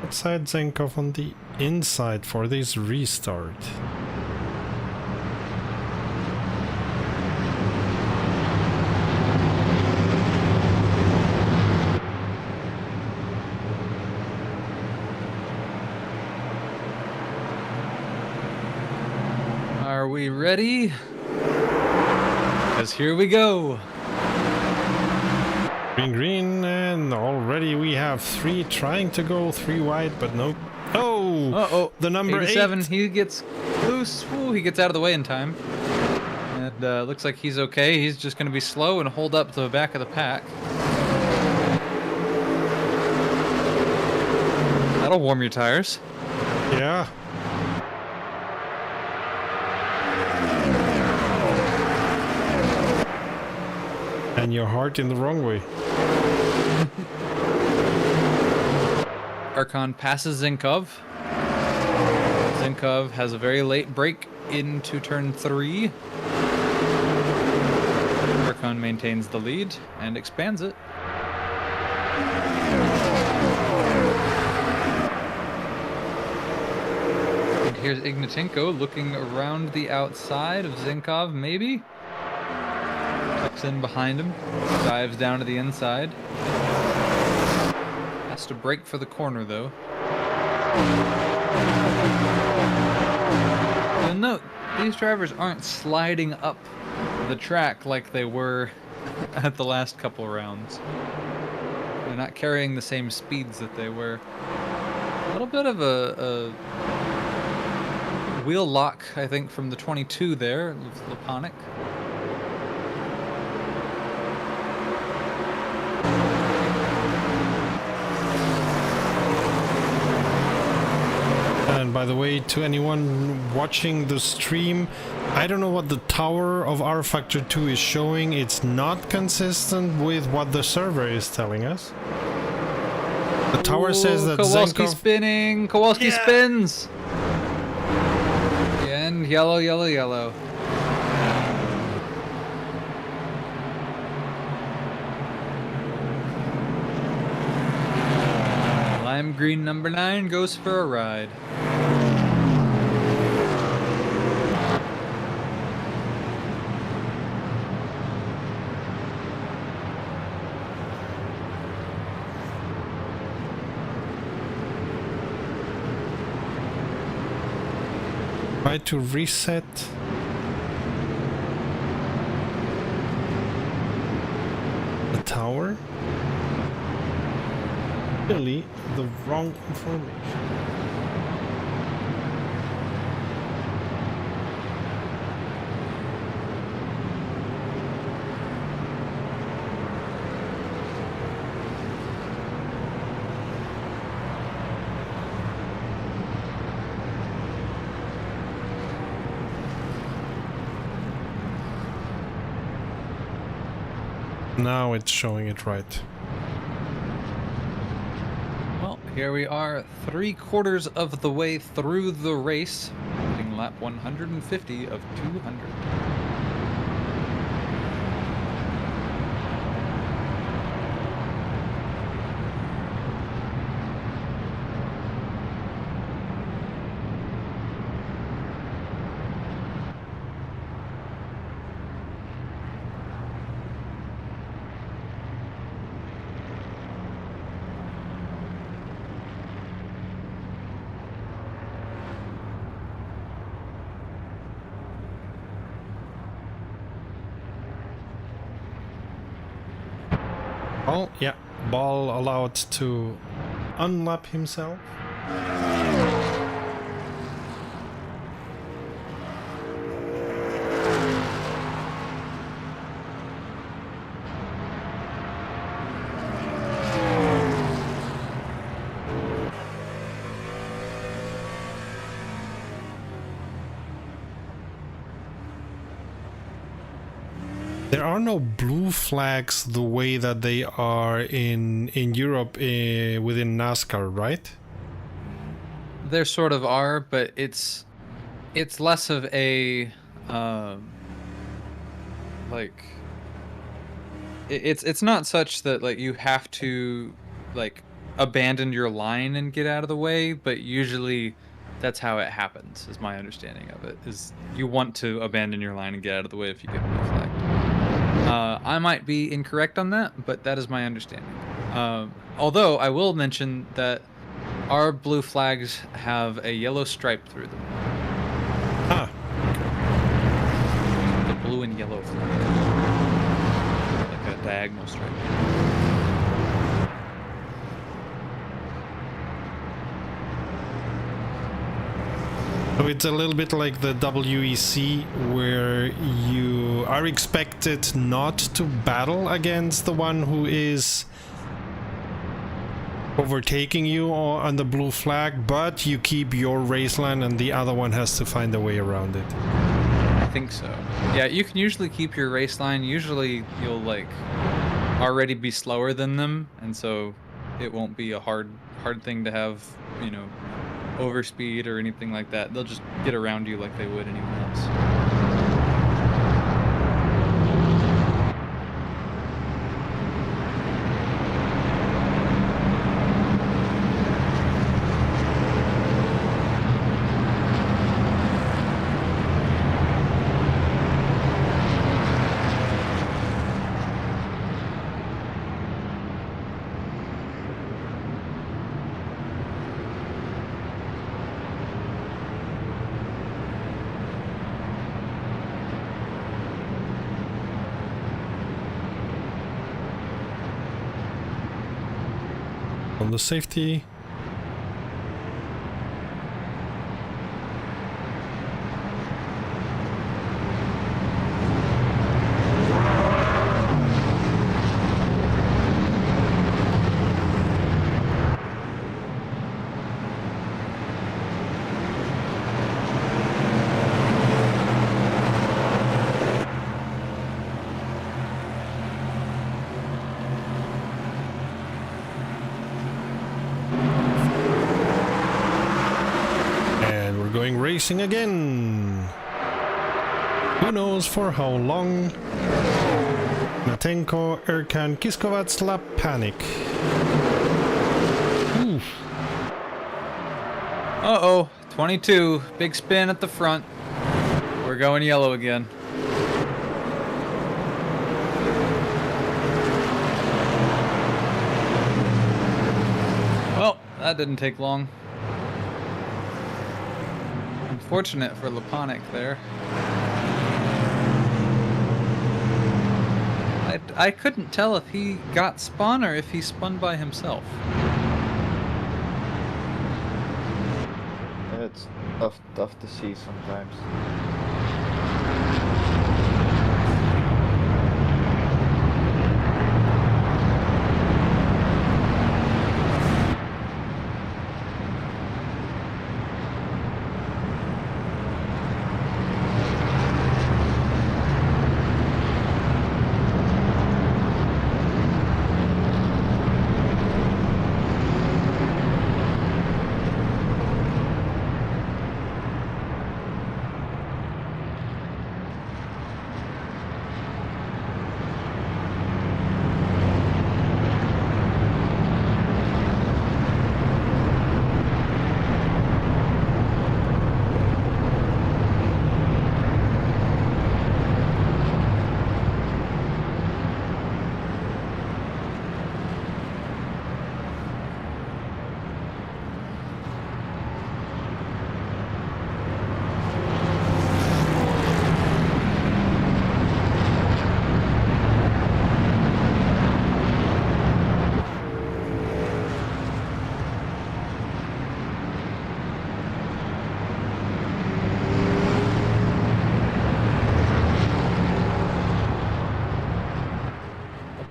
Outside Zenkov on the inside for this restart. Are we ready? Because here we go. Green, and already we have 3 trying to go 3 wide, but nope. Oh! Uh-oh. The number 87, 8. he gets loose. Ooh, he gets out of the way in time. And looks like he's okay. He's just going to be slow and hold up to the back of the pack. That'll warm your tires. Yeah. And your heart in the wrong way. Archon passes Zinkov. Zinkov has a very late break into turn 3. Archon maintains the lead and expands it. And here's Ignatenko looking around the outside of Zinkov, maybe. Tucks in behind him, dives down to the inside. Has to brake for the corner, though. You'll note, these drivers aren't sliding up the track like they were at the last couple rounds. They're not carrying the same speeds that they were. A little bit of a wheel lock, I think, from the 22 there, with Laponic. And by the way, to anyone watching the stream, I don't know what the tower of R Factor 2 is showing. It's not consistent with what the server is telling us. The tower says that Kowalski Zenkov... spinning. Kowalski spins. And yellow, yellow, yellow. Lime green number 9 goes for a ride. Try to reset the tower. Really, the wrong information. Now it's showing it right. Well, here we are, 3/4 of the way through the race, hitting lap 150 of 200. Oh, yeah. Ball allowed to unlap himself. There are no blue flags the way that they are in Europe within NASCAR, right? There sort of are, but it's less of a like it's not such that like you have to like abandon your line and get out of the way, but usually that's how it happens, is my understanding of it, is you want to abandon your line and get out of the way if you get blue flagged. I might be incorrect on that, but that is my understanding. Although I will mention that our blue flags have a yellow stripe through them. Ah. The blue and yellow flag. Like a diagonal stripe. So it's a little bit like the WEC, where you are expected not to battle against the one who is overtaking you on the blue flag, but you keep your race line and the other one has to find a way around it. I think so. Yeah, you can usually keep your race line. Usually you'll like already be slower than them, and so it won't be a hard thing to have, you know, overspeed or anything like that. They'll just get around you like they would anyone else. On the safety. going racing again. Who knows for how long? Natenko, Erkan, Kiskovats, La Panic. Oof. Uh-oh, 22, big spin at the front. We're going yellow again. Well, that didn't take long. Unfortunate for Laponic there. I couldn't tell if he got spun or if he spun by himself. It's tough to see sometimes.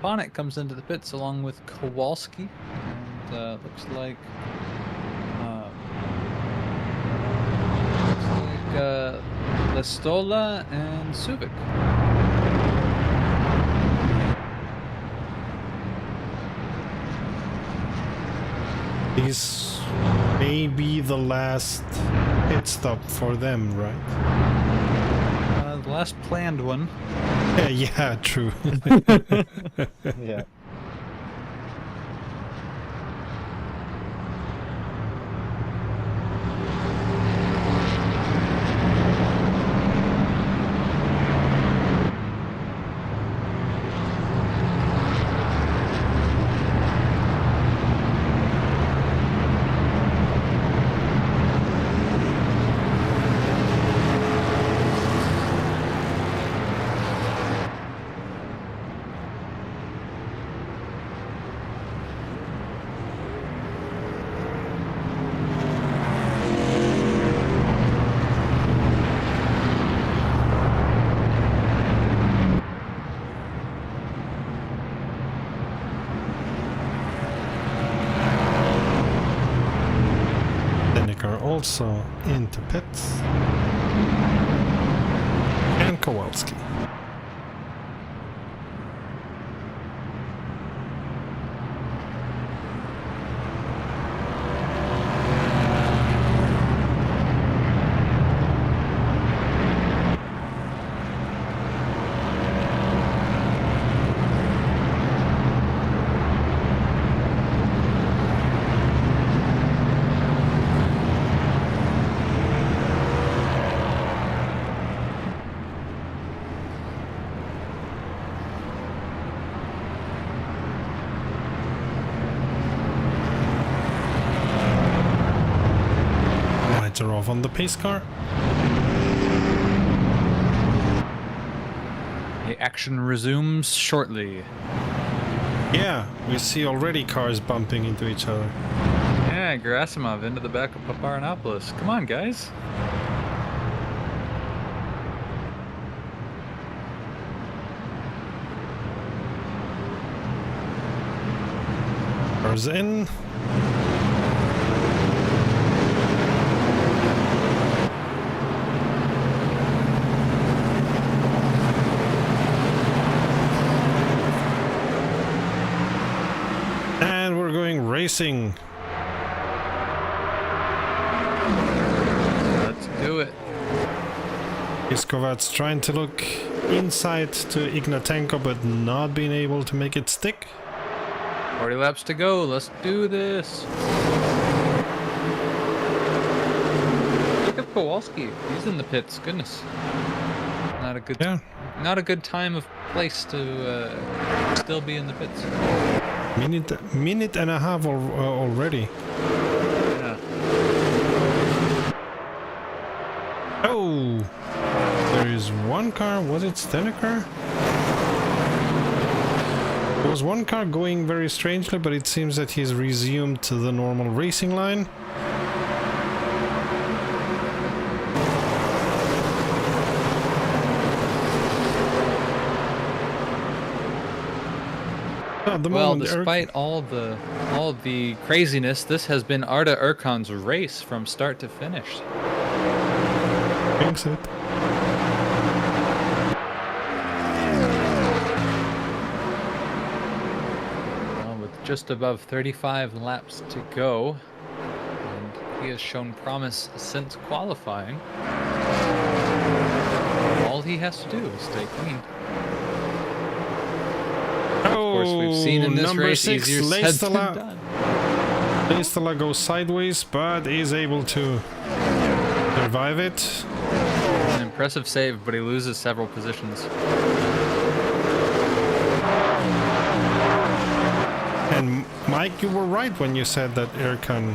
Bonnet comes into the pits along with Kowalski, and looks like Lestola and Subic. This may be the last pit stop for them, right? The last planned one. Yeah, true. Yeah. Also into pits. And Kowalski. Are off on the pace car. The action resumes shortly. Yeah, we see already cars bumping into each other. Yeah, Gerasimov into the back of Paparanopoulos. Come on, guys. Cars in. Racing. Let's Iskovat's trying to look inside to Ignatenko, but not being able to make it stick. 40 laps to go. Let's do this. Look at Kowalski. He's in the pits. Goodness. Not a good. Yeah. Not a good time of place to still be in the pits. Minute and a half already. Yeah. Oh, there is one car. Was it Stockcar? There was one car going very strangely, but it seems that he's resumed to the normal racing line. At the Well, moment, despite all the craziness, this has been Arda Erkan's race from start to finish. Thanks it. Well, with just above 35 laps to go, and he has shown promise since qualifying. All he has to do is stay clean. Of course, we've seen in this number race 6, easier said than done. Leistala goes sideways, but is able to survive it. An impressive save, but he loses several positions. And Mike, you were right when you said that Erkan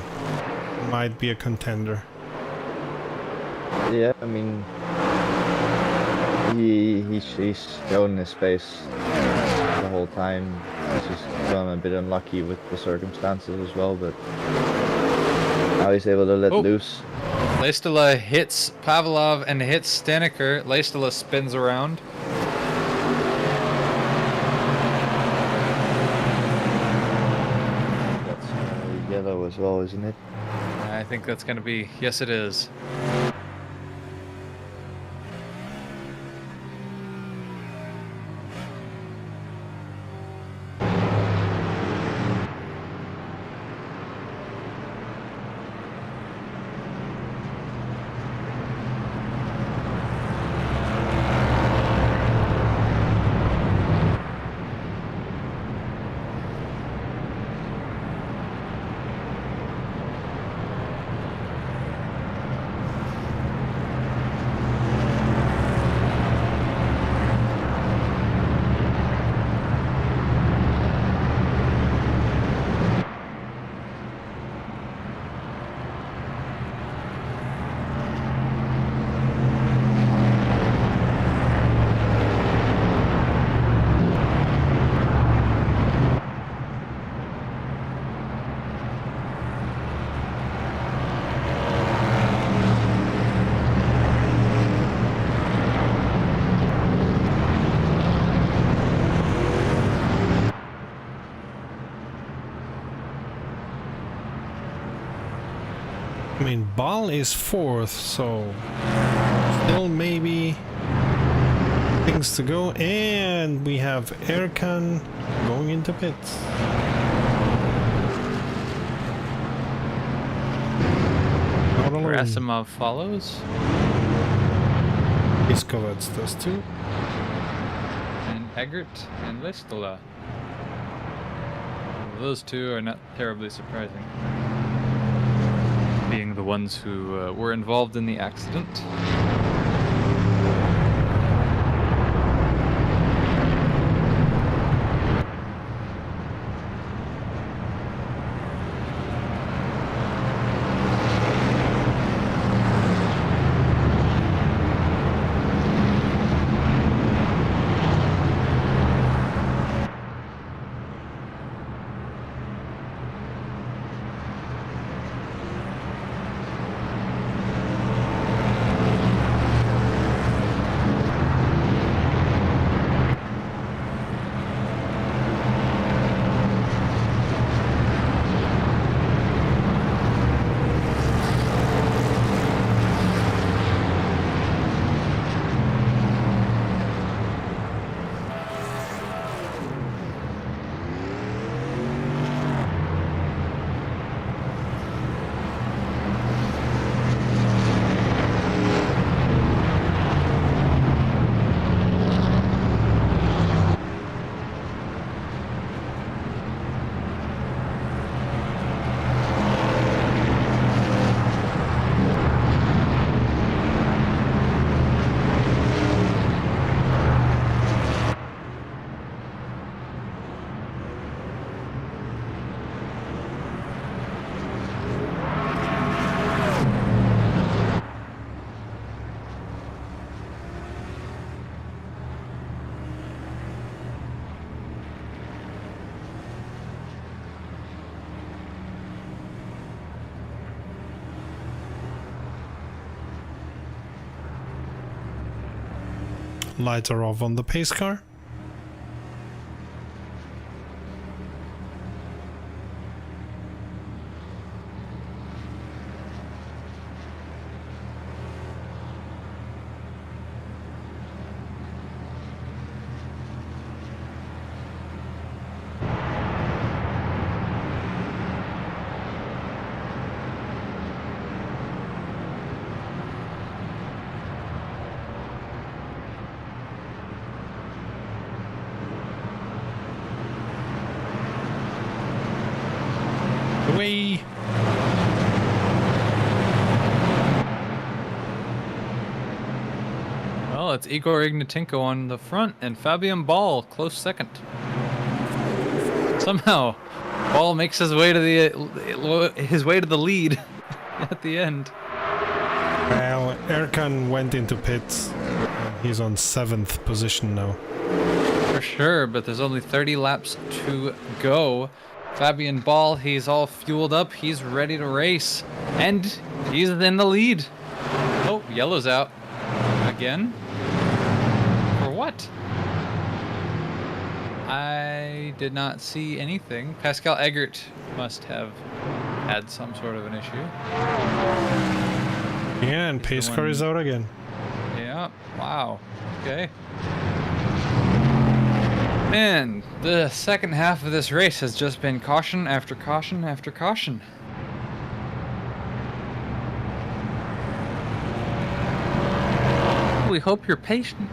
might be a contender. Yeah, I mean, he's shown his pace the whole time. He's just gone a bit unlucky with the circumstances as well, but now he's able to let loose. Leistala hits Pavlov and hits Stockcar. Leistala spins around. That's yellow as well, isn't it? I think that's going to be... Yes, it is. I mean, Ball is 4th, so still maybe things to go. And we have Erkan going into pits. Not alone. Gerasimov follows. Iskovats does too. And Eggert and Leistala. Those two are not terribly surprising, being the ones who were involved in the accident. lights are off on the pace car. Away. Well, it's Igor Ignatenko on the front and Fabian Ball close second. Somehow, Ball makes his way to the lead at the end. Well, Erkan went into pits. He's on 7th position now. For sure, but there's only 30 laps to go. Fabian Ball, he's all fueled up. He's ready to race. And he's in the lead. Oh, yellow's out. Again? For what? I did not see anything. Pascal Eggert must have had some sort of an issue. Yeah, and pace car is out again. Yeah, wow. Okay. Man, the second half of this race has just been caution after caution after caution. We hope you're patient.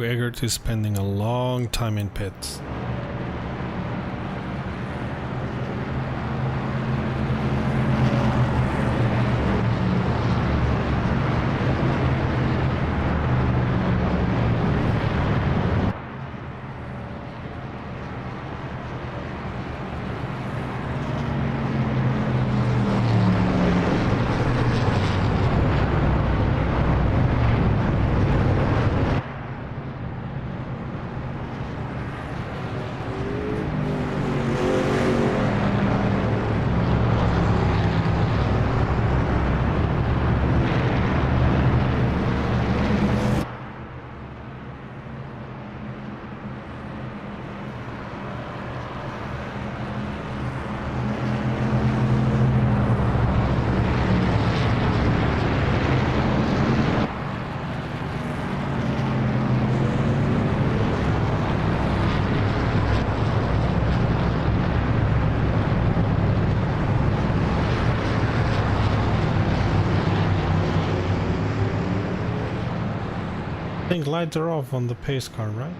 Eggert is spending a long time in pits. I think lights are off on the pace car, right?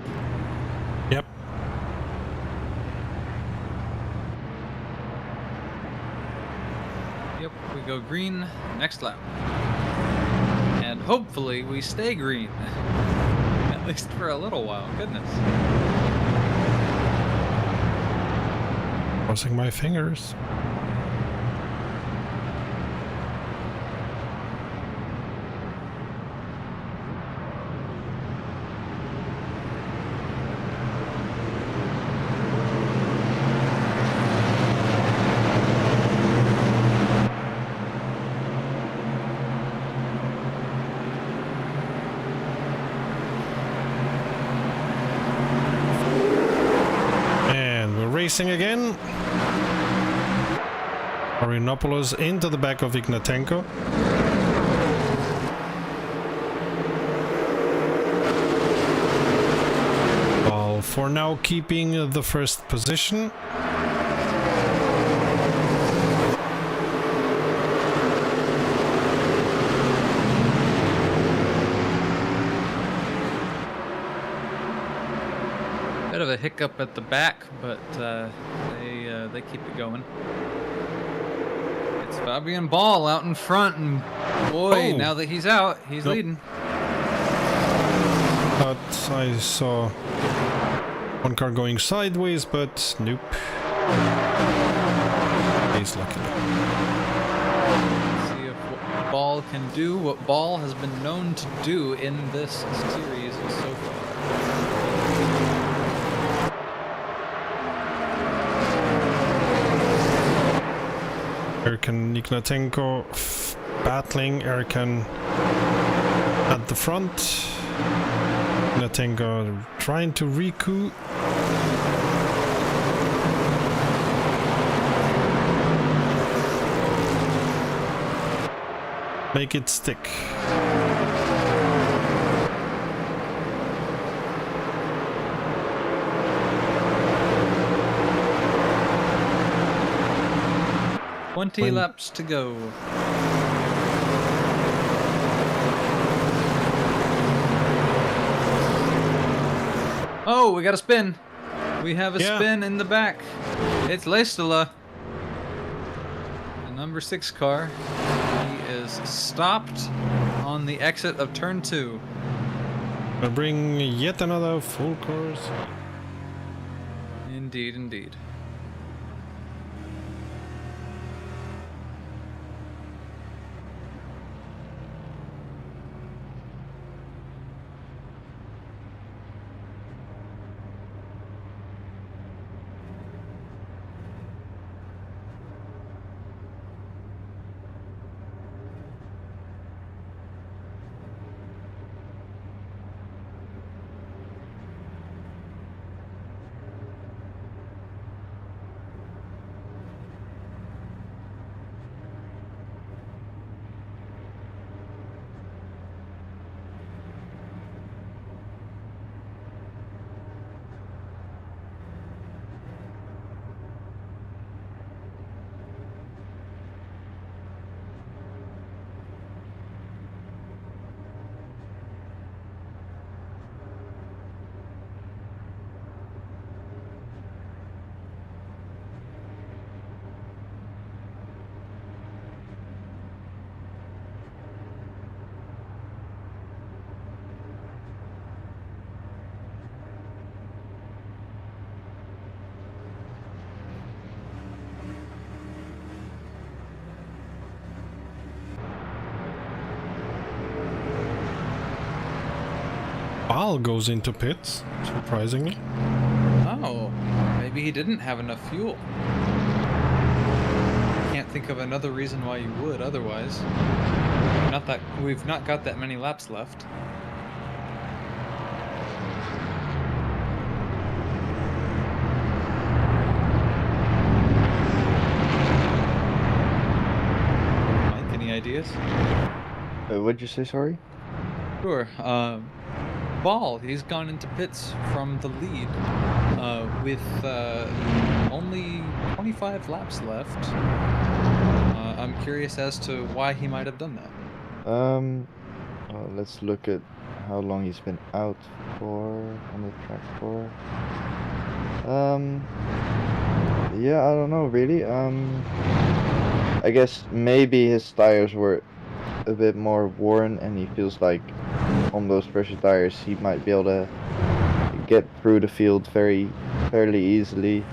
go green next lap. And hopefully we stay green. At least for a little while. Goodness. Crossing my fingers. Racing again. Arinopoulos into the back of Ignatenko. While for now keeping the first position. Bit of a hiccup at the back, but they keep it going. It's Fabian Ball out in front, and boy, now that he's out, he's leading. But I saw one car going sideways, but nope. He's lucky. Let's see if what Ball can do what Ball has been known to do in this series so far. Erkan Ignatenko battling Erkan at the front. Ignatenko trying to recoup. Make it stick. Twenty laps to go. Oh, we got a spin. We have a spin in the back. It's Leistula, the number 6 car. He is stopped on the exit of turn 2. We'll bring yet another full course. Indeed, indeed. Ball goes into pits, surprisingly. Oh, maybe he didn't have enough fuel. Can't think of another reason why you would otherwise. Not that we've not got that many laps left. Mike, any ideas? What'd you say, sorry? Sure. Ball, he's gone into pits from the lead with only 25 laps left. I'm curious as to why he might have done that. Well, let's look at how long he's been out for on the track for. Yeah, I don't know really. I guess maybe his tires were a bit more worn, and he feels like on those pressure tires he might be able to get through the field fairly easily.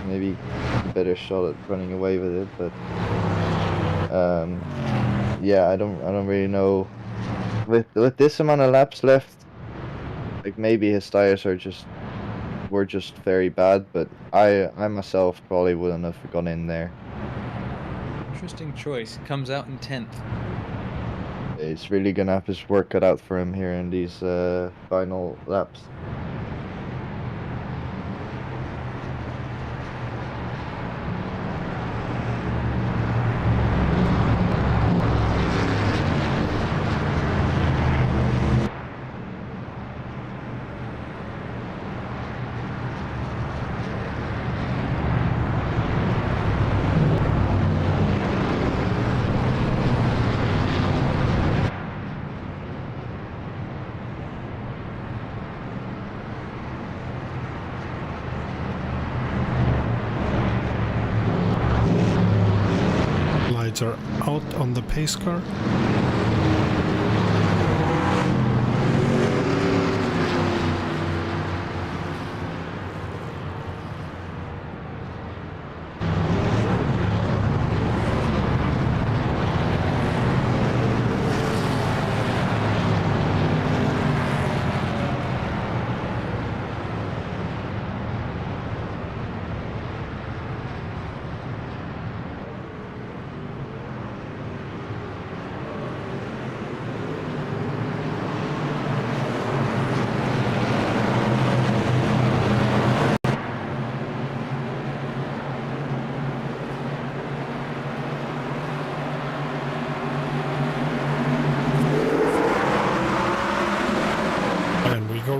Maybe a better shot at running away with it, but yeah, I don't really know. With this amount of laps left, like maybe his tires were just very bad, but I myself probably wouldn't have gone in there. Interesting choice. Comes out in 10th. He's really gonna have his work cut out for him here in these final laps. Lights are out on the pace car.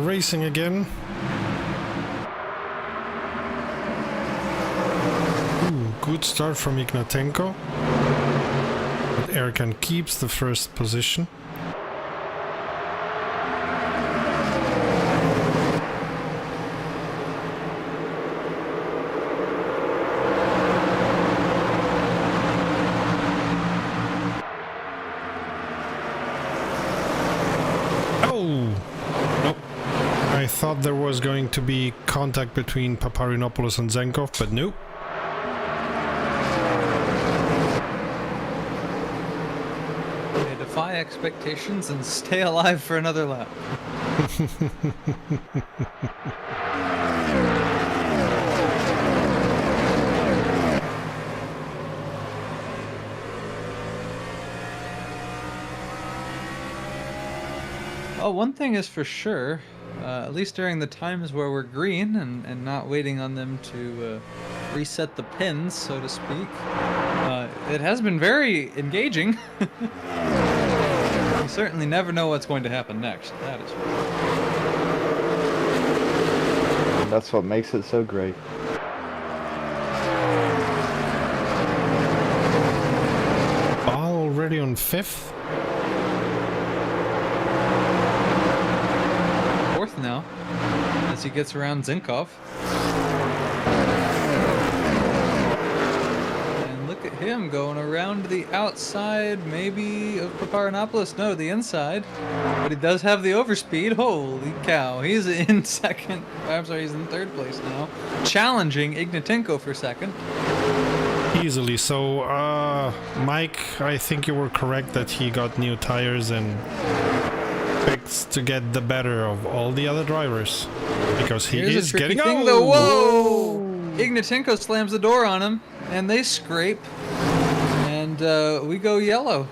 Racing again. Ooh, good start from Ignatenko. But Erkan keeps the first position. I thought there was going to be contact between Paparinopoulos and Zenkov, but nope. They defy expectations and stay alive for another lap. Oh, one thing is for sure. At least during the times where we're green and not waiting on them to reset the pins, so to speak, it has been very engaging. You certainly never know what's going to happen next. That is true. And that's what makes it so great. Ball already on 5th. Now, as he gets around Zinkov. And look at him going around the outside, maybe of Paparinopoulos. No, the inside. But he does have the overspeed. Holy cow. He's in second. I'm sorry, he's in third place now. Challenging Ignatenko for second. Easily. So, Mike, I think you were correct that he got new tires and to get the better of all the other drivers, because he is getting thing, though. Whoa! Ignatenko slams the door on him, and they scrape, and we go yellow.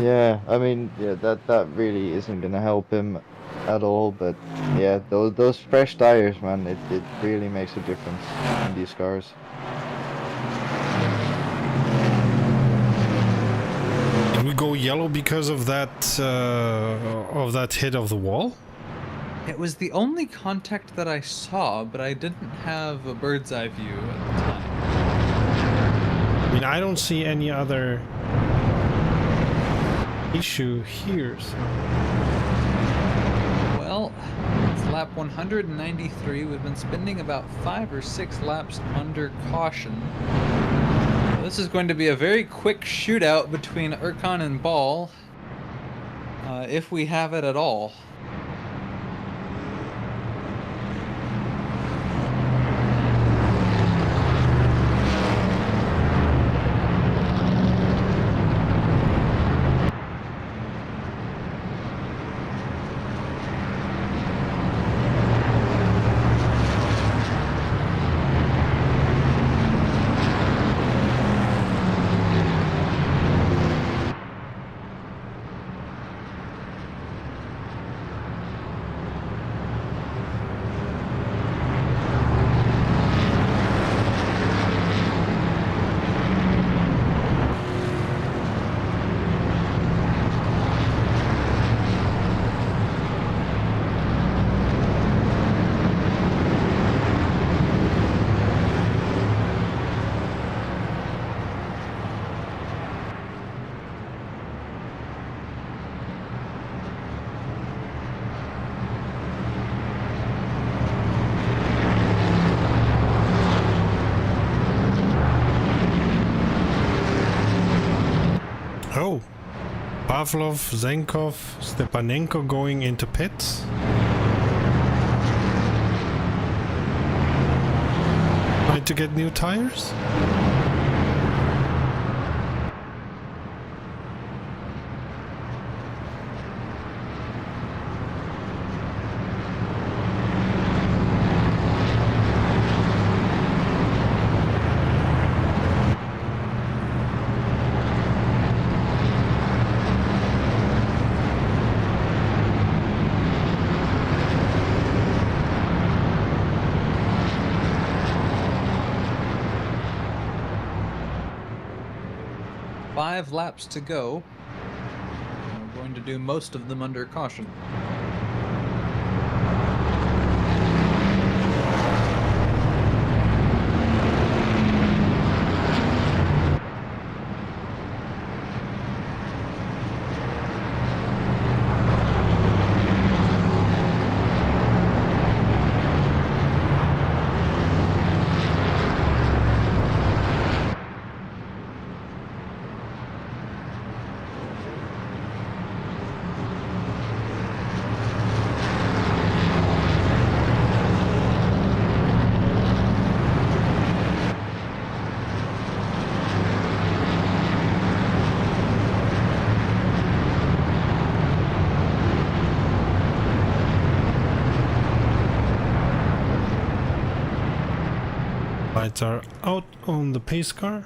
Yeah, I mean, yeah, that really isn't gonna help him at all. But yeah, those fresh tires, man, it really makes a difference in these cars. We go yellow because of that hit of the wall? It was the only contact that I saw, but I didn't have a bird's eye view at the time. I mean, I don't see any other issue here. So. Well, it's lap 193. We've been spending about 5 or 6 laps under caution. This is going to be a very quick shootout between Erkan and Ball, if we have it at all. Oh, Pavlov, Zenkov, Stepanenko going into pits. Trying to get new tires? Five laps to go. We're going to do most of them under caution. Lights are out on the pace car.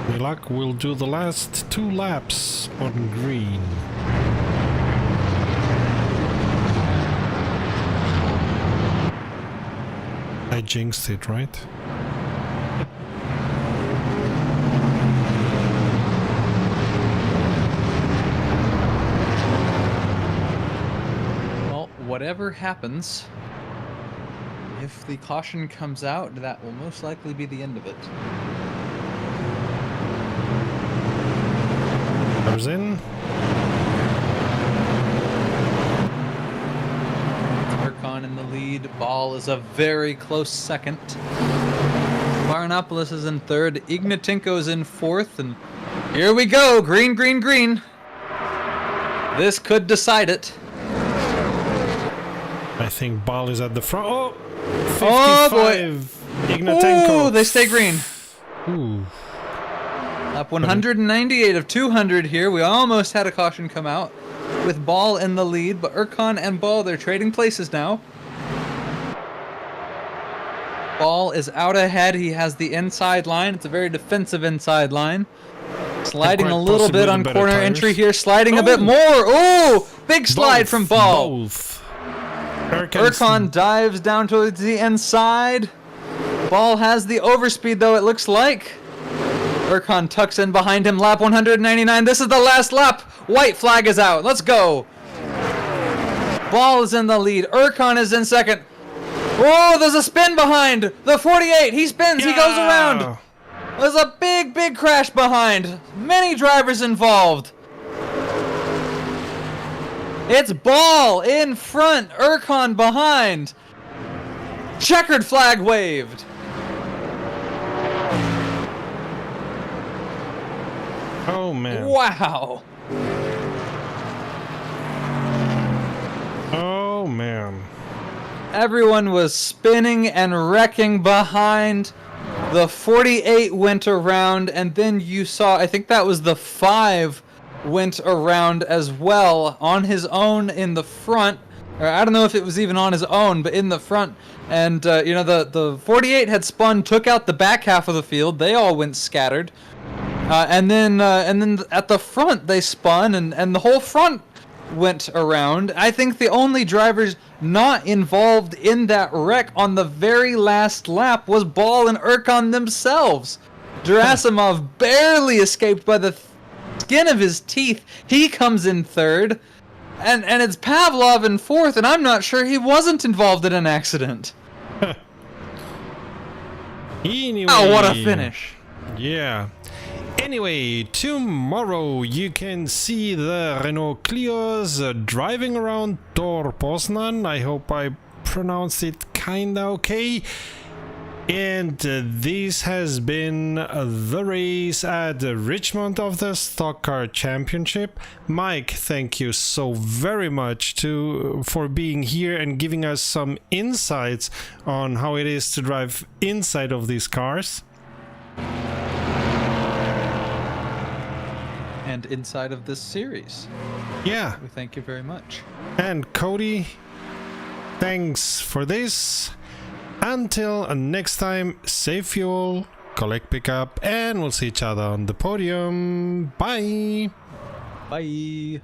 Milak will do the last 2 laps on green. I jinxed it, right? Whatever happens, if the caution comes out, that will most likely be the end of it. Comes in. Erkan in the lead. Ball is a very close second. Varnopoulos is in third. Ignatenko is in fourth. And here we go. Green, green, green. This could decide it. I think Ball is at the front. Oh! 55! Oh boy! Ignatenko! Ooh, they stay green. Ooh. Lap 198 of 200 here. We almost had a caution come out with Ball in the lead, but Erkan and Ball, they're trading places now. Ball is out ahead. He has the inside line. It's a very defensive inside line. Sliding a little bit on corner entry here. Sliding a bit more. Oh! Big slide from Ball. Both. Erkan dives down towards the inside. Ball has the overspeed, though, it looks like. Erkan tucks in behind him. Lap 199. This is the last lap. White flag is out. Let's go. Ball is in the lead. Erkan is in second. Oh, there's a spin behind. The 48. He spins. Yeah. He goes around. There's a big, big crash behind. Many drivers involved. It's Ball in front, Ercon behind. Checkered flag waved. Oh man. Wow. Oh man. Everyone was spinning and wrecking behind. The 48 went around, and then you saw, I think that was the 5 went around as well on his own in the front. Or I don't know if it was even on his own, but in the front. And, you know, the 48 had spun, took out the back half of the field. They all went scattered. And then at the front, they spun, and the whole front went around. I think the only drivers not involved in that wreck on the very last lap was Ball and Ercon themselves. Gerasimov barely escaped by the skin of his teeth. He comes in third, and it's Pavlov in fourth, and I'm not sure he wasn't involved in an accident. Anyway, Oh, what a finish. Yeah. Anyway, tomorrow you can see the Renault Clios driving around Tor Poznan. I hope I pronounced it kinda okay. And this has been the race at Richmond of the Stockcar Championship. Mike, thank you so very much for being here and giving us some insights on how it is to drive inside of these cars. And inside of this series. Yeah. We thank you very much. And Cody, thanks for this. Until next time, save fuel, collect pickup, and we'll see each other on the podium. Bye. Bye.